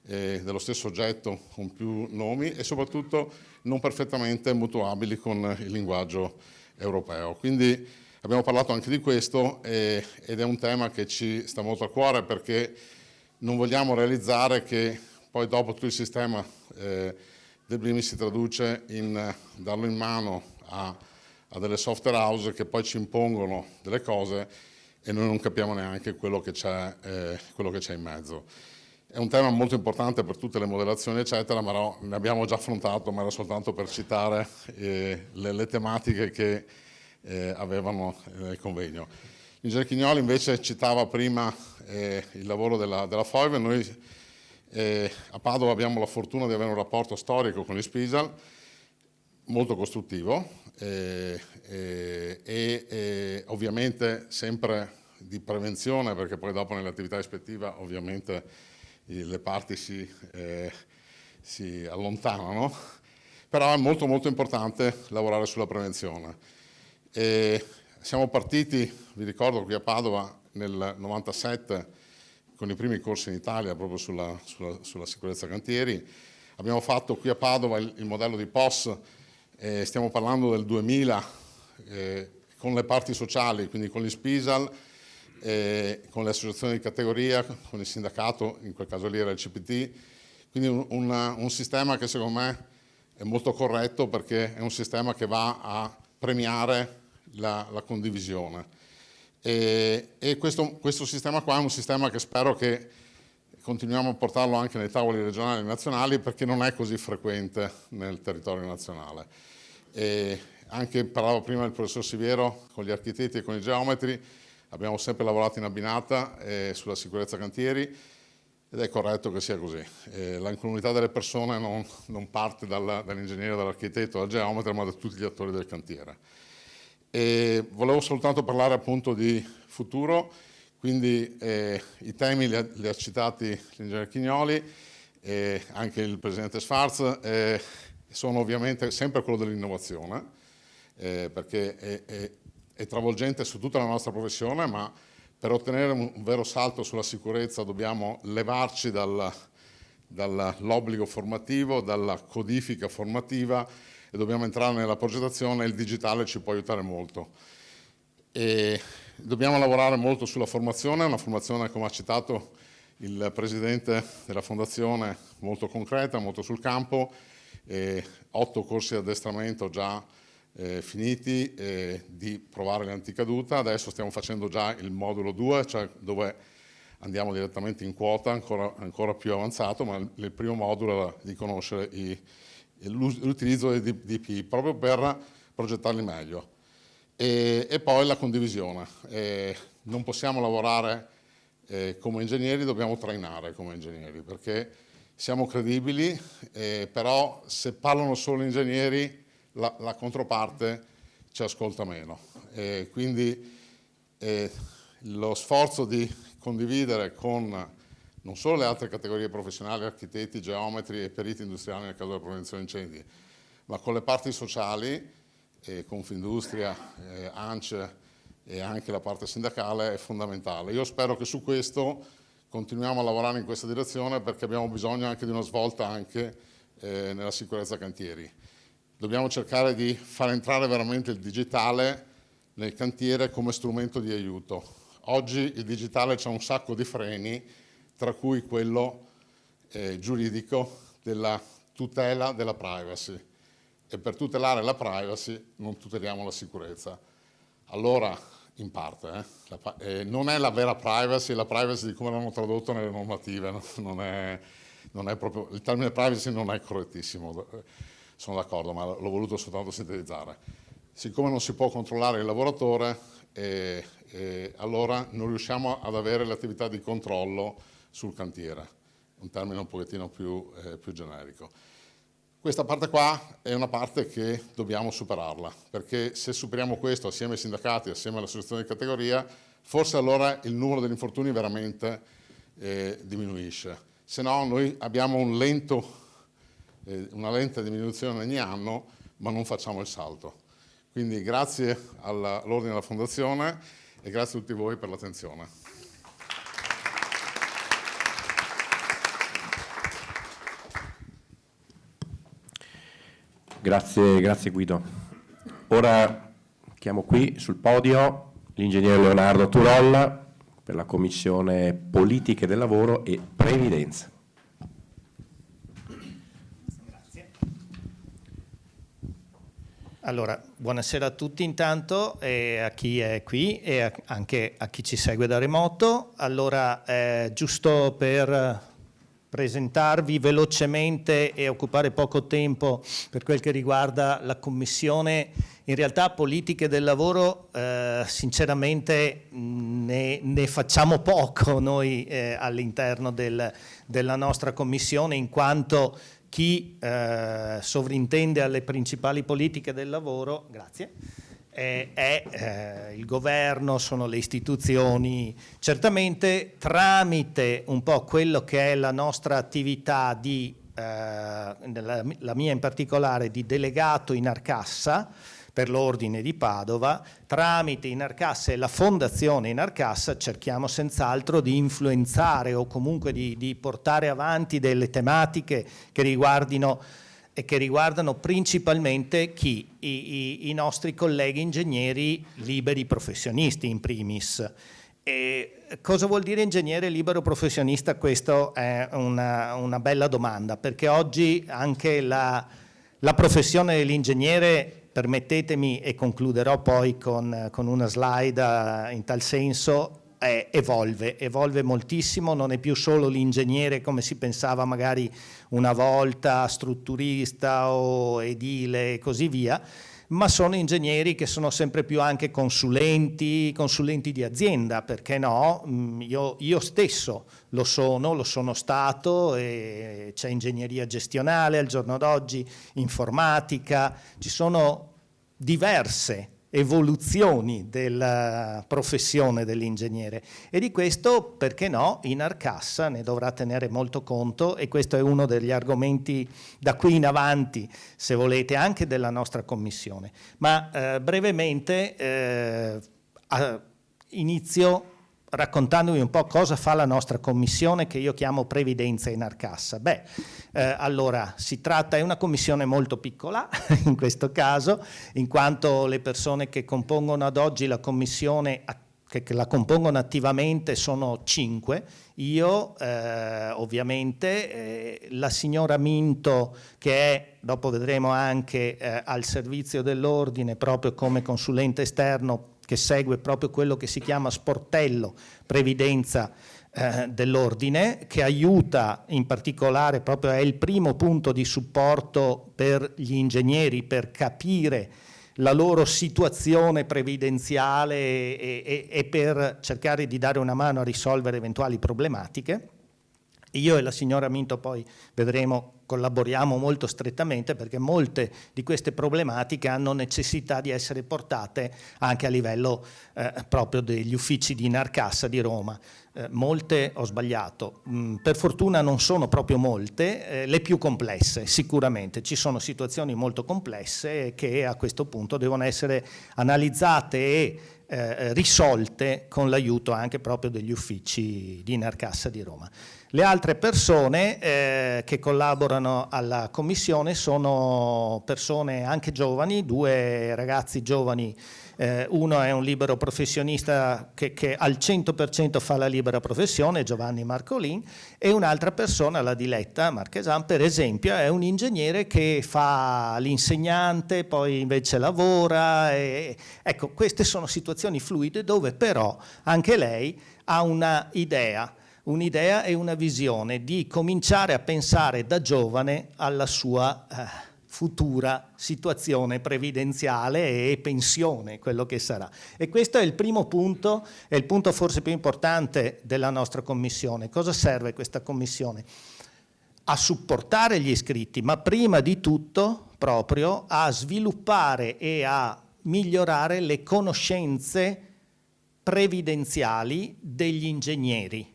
dello stesso oggetto con più nomi e soprattutto non perfettamente mutuabili con il linguaggio europeo. Quindi abbiamo parlato anche di questo ed è un tema che ci sta molto a cuore, perché non vogliamo realizzare che poi dopo tutto il sistema del BIM si traduce in darlo in mano a delle software house che poi ci impongono delle cose e noi non capiamo neanche quello che c'è in mezzo. È un tema molto importante per tutte le modellazioni eccetera, ma ne abbiamo già affrontato, ma era soltanto per citare le tematiche che avevano nel convegno. L'ingegnere Chignoli invece citava prima il lavoro della FOIV. Noi a Padova abbiamo la fortuna di avere un rapporto storico con il Spisal molto costruttivo e ovviamente sempre di prevenzione, perché poi dopo nell'attività ispettiva ovviamente le parti si allontanano, però è molto molto importante lavorare sulla prevenzione. Siamo partiti, vi ricordo, qui a Padova nel 97 con i primi corsi in Italia proprio sulla sicurezza cantieri. Abbiamo fatto qui a Padova il modello di POS, stiamo parlando del 2000, con le parti sociali, quindi con gli Spisal, con le associazioni di categoria, con il sindacato, in quel caso lì era il CPT, quindi un sistema che secondo me è molto corretto, perché è un sistema che va a premiare la condivisione. E questo sistema qua è un sistema che spero che continuiamo a portarlo anche nei tavoli regionali e nazionali, perché non è così frequente nel territorio nazionale. Anche parlavo prima del professor Siviero, con gli architetti e con i geometri, abbiamo sempre lavorato in abbinata sulla sicurezza cantieri ed è corretto che sia così. La incolumità delle persone non parte dall'ingegnere, dall'architetto, dal geometra, ma da tutti gli attori del cantiere. Volevo soltanto parlare appunto di futuro, quindi i temi li ha citati l'ingegnere Chignoli, anche il presidente Sfarz, sono ovviamente sempre quello dell'innovazione, perché è travolgente su tutta la nostra professione, ma per ottenere un vero salto sulla sicurezza dobbiamo levarci dall'obbligo formativo, dalla codifica formativa, e dobbiamo entrare nella progettazione, e il digitale ci può aiutare molto. E dobbiamo lavorare molto sulla formazione, una formazione, come ha citato il Presidente della Fondazione, molto concreta, molto sul campo, 8 corsi di addestramento già finiti di provare l'anticaduta. Adesso stiamo facendo già il modulo 2, cioè dove andiamo direttamente in quota, ancora più avanzato, ma il primo modulo è di conoscere l'utilizzo dei DPI, proprio per progettarli meglio. E poi la condivisione. Non possiamo lavorare come ingegneri, dobbiamo trainare come ingegneri, perché siamo credibili, però se parlano solo gli ingegneri la controparte ci ascolta meno. Quindi lo sforzo di condividere con non solo le altre categorie professionali, architetti, geometri e periti industriali nel caso della prevenzione incendi, ma con le parti sociali, Confindustria, ANCE e anche la parte sindacale è fondamentale. Io spero che su questo continuiamo a lavorare in questa direzione, perché abbiamo bisogno anche di una svolta anche nella sicurezza cantieri. Dobbiamo cercare di far entrare veramente il digitale nel cantiere come strumento di aiuto. Oggi il digitale c'ha un sacco di freni, tra cui quello giuridico della tutela della privacy. E per tutelare la privacy non tuteliamo la sicurezza. Allora, in parte, non è la vera privacy, la privacy di come l'hanno tradotto nelle normative, non è proprio, il termine privacy non è correttissimo, sono d'accordo, ma l'ho voluto soltanto sintetizzare. Siccome non si può controllare il lavoratore, allora non riusciamo ad avere l'attività di controllo sul cantiere, un termine un pochettino più generico. Questa parte qua è una parte che dobbiamo superarla, perché se superiamo questo assieme ai sindacati, assieme alle associazioni di categoria, forse allora il numero degli infortuni veramente diminuisce. Se no noi abbiamo una lenta diminuzione ogni anno, ma non facciamo il salto. Quindi grazie all'Ordine della Fondazione e grazie a tutti voi per l'attenzione. Grazie Guido. Ora chiamo qui sul podio l'ingegnere Leonardo Turolla per la Commissione Politiche del Lavoro e Previdenza. Grazie. Allora, buonasera a tutti intanto, e a chi è qui e anche a chi ci segue da remoto. Allora, giusto per presentarvi velocemente e occupare poco tempo per quel che riguarda la Commissione, in realtà politiche del lavoro sinceramente ne facciamo poco noi all'interno della nostra Commissione, in quanto chi sovrintende alle principali politiche del lavoro, grazie, è il governo, sono le istituzioni. Certamente tramite un po' quello che è la nostra attività la mia in particolare, di delegato in Arcassa per l'Ordine di Padova, tramite Inarcassa e la Fondazione Inarcassa cerchiamo senz'altro di influenzare o comunque di portare avanti delle tematiche che riguardano principalmente i nostri colleghi ingegneri liberi professionisti in primis. E cosa vuol dire ingegnere libero professionista? Questa è una bella domanda, perché oggi anche la professione dell'ingegnere, permettetemi e concluderò poi con una slide in tal senso, evolve moltissimo, non è più solo l'ingegnere come si pensava magari una volta, strutturista o edile e così via, ma sono ingegneri che sono sempre più anche consulenti di azienda, perché no? Io stesso lo sono stato, e c'è ingegneria gestionale al giorno d'oggi, informatica, ci sono diverse evoluzioni della professione dell'ingegnere, e di questo, perché no, Inarcassa ne dovrà tenere molto conto, e questo è uno degli argomenti da qui in avanti, se volete, anche della nostra commissione. Ma brevemente inizio raccontandovi un po' cosa fa la nostra commissione che io chiamo Previdenza in Arcassa. Allora, è una commissione molto piccola in questo caso, in quanto le persone che compongono ad oggi la commissione, che la compongono attivamente, sono 5. Io, ovviamente, la signora Minto, che è, dopo vedremo anche, al servizio dell'ordine proprio come consulente esterno, che segue proprio quello che si chiama sportello previdenza dell'ordine, che aiuta in particolare, proprio è il primo punto di supporto per gli ingegneri per capire la loro situazione previdenziale e per cercare di dare una mano a risolvere eventuali problematiche. Io e la signora Minto, poi vedremo, collaboriamo molto strettamente, perché molte di queste problematiche hanno necessità di essere portate anche a livello proprio degli uffici di Narcassa di Roma. Molte, ho sbagliato, per fortuna non sono proprio molte, le più complesse sicuramente. Ci sono situazioni molto complesse che a questo punto devono essere analizzate e risolte con l'aiuto anche proprio degli uffici di Narcassa di Roma. Le altre persone che collaborano alla commissione sono persone anche giovani, 2 ragazzi giovani, uno è un libero professionista che al 100% fa la libera professione, Giovanni Marcolin, e un'altra persona, la Diletta Marchesan, per esempio, è un ingegnere che fa l'insegnante, poi invece lavora. Ecco, queste sono situazioni fluide dove però anche lei ha un'idea e una visione di cominciare a pensare da giovane alla sua futura situazione previdenziale e pensione, quello che sarà. E questo è il primo punto, è il punto forse più importante della nostra commissione. Cosa serve questa commissione? A supportare gli iscritti, ma prima di tutto proprio a sviluppare e a migliorare le conoscenze previdenziali degli ingegneri.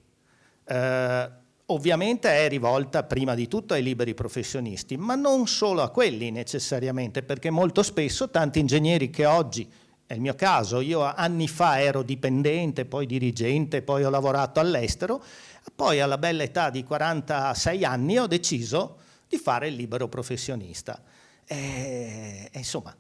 Ovviamente è rivolta prima di tutto ai liberi professionisti, ma non solo a quelli necessariamente, perché molto spesso tanti ingegneri che oggi, è il mio caso, io anni fa ero dipendente, poi dirigente, poi ho lavorato all'estero, poi alla bella età di 46 anni ho deciso di fare il libero professionista. Insomma,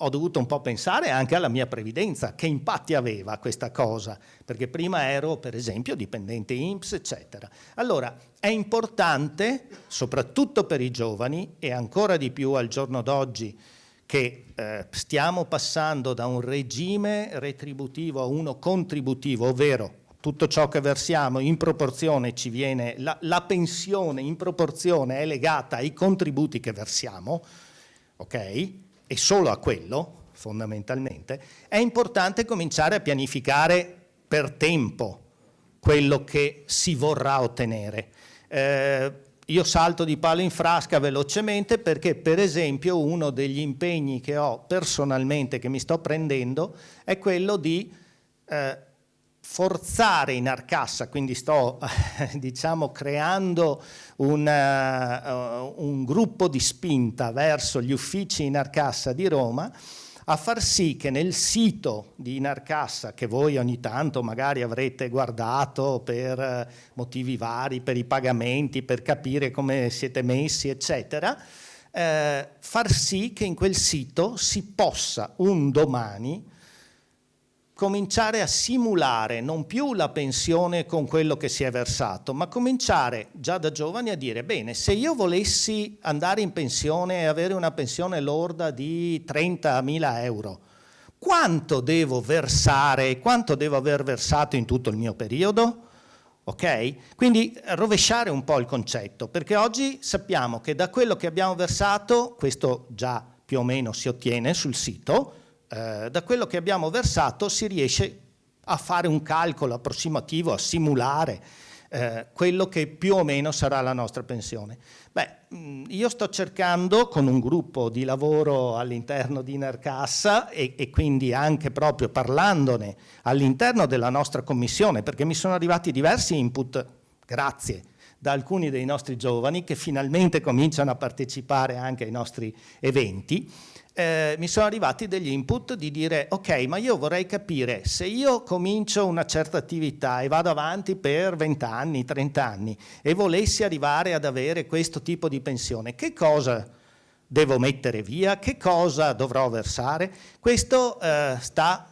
ho dovuto un po' pensare anche alla mia previdenza, che impatti aveva questa cosa, perché prima ero per esempio dipendente INPS, eccetera. Allora è importante, soprattutto per i giovani e ancora di più al giorno d'oggi, che stiamo passando da un regime retributivo a uno contributivo, ovvero tutto ciò che versiamo in proporzione ci viene, la pensione in proporzione è legata ai contributi che versiamo, ok? E solo a quello, fondamentalmente, è importante cominciare a pianificare per tempo quello che si vorrà ottenere. Io salto di palo in frasca velocemente perché, per esempio, uno degli impegni che ho personalmente, che mi sto prendendo, è quello di forzare in Arcassa, quindi sto diciamo creando un gruppo di spinta verso gli uffici in Arcassa di Roma, a far sì che nel sito di Inarcassa, che voi ogni tanto magari avrete guardato per motivi vari, per i pagamenti, per capire come siete messi, eccetera, far sì che in quel sito si possa un domani cominciare a simulare non più la pensione con quello che si è versato, ma cominciare già da giovani a dire: bene, se io volessi andare in pensione e avere una pensione lorda di 30.000 euro, quanto devo versare, quanto devo aver versato in tutto il mio periodo? Ok? Quindi rovesciare un po' il concetto, perché oggi sappiamo che da quello che abbiamo versato, questo già più o meno si ottiene sul sito, da quello che abbiamo versato si riesce a fare un calcolo approssimativo, a simulare quello che più o meno sarà la nostra pensione. Io sto cercando, con un gruppo di lavoro all'interno di Inarcassa e quindi anche proprio parlandone all'interno della nostra commissione, perché mi sono arrivati diversi input, grazie, da alcuni dei nostri giovani che finalmente cominciano a partecipare anche ai nostri eventi, mi sono arrivati degli input di dire ok, ma io vorrei capire, se io comincio una certa attività e vado avanti per 20 anni, 30 anni e volessi arrivare ad avere questo tipo di pensione, che cosa devo mettere via, che cosa dovrò versare? Questo sta,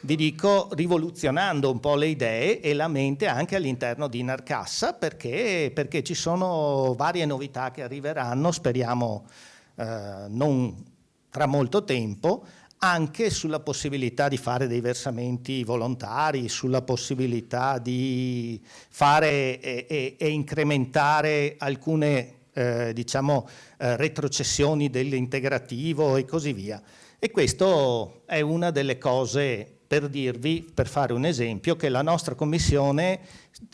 vi dico, rivoluzionando un po' le idee e la mente anche all'interno di Narcassa, perché ci sono varie novità che arriveranno, speriamo non tra molto tempo, anche sulla possibilità di fare dei versamenti volontari, sulla possibilità di fare e incrementare alcune retrocessioni dell'integrativo e così via. E questo è una delle cose, per dirvi, per fare un esempio, che la nostra commissione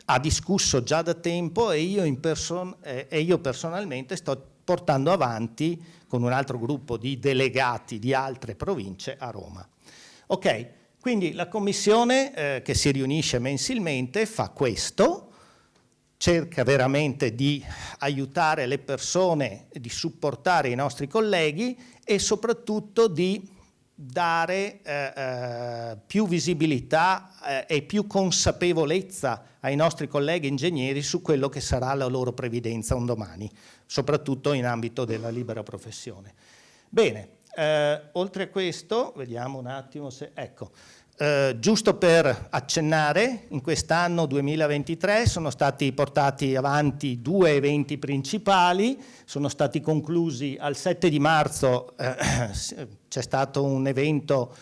ha discusso già da tempo e io personalmente sto portando avanti con un altro gruppo di delegati di altre province a Roma. Ok, quindi la commissione che si riunisce mensilmente fa questo, cerca veramente di aiutare le persone, di supportare i nostri colleghi e soprattutto di dare più visibilità e più consapevolezza ai nostri colleghi ingegneri su quello che sarà la loro previdenza un domani, soprattutto in ambito della libera professione. Bene, oltre a questo, vediamo un attimo se... Ecco, giusto per accennare, in quest'anno 2023 sono stati portati avanti 2 eventi principali, sono stati conclusi al 7 di marzo, c'è stato un evento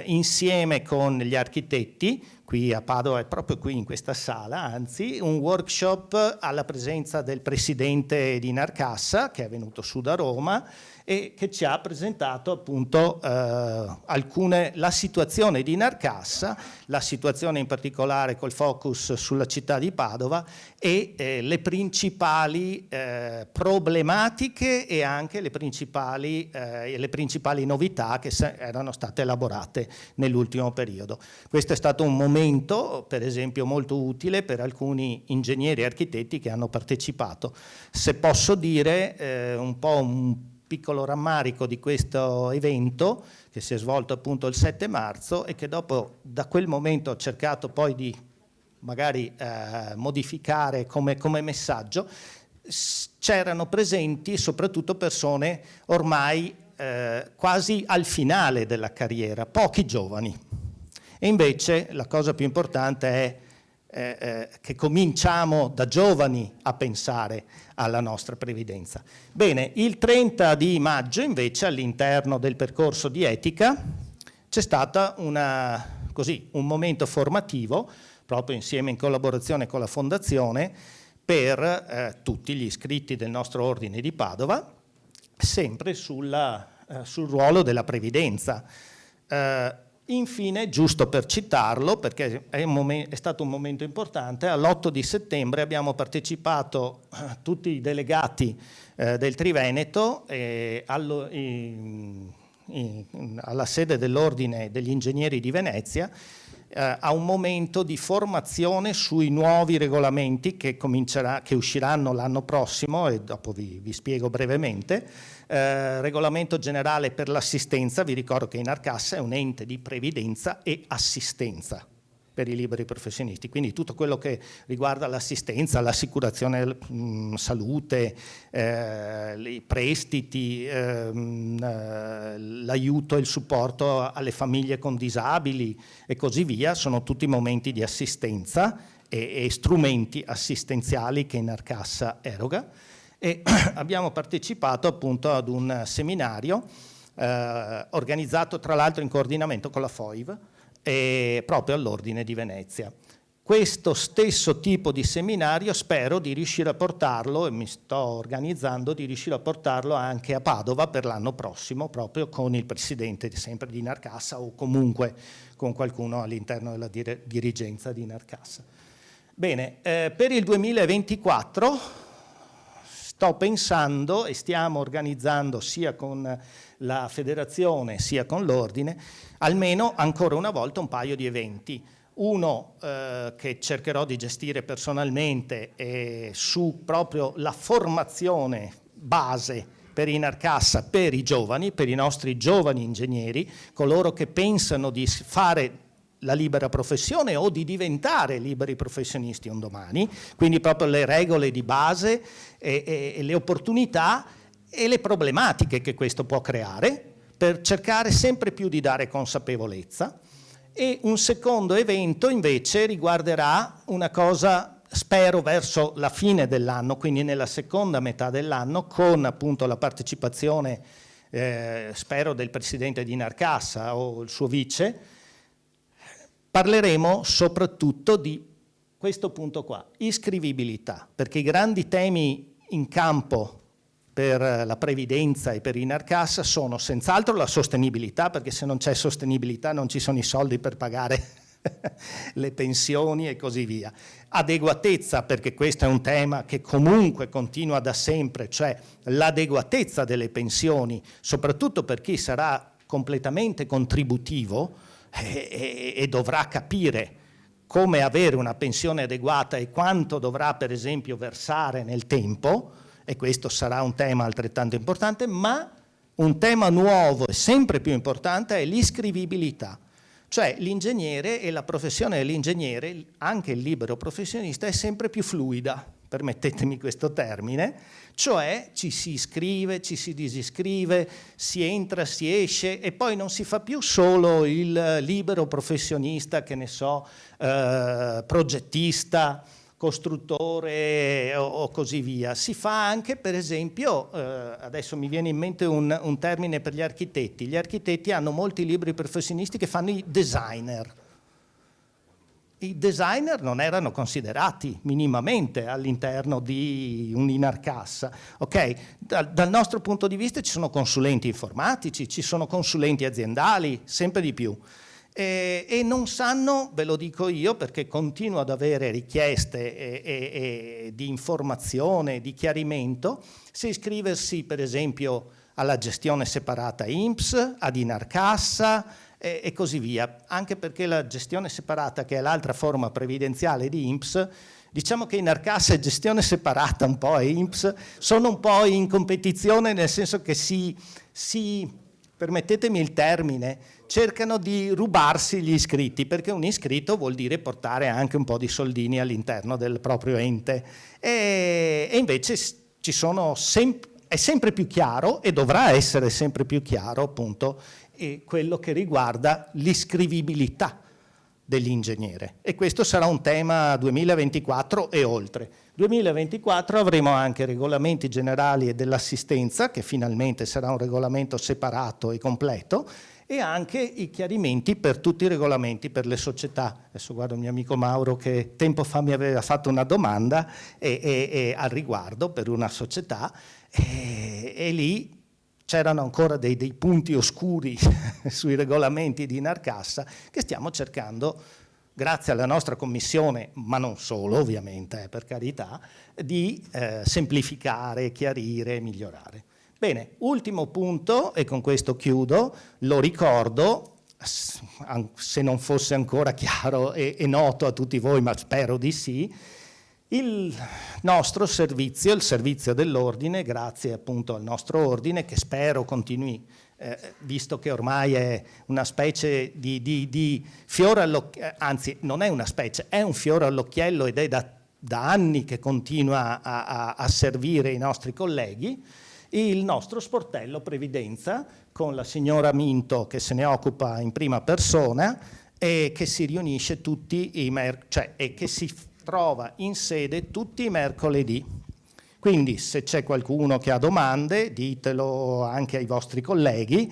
insieme con gli architetti, qui a Padova, è proprio qui in questa sala, anzi, un workshop alla presenza del presidente di Narcassa, che è venuto su da Roma, e che ci ha presentato appunto la situazione di Narcassa, la situazione in particolare col focus sulla città di Padova e le principali problematiche e anche le principali novità che erano state elaborate nell'ultimo periodo. Questo è stato un momento, per esempio, molto utile per alcuni ingegneri e architetti che hanno partecipato. Se posso dire un po' un piccolo rammarico di questo evento che si è svolto appunto il 7 marzo e che dopo, da quel momento, ho cercato poi di magari modificare come messaggio. C'erano presenti soprattutto persone ormai quasi al finale della carriera, pochi giovani. E invece la cosa più importante è che cominciamo da giovani a pensare alla nostra previdenza. Bene, il 30 di maggio invece all'interno del percorso di etica c'è stato un momento formativo, proprio insieme in collaborazione con la Fondazione, per tutti gli iscritti del nostro ordine di Padova, sempre sul ruolo della previdenza. Infine, giusto per citarlo, perché è stato un momento importante, all'8 di settembre abbiamo partecipato tutti i delegati del Triveneto alla sede dell'Ordine degli Ingegneri di Venezia a un momento di formazione sui nuovi regolamenti che usciranno l'anno prossimo e dopo vi spiego brevemente. Regolamento generale per l'assistenza, vi ricordo che Narcassa è un ente di previdenza e assistenza per i liberi professionisti, quindi tutto quello che riguarda l'assistenza, l'assicurazione salute, i prestiti, l'aiuto e il supporto alle famiglie con disabili e così via, sono tutti momenti di assistenza e strumenti assistenziali che Narcassa eroga. E abbiamo partecipato appunto ad un seminario organizzato tra l'altro in coordinamento con la FOIV e proprio all'Ordine di Venezia. Questo stesso tipo di seminario spero di riuscire a portarlo, e mi sto organizzando di riuscire a portarlo anche a Padova per l'anno prossimo, proprio con il presidente sempre di Narcassa o comunque con qualcuno all'interno della dirigenza di Narcassa. Bene, per il 2024 sto pensando e stiamo organizzando sia con la federazione sia con l'ordine almeno ancora una volta un paio di eventi. Uno che cercherò di gestire personalmente è su proprio la formazione base per Inarcassa, per i giovani, per i nostri giovani ingegneri, coloro che pensano di fare la libera professione o di diventare liberi professionisti un domani, quindi proprio le regole di base e le opportunità e le problematiche che questo può creare per cercare sempre più di dare consapevolezza. E un secondo evento invece riguarderà una cosa, spero verso la fine dell'anno, quindi nella seconda metà dell'anno, con appunto la partecipazione, spero, del presidente di Inarcassa o il suo vice. Parleremo soprattutto di questo punto qua, iscrivibilità, perché i grandi temi in campo per la previdenza e per Inarcassa sono senz'altro la sostenibilità, perché se non c'è sostenibilità non ci sono i soldi per pagare le pensioni e così via. Adeguatezza, perché questo è un tema che comunque continua da sempre, cioè l'adeguatezza delle pensioni, soprattutto per chi sarà completamente contributivo, e dovrà capire come avere una pensione adeguata e quanto dovrà per esempio versare nel tempo, e questo sarà un tema altrettanto importante, ma un tema nuovo e sempre più importante è l'iscrivibilità, cioè l'ingegnere e la professione dell'ingegnere, anche il libero professionista, è sempre più fluida, permettetemi questo termine, cioè ci si iscrive, ci si disiscrive, si entra, si esce e poi non si fa più solo il libero professionista, che ne so, progettista, costruttore o così via. Si fa anche, per esempio, adesso mi viene in mente un termine per gli architetti. Gli architetti hanno molti liberi professionisti che fanno i designer. I designer non erano considerati minimamente all'interno di un'Inarcassa. Okay? Dal nostro punto di vista ci sono consulenti informatici, ci sono consulenti aziendali, sempre di più. E non sanno, ve lo dico io, perché continuo ad avere richieste di informazione, di chiarimento, se iscriversi per esempio alla gestione separata INPS, ad Inarcassa, e così via, anche perché la gestione separata, che è l'altra forma previdenziale di INPS, diciamo che Inarcassa e gestione separata un po' e INPS sono un po' in competizione, nel senso che permettetemi il termine, cercano di rubarsi gli iscritti, perché un iscritto vuol dire portare anche un po' di soldini all'interno del proprio ente, e invece ci sono è sempre più chiaro, e dovrà essere sempre più chiaro appunto, quello che riguarda l'iscrivibilità dell'ingegnere, e questo sarà un tema 2024 e oltre. 2024 avremo anche regolamenti generali e dell'assistenza, che finalmente sarà un regolamento separato e completo, e anche i chiarimenti per tutti i regolamenti per le società. Adesso guardo il mio amico Mauro che tempo fa mi aveva fatto una domanda al riguardo per una società, e lì c'erano ancora dei punti oscuri sui regolamenti di Inarcassa che stiamo cercando, grazie alla nostra commissione, ma non solo ovviamente, per carità, di semplificare, chiarire e migliorare. Bene, ultimo punto, e con questo chiudo, lo ricordo, se non fosse ancora chiaro e noto a tutti voi, ma spero di sì, il nostro servizio, il servizio dell'ordine, grazie appunto al nostro ordine, che spero continui, visto che ormai è una specie di fiore all'occhiello, anzi non è una specie, è un fiore all'occhiello, ed è da anni che continua a servire i nostri colleghi, il nostro sportello previdenza, con la signora Minto che se ne occupa in prima persona, e che si riunisce tutti e che si trova in sede tutti i mercoledì. Quindi se c'è qualcuno che ha domande, ditelo anche ai vostri colleghi,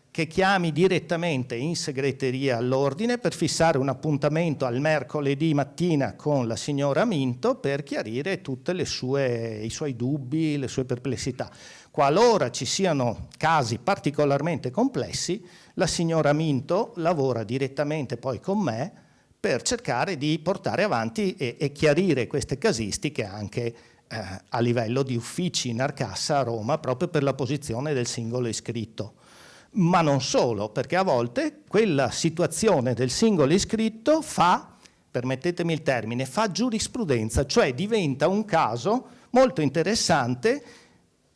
che chiami direttamente in segreteria all'ordine per fissare un appuntamento al mercoledì mattina con la signora Minto per chiarire tutti i suoi dubbi, le sue perplessità. Qualora ci siano casi particolarmente complessi, la signora Minto lavora direttamente poi con me per cercare di portare avanti e chiarire queste casistiche anche a livello di uffici in Inarcassa a Roma, proprio per la posizione del singolo iscritto. Ma non solo, perché a volte quella situazione del singolo iscritto fa permettetemi il termine, fa giurisprudenza, cioè diventa un caso molto interessante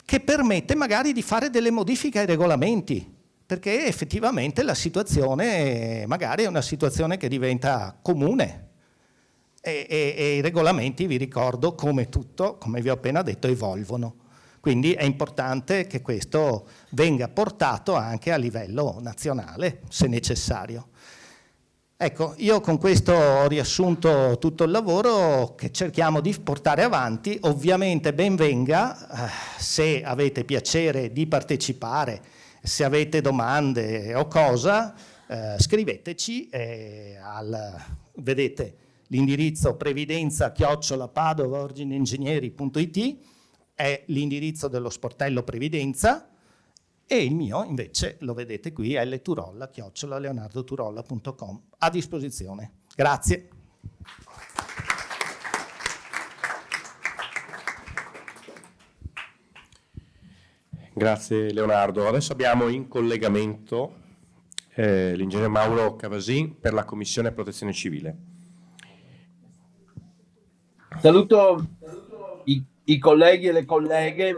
che permette magari di fare delle modifiche ai regolamenti, perché effettivamente la situazione magari è una situazione che diventa comune e i regolamenti, vi ricordo, come tutto, come vi ho appena detto, evolvono. Quindi è importante che questo venga portato anche a livello nazionale, se necessario. Ecco, io con questo ho riassunto tutto il lavoro che cerchiamo di portare avanti. Ovviamente ben venga, se avete piacere di partecipare, se avete domande o cosa, scriveteci vedete l'indirizzo previdenza@padovaorgineingegneri.it è l'indirizzo dello sportello Previdenza, e il mio invece lo vedete qui, lturolla@leonardoturolla.com, a disposizione. Grazie. Grazie Leonardo. Adesso abbiamo in collegamento l'ingegner Mauro Cavasin per la Commissione Protezione Civile. Saluto i colleghi e le colleghe.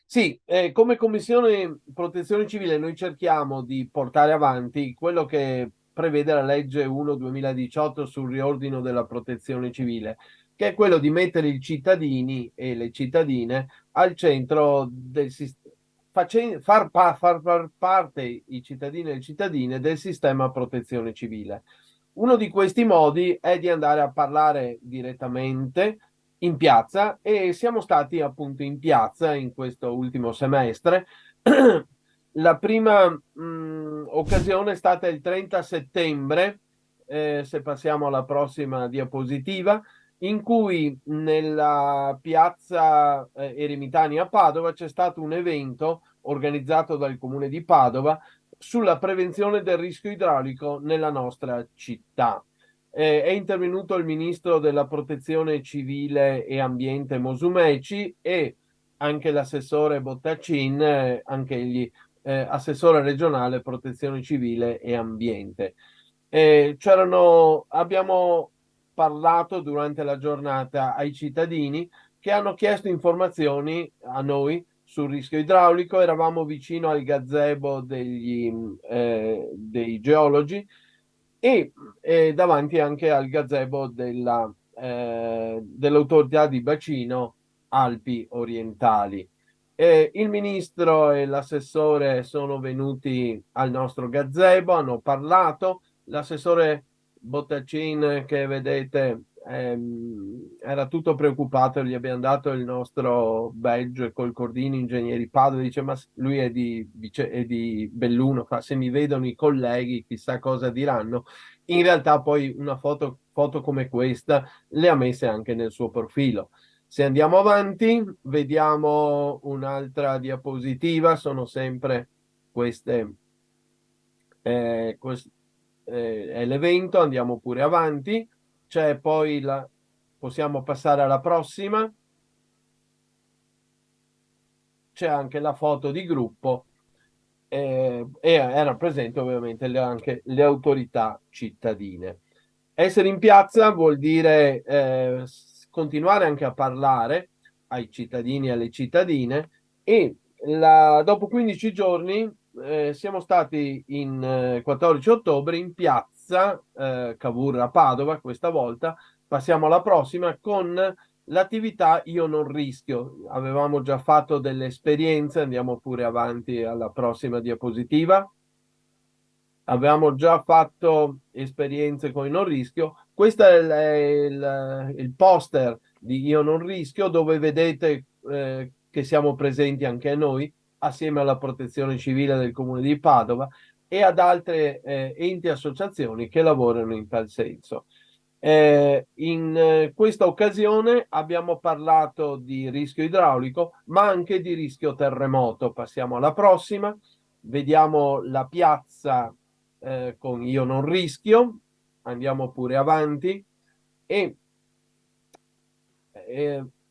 Sì, come Commissione Protezione Civile noi cerchiamo di portare avanti quello che prevede la legge 1/2018 sul riordino della protezione civile, che è quello di mettere i cittadini e le cittadine al centro del sistema, far parte i cittadini e le cittadine del sistema protezione civile. Uno di questi modi è di andare a parlare direttamente in piazza, e siamo stati appunto in piazza in questo ultimo semestre. La prima occasione è stata il 30 settembre, se passiamo alla prossima diapositiva, in cui nella piazza Eremitani a Padova c'è stato un evento organizzato dal Comune di Padova sulla prevenzione del rischio idraulico nella nostra città. È intervenuto il ministro della Protezione Civile e Ambiente Musumeci e anche l'assessore Bottacin, anche egli assessore regionale Protezione Civile e Ambiente. Abbiamo parlato durante la giornata ai cittadini che hanno chiesto informazioni a noi sul rischio idraulico. Eravamo vicino al gazebo dei geologi e davanti anche al gazebo dell'autorità di bacino Alpi Orientali. Il ministro e l'assessore sono venuti al nostro gazebo, hanno parlato. L'assessore Bottacin, che vedete, era tutto preoccupato, gli abbiamo dato il nostro badge col cordino Ingegneri Padova, dice ma lui è di Belluno, fa, se mi vedono i colleghi chissà cosa diranno. In realtà poi una foto come questa le ha messe anche nel suo profilo. Se andiamo avanti vediamo un'altra diapositiva, sono sempre queste, è l'evento. Andiamo pure avanti, c'è poi possiamo passare alla prossima, c'è anche la foto di gruppo e era presente ovviamente anche le autorità cittadine. Essere in piazza vuol dire continuare anche a parlare ai cittadini e alle cittadine, e dopo 15 giorni siamo stati in 14 ottobre in piazza Cavour a Padova. Questa volta passiamo alla prossima con l'attività Io non rischio. Avevamo già fatto delle esperienze, andiamo pure avanti alla prossima diapositiva. Avevamo già fatto esperienze con il non rischio. Questo è il poster di Io non rischio, dove vedete che siamo presenti anche noi assieme alla Protezione Civile del Comune di Padova e ad altre enti e associazioni che lavorano in tal senso. In questa occasione abbiamo parlato di rischio idraulico, ma anche di rischio terremoto. Passiamo alla prossima, vediamo la piazza con Io non rischio, andiamo pure avanti, e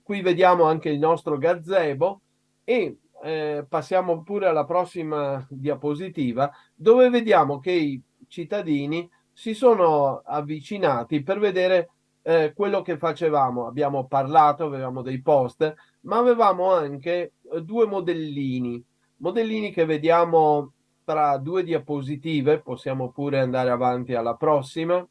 qui vediamo anche il nostro gazebo, e passiamo pure alla prossima diapositiva, dove vediamo che i cittadini si sono avvicinati per vedere quello che facevamo. Abbiamo parlato, avevamo dei poster, ma avevamo anche due modellini che vediamo tra due diapositive. Possiamo pure andare avanti alla prossima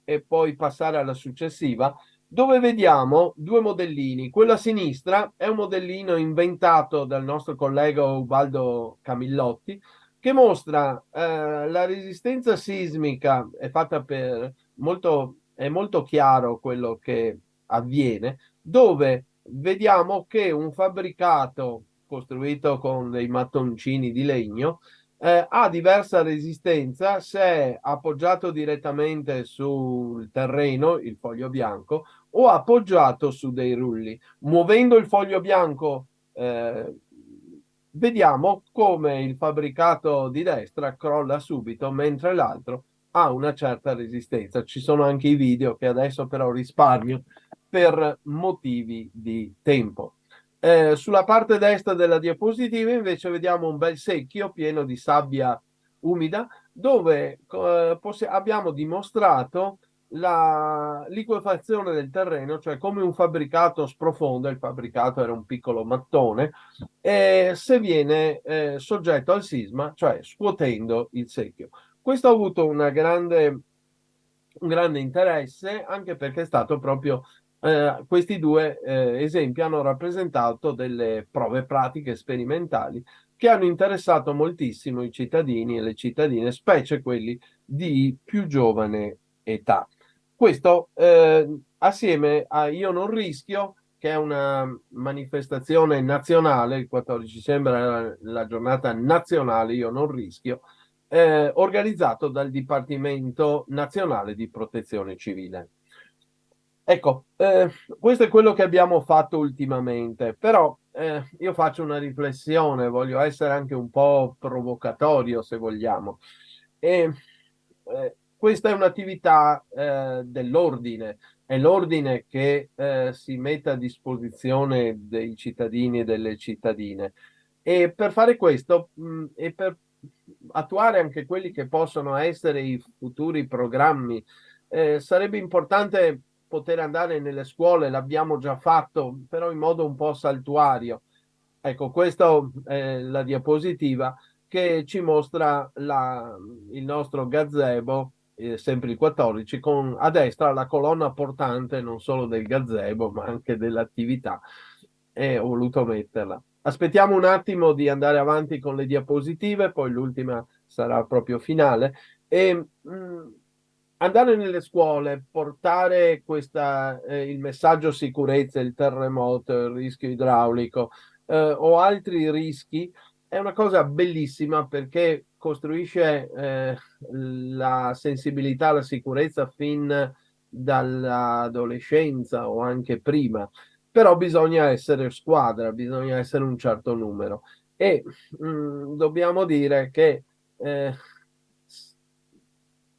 e poi passare alla successiva, dove vediamo due modellini. Quello a sinistra è un modellino inventato dal nostro collega Ubaldo Camillotti, che mostra la resistenza sismica. È fatta è molto chiaro quello che avviene, dove vediamo che un fabbricato costruito con dei mattoncini di legno ha diversa resistenza se è appoggiato direttamente sul terreno, il foglio bianco, o appoggiato su dei rulli. Muovendo il foglio bianco vediamo come il fabbricato di destra crolla subito, mentre l'altro ha una certa resistenza. Ci sono anche i video che adesso però risparmio per motivi di tempo. Sulla parte destra della diapositiva invece vediamo un bel secchio pieno di sabbia umida, dove abbiamo dimostrato la liquefazione del terreno, cioè come un fabbricato sprofonda. Il fabbricato era un piccolo mattone, se viene soggetto al sisma, cioè scuotendo il secchio. Questo ha avuto un grande interesse, anche perché è stato proprio questi due esempi hanno rappresentato delle prove pratiche sperimentali che hanno interessato moltissimo i cittadini e le cittadine, specie quelli di più giovane età. Questo assieme a Io non rischio, che è una manifestazione nazionale. Il 14 dicembre è la giornata nazionale Io non rischio, organizzato dal Dipartimento Nazionale di Protezione Civile. Ecco, questo è quello che abbiamo fatto ultimamente, però io faccio una riflessione, voglio essere anche un po' provocatorio, se vogliamo. Questa è un'attività dell'ordine, è l'ordine che si mette a disposizione dei cittadini e delle cittadine. E per fare questo e per attuare anche quelli che possono essere i futuri programmi, sarebbe importante poter andare nelle scuole. L'abbiamo già fatto, però in modo un po' saltuario. Ecco, questa è la diapositiva che ci mostra il nostro gazebo, sempre il 14, con a destra la colonna portante non solo del gazebo ma anche dell'attività, e ho voluto metterla. Aspettiamo un attimo di andare avanti con le diapositive, poi l'ultima sarà proprio finale. Andare nelle scuole, portare il messaggio sicurezza, il terremoto, il rischio idraulico o altri rischi è una cosa bellissima, perché costruisce la sensibilità alla sicurezza fin dall'adolescenza o anche prima. Però bisogna essere squadra, bisogna essere un certo numero e dobbiamo dire che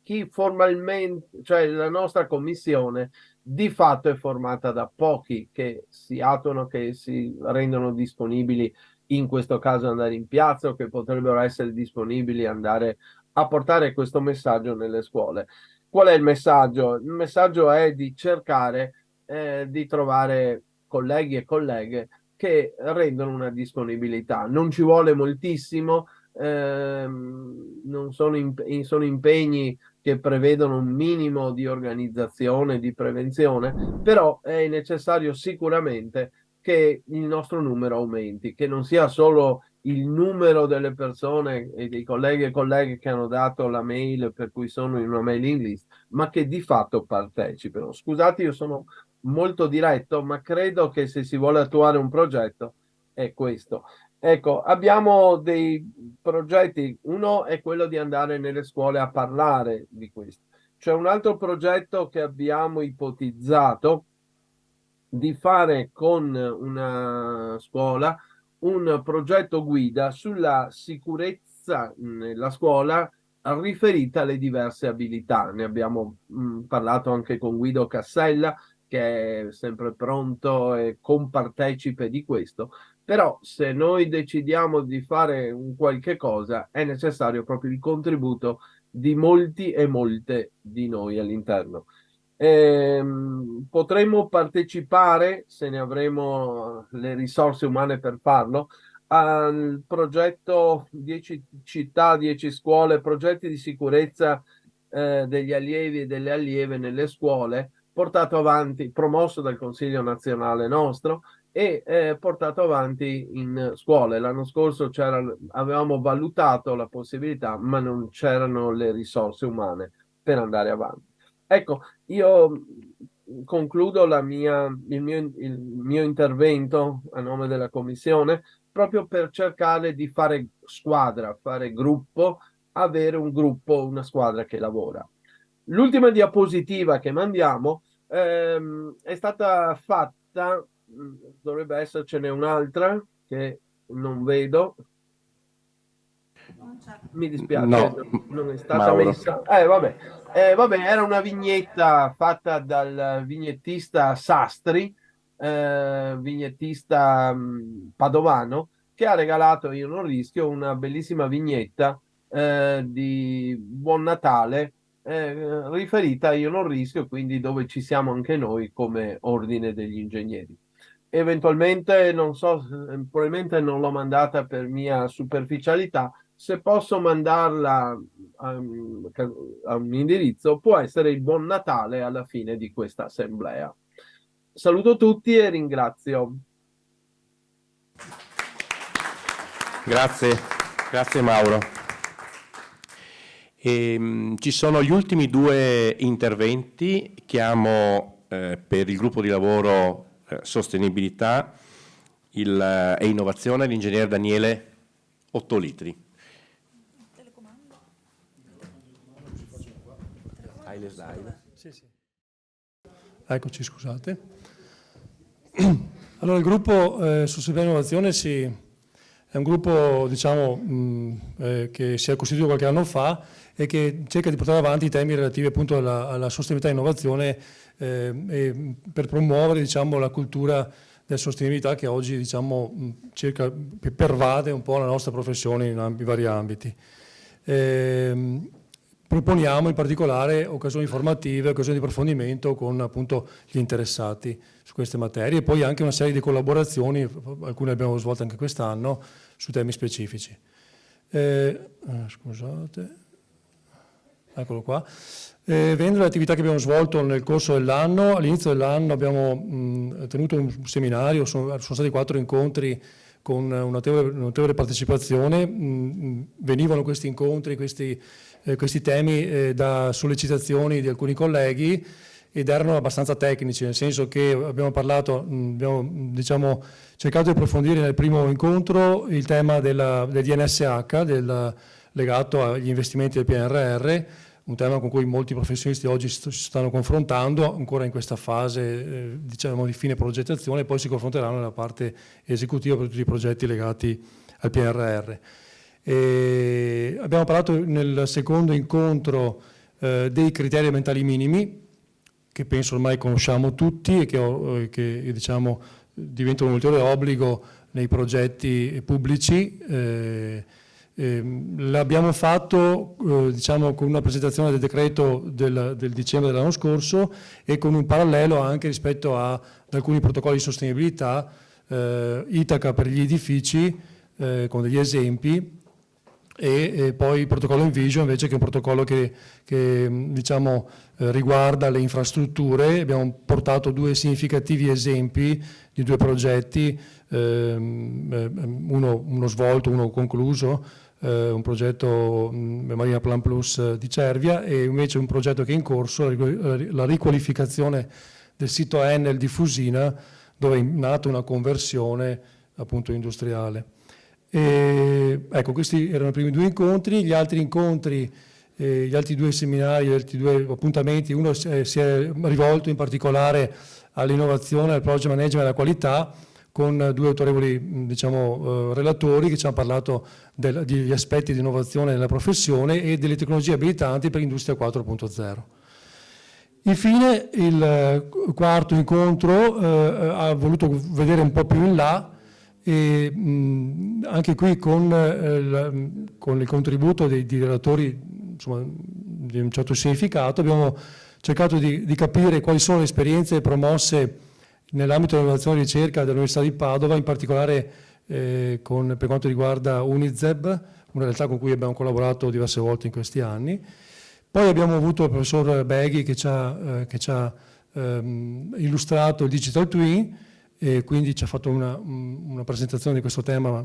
chi formalmente, cioè la nostra commissione, di fatto è formata da pochi che si attuano, che si rendono disponibili, in questo caso andare in piazza, o che potrebbero essere disponibili andare a portare questo messaggio nelle scuole. Qual è il messaggio? Il messaggio è di cercare di trovare colleghi e colleghe che rendono una disponibilità. Non ci vuole moltissimo, non sono impegni che prevedono un minimo di organizzazione, di prevenzione, però è necessario sicuramente che il nostro numero aumenti, che non sia solo il numero delle persone e dei colleghi e colleghe che hanno dato la mail per cui sono in una mailing list, ma che di fatto partecipino. Scusate, io sono molto diretto, ma credo che se si vuole attuare un progetto è questo. Ecco, abbiamo dei progetti. Uno è quello di andare nelle scuole a parlare di questo. C'è un altro progetto che abbiamo ipotizzato di fare con una scuola, un progetto guida sulla sicurezza nella scuola riferita alle diverse abilità. Ne abbiamo parlato anche con Guido Cassella, che è sempre pronto e compartecipe di questo. Però se noi decidiamo di fare un qualche cosa è necessario proprio il contributo di molti e molte di noi all'interno. Potremmo partecipare, se ne avremo le risorse umane per farlo, al progetto 10 città, 10 scuole, progetti di sicurezza degli allievi e delle allieve nelle scuole, portato avanti, promosso dal Consiglio nazionale nostro e portato avanti in scuole. L'anno scorso avevamo valutato la possibilità, ma non c'erano le risorse umane per andare avanti. Ecco, io concludo il mio intervento a nome della Commissione proprio per cercare di fare squadra, fare gruppo, avere un gruppo, una squadra che lavora. L'ultima diapositiva che mandiamo è stata fatta, dovrebbe essercene un'altra che non vedo. Mi dispiace, No, non è stata Mauro. messa. Vabbè, era una vignetta fatta dal vignettista Sastri, vignettista padovano, che ha regalato, io non rischio, una bellissima vignetta di Buon Natale riferita a Io non rischio, quindi dove ci siamo anche noi come ordine degli ingegneri. Eventualmente, non so, probabilmente non l'ho mandata per mia superficialità. Se posso mandarla a un indirizzo, può essere il Buon Natale alla fine di questa assemblea. Saluto tutti e ringrazio. Grazie Mauro. Ci sono gli ultimi due interventi. Chiamo per il gruppo di lavoro Sostenibilità e Innovazione l'ingegnere Daniele Ottolitri. Hai le slide? Sì. Eccoci, scusate. Allora, il gruppo Sostenibilità e Innovazione è un gruppo, diciamo, che si è costituito qualche anno fa e che cerca di portare avanti i temi relativi appunto alla sostenibilità e innovazione per promuovere, diciamo, la cultura della sostenibilità che oggi, diciamo, pervade un po' la nostra professione in vari ambiti. Proponiamo in particolare occasioni formative, occasioni di approfondimento con appunto gli interessati su queste materie e poi anche una serie di collaborazioni, alcune abbiamo svolte anche quest'anno, su temi specifici. Scusate, eccolo qua. Venendo alle attività che abbiamo svolto nel corso dell'anno, all'inizio dell'anno abbiamo tenuto un seminario, sono stati 4 incontri con una notevole partecipazione. Venivano questi incontri, questi temi da sollecitazioni di alcuni colleghi ed erano abbastanza tecnici, nel senso che abbiamo diciamo, cercato di approfondire nel primo incontro il tema del DNSH, legato agli investimenti del PNRR, un tema con cui molti professionisti oggi si stanno confrontando, ancora in questa fase diciamo di fine progettazione, e poi si confronteranno nella parte esecutiva per tutti i progetti legati al PNRR. Abbiamo parlato nel secondo incontro dei criteri ambientali minimi, che penso ormai conosciamo tutti e che diciamo, diventano un ulteriore obbligo nei progetti pubblici. L'abbiamo fatto diciamo, con una presentazione del decreto del dicembre dell'anno scorso e con un parallelo anche rispetto ad alcuni protocolli di sostenibilità, Itaca per gli edifici, con degli esempi, e poi il protocollo Envision invece, che è un protocollo che diciamo, riguarda le infrastrutture. Abbiamo portato 2 significativi esempi di 2 progetti, uno svolto, uno concluso, un progetto Marina Plan Plus di Cervia, e invece un progetto che è in corso, la riqualificazione del sito Enel di Fusina, dove è nata una conversione appunto industriale. Ecco, questi erano i primi 2 incontri. Gli altri incontri, gli altri 2 seminari, gli altri 2 appuntamenti, uno si è rivolto in particolare all'innovazione, al project management e alla qualità, con 2 autorevoli diciamo, relatori che ci hanno parlato degli aspetti di innovazione nella professione e delle tecnologie abilitanti per l'industria 4.0. Infine il quarto incontro ha voluto vedere un po' più in là, e anche qui con il contributo di relatori insomma, di un certo significato. Abbiamo cercato di capire quali sono le esperienze promosse nell'ambito dell'innovazione e ricerca dell'Università di Padova, in particolare per quanto riguarda UNIZEB, una realtà con cui abbiamo collaborato diverse volte in questi anni. Poi abbiamo avuto il professor Beghi che ci ha illustrato il Digital Twin, e quindi ci ha fatto una presentazione di questo tema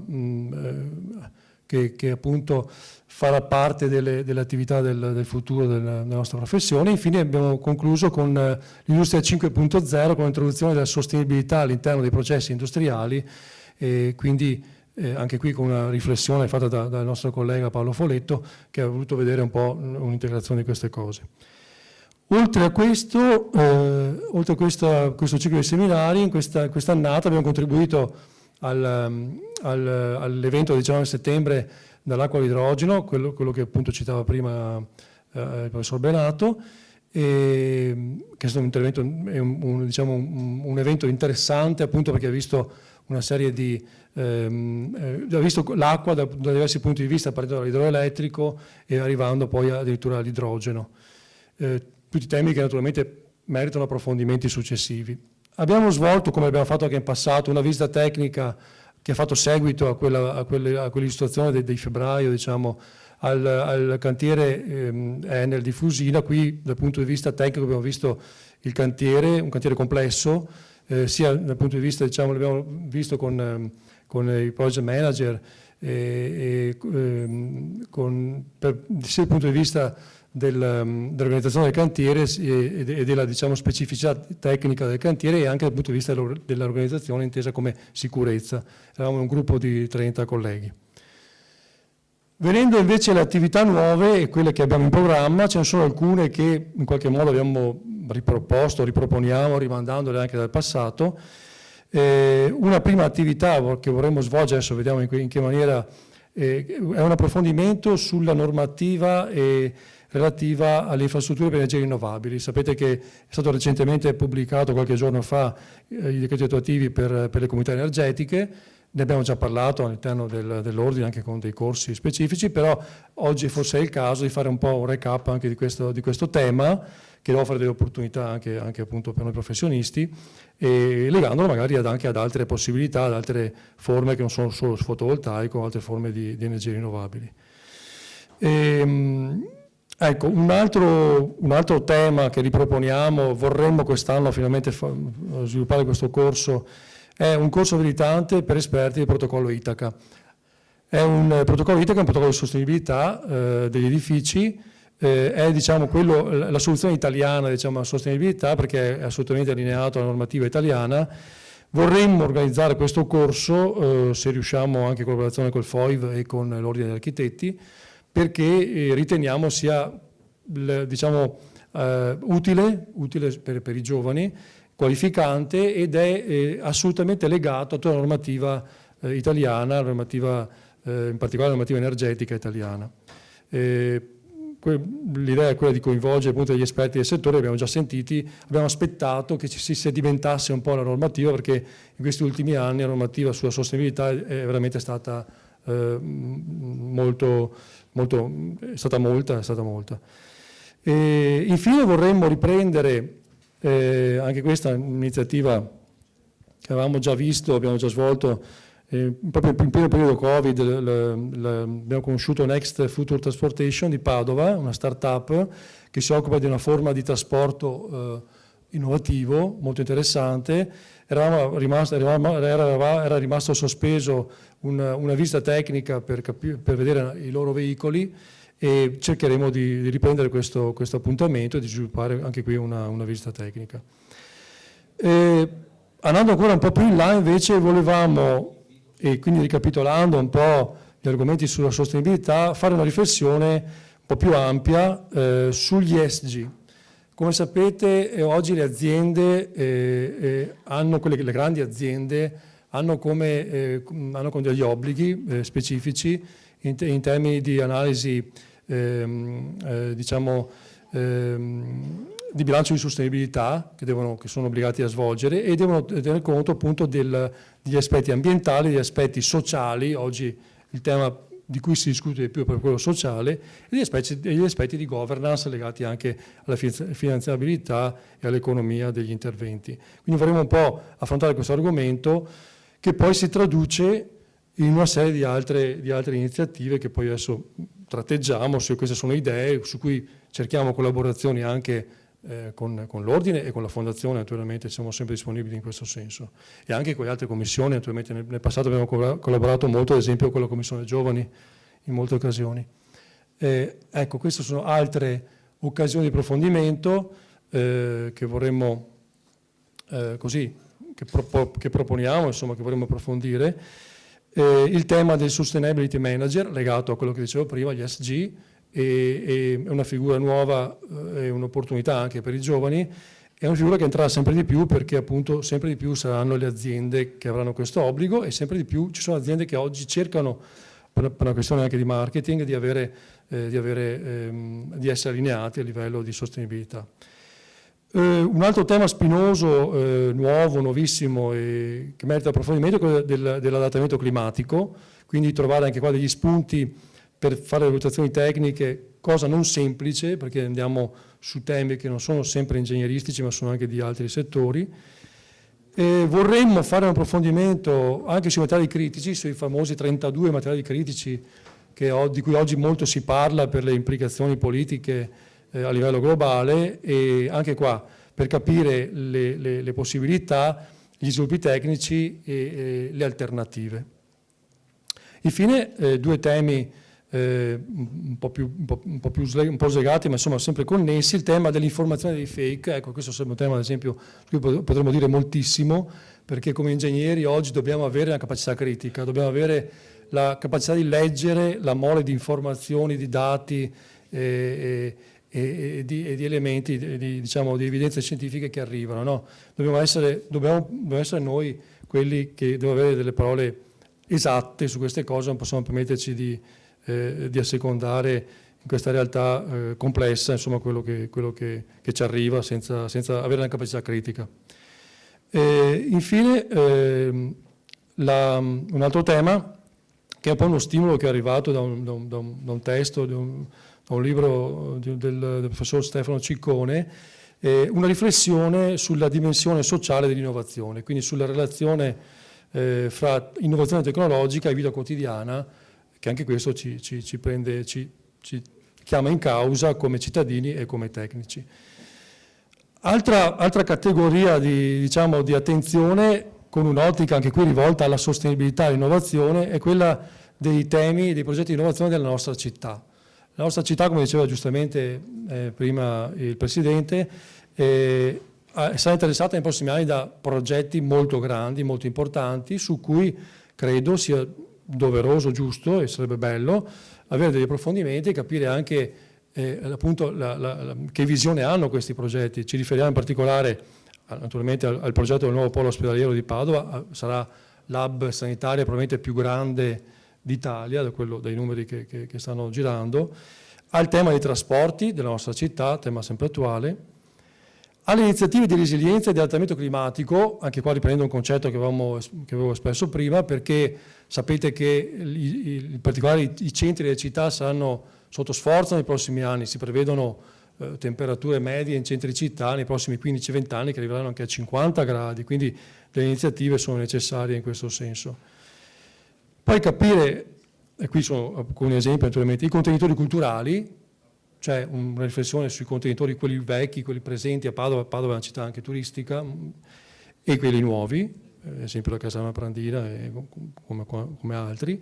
che appunto farà parte delle attività del futuro della nostra professione. Infine abbiamo concluso con l'Industria 5.0, con l'introduzione della sostenibilità all'interno dei processi industriali, e quindi anche qui con una riflessione fatta dal nostro collega Paolo Foletto, che ha voluto vedere un po' un'integrazione di queste cose. Oltre a questo ciclo di seminari, in quest'annata abbiamo contribuito all'evento del 19 settembre dall'acqua all'idrogeno, quello che appunto citava prima il professor Benato, che è stato un intervento, un evento interessante, appunto perché ha visto una serie di ha visto l'acqua da diversi punti di vista, partendo dall'idroelettrico e arrivando poi addirittura all'idrogeno. Tutti temi che naturalmente meritano approfondimenti successivi. Abbiamo svolto, come abbiamo fatto anche in passato, una visita tecnica che ha fatto seguito a quell'illustrazione di febbraio, diciamo, al cantiere Enel di Fusina. Qui dal punto di vista tecnico abbiamo visto il cantiere, un cantiere complesso, sia dal punto di vista, diciamo, l'abbiamo visto con i project manager, sia dal punto di vista dell'organizzazione del cantiere e della, diciamo, specificità tecnica del cantiere, e anche dal punto di vista dell'organizzazione intesa come sicurezza. Eravamo un gruppo di 30 colleghi. Venendo invece alle attività nuove e quelle che abbiamo in programma, ce ne sono alcune che in qualche modo abbiamo riproposto, riproponiamo, rimandandole anche dal passato. Una prima attività che vorremmo svolgere, adesso vediamo in che maniera, è un approfondimento sulla normativa relativa alle infrastrutture per energie rinnovabili. Sapete che è stato recentemente pubblicato qualche giorno fa i decreti attuativi per le comunità energetiche. Ne abbiamo già parlato all'interno dell'ordine, anche con dei corsi specifici, però oggi forse è il caso di fare un po' un recap anche di questo tema, che offre delle opportunità anche appunto per noi professionisti, e legandolo magari anche ad altre possibilità, ad altre forme che non sono solo il fotovoltaico, altre forme di energie rinnovabili. Ecco, un altro tema che riproponiamo, vorremmo quest'anno finalmente sviluppare questo corso, è un corso abilitante per esperti del protocollo Itaca. Il protocollo Itaca è un protocollo di sostenibilità degli edifici, è, diciamo, la soluzione italiana, diciamo, alla sostenibilità, perché è assolutamente allineato alla normativa italiana. Vorremmo organizzare questo corso, se riusciamo anche in collaborazione col FOIV e con l'Ordine degli Architetti, perché riteniamo sia, diciamo, utile per i giovani, qualificante, ed è assolutamente legato a tutta la normativa italiana, in particolare la normativa energetica italiana. L'idea è quella di coinvolgere appunto gli esperti del settore, abbiamo già sentiti, abbiamo aspettato che ci si sedimentasse un po' la normativa, perché in questi ultimi anni la normativa sulla sostenibilità è veramente stata molta. E infine vorremmo riprendere, anche questa è un'iniziativa che avevamo già visto, abbiamo già svolto proprio in pieno periodo Covid. Abbiamo conosciuto Next Future Transportation di Padova, una start-up che si occupa di una forma di trasporto innovativo, molto interessante. Era rimasto sospeso una visita tecnica per vedere i loro veicoli, e cercheremo di riprendere questo appuntamento e di sviluppare anche qui una visita tecnica. Andando ancora un po' più in là, invece, volevamo, e quindi ricapitolando un po' gli argomenti sulla sostenibilità, fare una riflessione un po' più ampia sugli ESG. Come sapete, oggi le aziende le grandi aziende hanno degli obblighi specifici in termini di analisi diciamo di bilancio di sostenibilità che sono obbligati a svolgere, e devono tener conto appunto degli aspetti ambientali, degli aspetti sociali. Oggi il tema di cui si discute di più per quello sociale, e gli aspetti di governance legati anche alla finanziabilità e all'economia degli interventi. Quindi vorremmo un po' affrontare questo argomento, che poi si traduce in una serie di altre iniziative che poi adesso tratteggiamo. Queste sono idee su cui cerchiamo collaborazioni anche con l'Ordine e con la Fondazione, naturalmente siamo sempre disponibili in questo senso, e anche con le altre commissioni. Naturalmente nel passato abbiamo collaborato molto, ad esempio con la Commissione Giovani in molte occasioni. Ecco, queste sono altre occasioni di approfondimento che vorremmo che proponiamo, insomma, che vorremmo approfondire. Il tema del Sustainability Manager, legato a quello che dicevo prima, gli SG, è una figura nuova, è un'opportunità anche per i giovani, è una figura che entrerà sempre di più, perché appunto sempre di più saranno le aziende che avranno questo obbligo, e sempre di più ci sono aziende che oggi cercano, per una questione anche di marketing, di essere allineati a livello di sostenibilità. Un altro tema spinoso, nuovo, nuovissimo, e che merita approfondimento è quello dell'adattamento climatico, quindi trovare anche qua degli spunti per fare le valutazioni tecniche, cosa non semplice, perché andiamo su temi che non sono sempre ingegneristici, ma sono anche di altri settori. Vorremmo fare un approfondimento anche sui materiali critici, sui famosi 32 materiali critici di cui oggi molto si parla per le implicazioni politiche a livello globale, e anche qua per capire le possibilità, gli sviluppi tecnici e le alternative. Infine due temi un po' slegati, ma insomma sempre connessi: il tema dell'informazione dei fake. Ecco, questo sarebbe un tema, ad esempio, su cui potremmo dire moltissimo, perché come ingegneri oggi dobbiamo avere una capacità critica, dobbiamo avere la capacità di leggere la mole di informazioni, di dati e di elementi, diciamo, di evidenze scientifiche che arrivano, no? Dobbiamo essere noi quelli che devono avere delle parole esatte su queste cose, non possiamo permetterci di assecondare in questa realtà complessa, insomma, quello che ci arriva senza avere una capacità critica. Infine un altro tema che è un po' uno stimolo che è arrivato da un testo, da un libro del professor Stefano Ciccone, una riflessione sulla dimensione sociale dell'innovazione, quindi sulla relazione fra innovazione tecnologica e vita quotidiana, che anche questo ci chiama in causa come cittadini e come tecnici. Altra categoria di attenzione, con un'ottica anche qui rivolta alla sostenibilità e all'innovazione, è quella dei temi e dei progetti di innovazione della nostra città. La nostra città, come diceva giustamente prima il Presidente, sarà interessata nei prossimi anni da progetti molto grandi, molto importanti, su cui credo sia doveroso, giusto, e sarebbe bello avere degli approfondimenti e capire anche appunto che visione hanno questi progetti. Ci riferiamo in particolare naturalmente al progetto del nuovo polo ospedaliero di Padova, sarà l'hub sanitario probabilmente più grande d'Italia, dai numeri che stanno girando, al tema dei trasporti della nostra città, tema sempre attuale, alle iniziative di resilienza e di adattamento climatico. Anche qua riprendo un concetto che avevo espresso prima, perché sapete che in particolare i centri delle città saranno sotto sforzo nei prossimi anni, si prevedono temperature medie in centri città nei prossimi 15-20 anni che arriveranno anche a 50 gradi, quindi le iniziative sono necessarie in questo senso. Poi capire, e qui sono alcuni esempi naturalmente, i contenitori culturali, cioè una riflessione sui contenitori, quelli vecchi, quelli presenti a Padova. Padova è una città anche turistica, e quelli nuovi, ad esempio la Caserma Prandina come altri.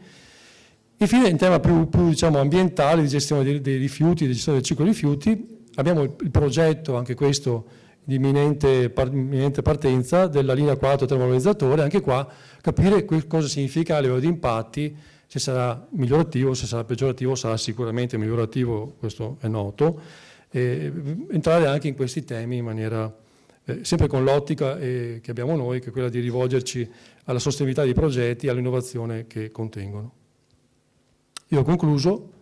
Infine, in tema più diciamo, ambientale, di gestione dei rifiuti, di gestione del ciclo dei rifiuti, abbiamo il progetto, anche questo di imminente partenza, della linea 4 termovalorizzatore. Anche qua capire cosa significa a livello di impatti, se sarà migliorativo, se sarà peggiorativo. Sarà sicuramente migliorativo, questo è noto, entrare anche in questi temi in maniera sempre con l'ottica che abbiamo noi, che è quella di rivolgerci alla sostenibilità dei progetti e all'innovazione che contengono. Io ho concluso,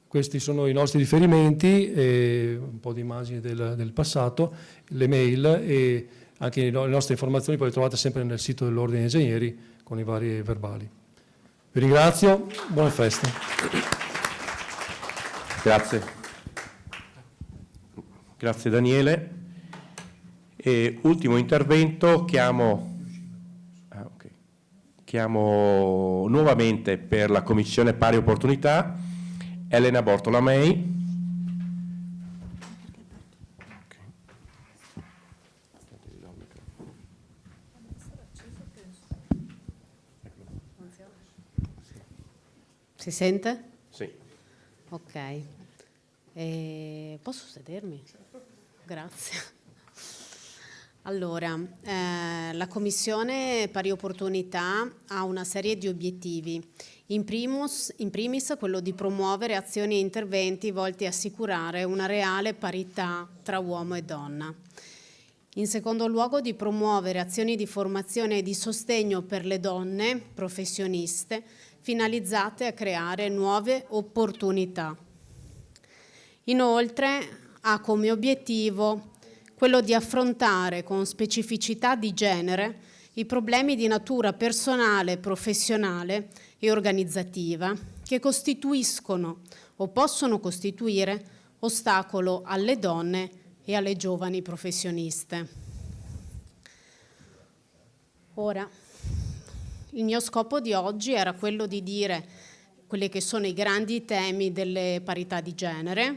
questi sono i nostri riferimenti, un po' di immagini del passato, le mail e anche le nostre informazioni poi le trovate sempre nel sito dell'Ordine degli Ingegneri con i vari verbali. Vi ringrazio, buone feste. Grazie. Grazie Daniele. E ultimo intervento, chiamo nuovamente per la Commissione Pari Opportunità Elena Bortolamei. Si sente? Sì. Ok. Posso sedermi? Grazie. Allora, la Commissione Pari Opportunità ha una serie di obiettivi. In primis quello di promuovere azioni e interventi volti a assicurare una reale parità tra uomo e donna. In secondo luogo di promuovere azioni di formazione e di sostegno per le donne professioniste finalizzate a creare nuove opportunità. Inoltre ha come obiettivo quello di affrontare con specificità di genere i problemi di natura personale, professionale e organizzativa che costituiscono o possono costituire ostacolo alle donne e alle giovani professioniste. Ora, il mio scopo di oggi era quello di dire quelli che sono i grandi temi delle parità di genere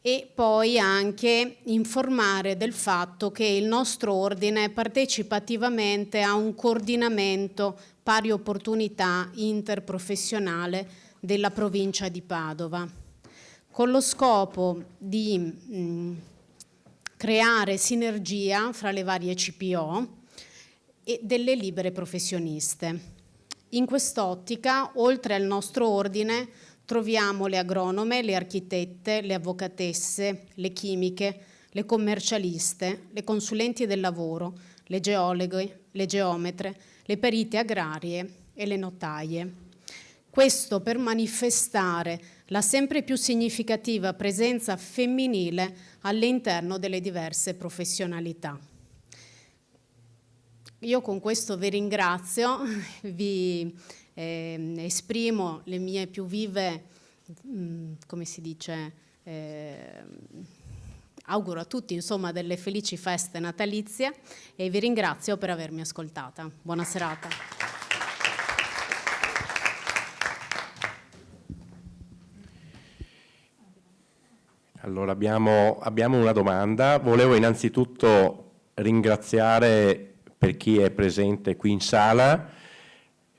e poi anche informare del fatto che il nostro ordine partecipa attivamente a un coordinamento pari opportunità interprofessionale della provincia di Padova, con lo scopo di creare sinergia fra le varie CPO e delle libere professioniste. In quest'ottica, oltre al nostro ordine, troviamo le agronome, le architette, le avvocatesse, le chimiche, le commercialiste, le consulenti del lavoro, le geologhe, le geometre, le perite agrarie e le notaie. Questo per manifestare la sempre più significativa presenza femminile all'interno delle diverse professionalità. Io con questo vi ringrazio, vi esprimo le mie più vive, come si dice, auguro a tutti insomma delle felici feste natalizie e vi ringrazio per avermi ascoltata. Buona serata. Allora abbiamo una domanda. Volevo innanzitutto ringraziare per chi è presente qui in sala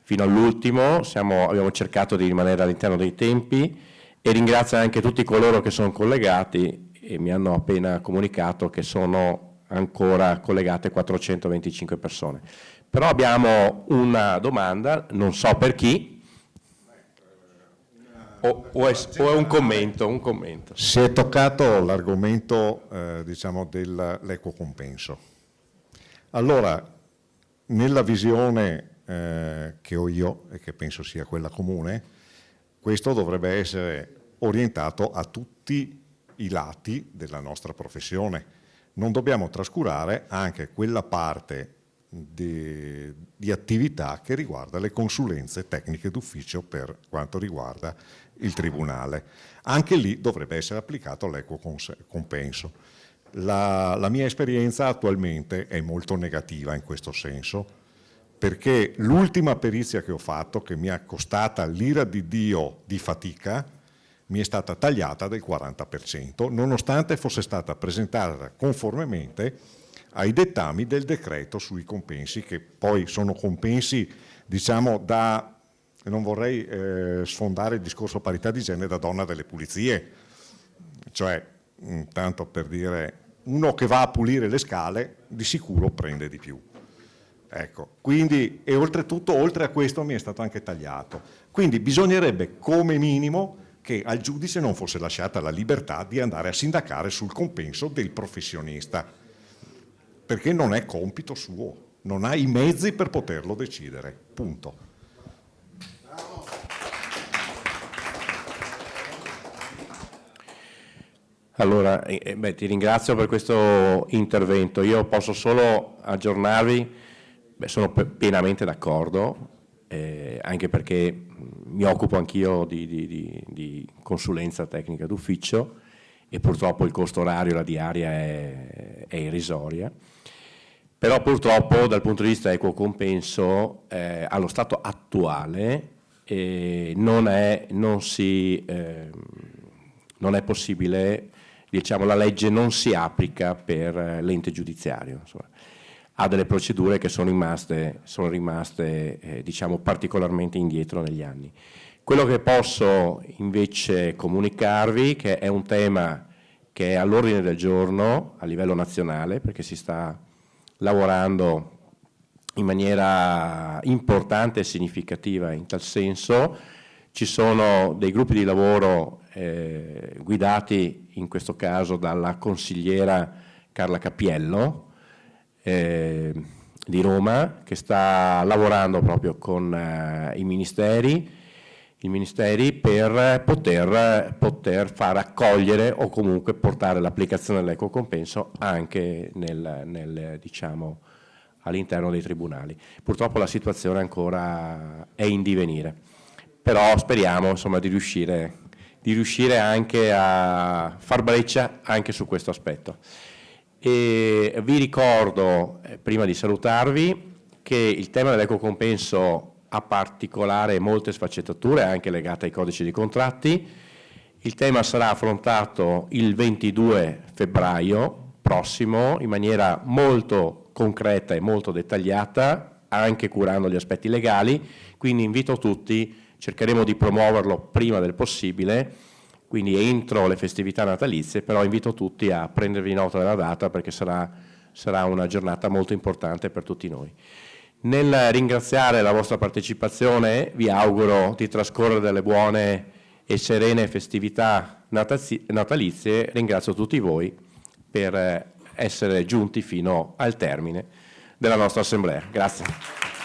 fino all'ultimo, abbiamo cercato di rimanere all'interno dei tempi e ringrazio anche tutti coloro che sono collegati e mi hanno appena comunicato che sono ancora collegate 425 persone. Però abbiamo una domanda, non so per chi, o è un commento. Si è toccato l'argomento diciamo dell'equo compenso. Allora, nella visione che ho io e che penso sia quella comune, questo dovrebbe essere orientato a tutti i lati della nostra professione. Non dobbiamo trascurare anche quella parte di attività che riguarda le consulenze tecniche d'ufficio per quanto riguarda il Tribunale. Anche lì dovrebbe essere applicato l'equo compenso. La mia esperienza attualmente è molto negativa in questo senso, perché l'ultima perizia che ho fatto, che mi è costata l'ira di Dio di fatica, mi è stata tagliata del 40%, nonostante fosse stata presentata conformemente ai dettami del decreto sui compensi, che poi sono compensi, diciamo, non vorrei sfondare il discorso parità di genere, da donna delle pulizie, cioè, tanto per dire, uno che va a pulire le scale di sicuro prende di più. Ecco, quindi, e oltretutto, oltre a questo mi è stato anche tagliato. Quindi bisognerebbe come minimo che al giudice non fosse lasciata la libertà di andare a sindacare sul compenso del professionista, perché non è compito suo, non ha i mezzi per poterlo decidere, punto. Allora, ti ringrazio per questo intervento. Io posso solo aggiornarvi, sono pienamente d'accordo, anche perché mi occupo anch'io di consulenza tecnica d'ufficio e purtroppo il costo orario, la diaria è irrisoria. Però purtroppo dal punto di vista equo compenso, allo stato attuale non è possibile, diciamo, la legge non si applica per l'ente giudiziario, insomma. Ha delle procedure che sono rimaste diciamo, particolarmente indietro negli anni. Quello che posso invece comunicarvi, che è un tema che è all'ordine del giorno a livello nazionale, perché si sta lavorando in maniera importante e significativa in tal senso. Ci sono dei gruppi di lavoro guidati in questo caso dalla consigliera Carla Cappiello di Roma, che sta lavorando proprio con i ministeri per poter far accogliere o comunque portare l'applicazione dell'equo compenso anche diciamo, all'interno dei tribunali. Purtroppo la situazione ancora è in divenire, però speriamo insomma, di riuscire anche a far breccia anche su questo aspetto. E vi ricordo, prima di salutarvi, che il tema dell'equo compenso ha particolare molte sfaccettature anche legate ai codici di contratti. Il tema sarà affrontato il 22 febbraio prossimo in maniera molto concreta e molto dettagliata, anche curando gli aspetti legali, quindi invito tutti, cercheremo di promuoverlo prima del possibile, quindi entro le festività natalizie, però invito tutti a prendervi nota della data perché sarà una giornata molto importante per tutti noi. Nel ringraziare la vostra partecipazione vi auguro di trascorrere delle buone e serene festività natalizie. Ringrazio tutti voi per essere giunti fino al termine della nostra assemblea. Grazie.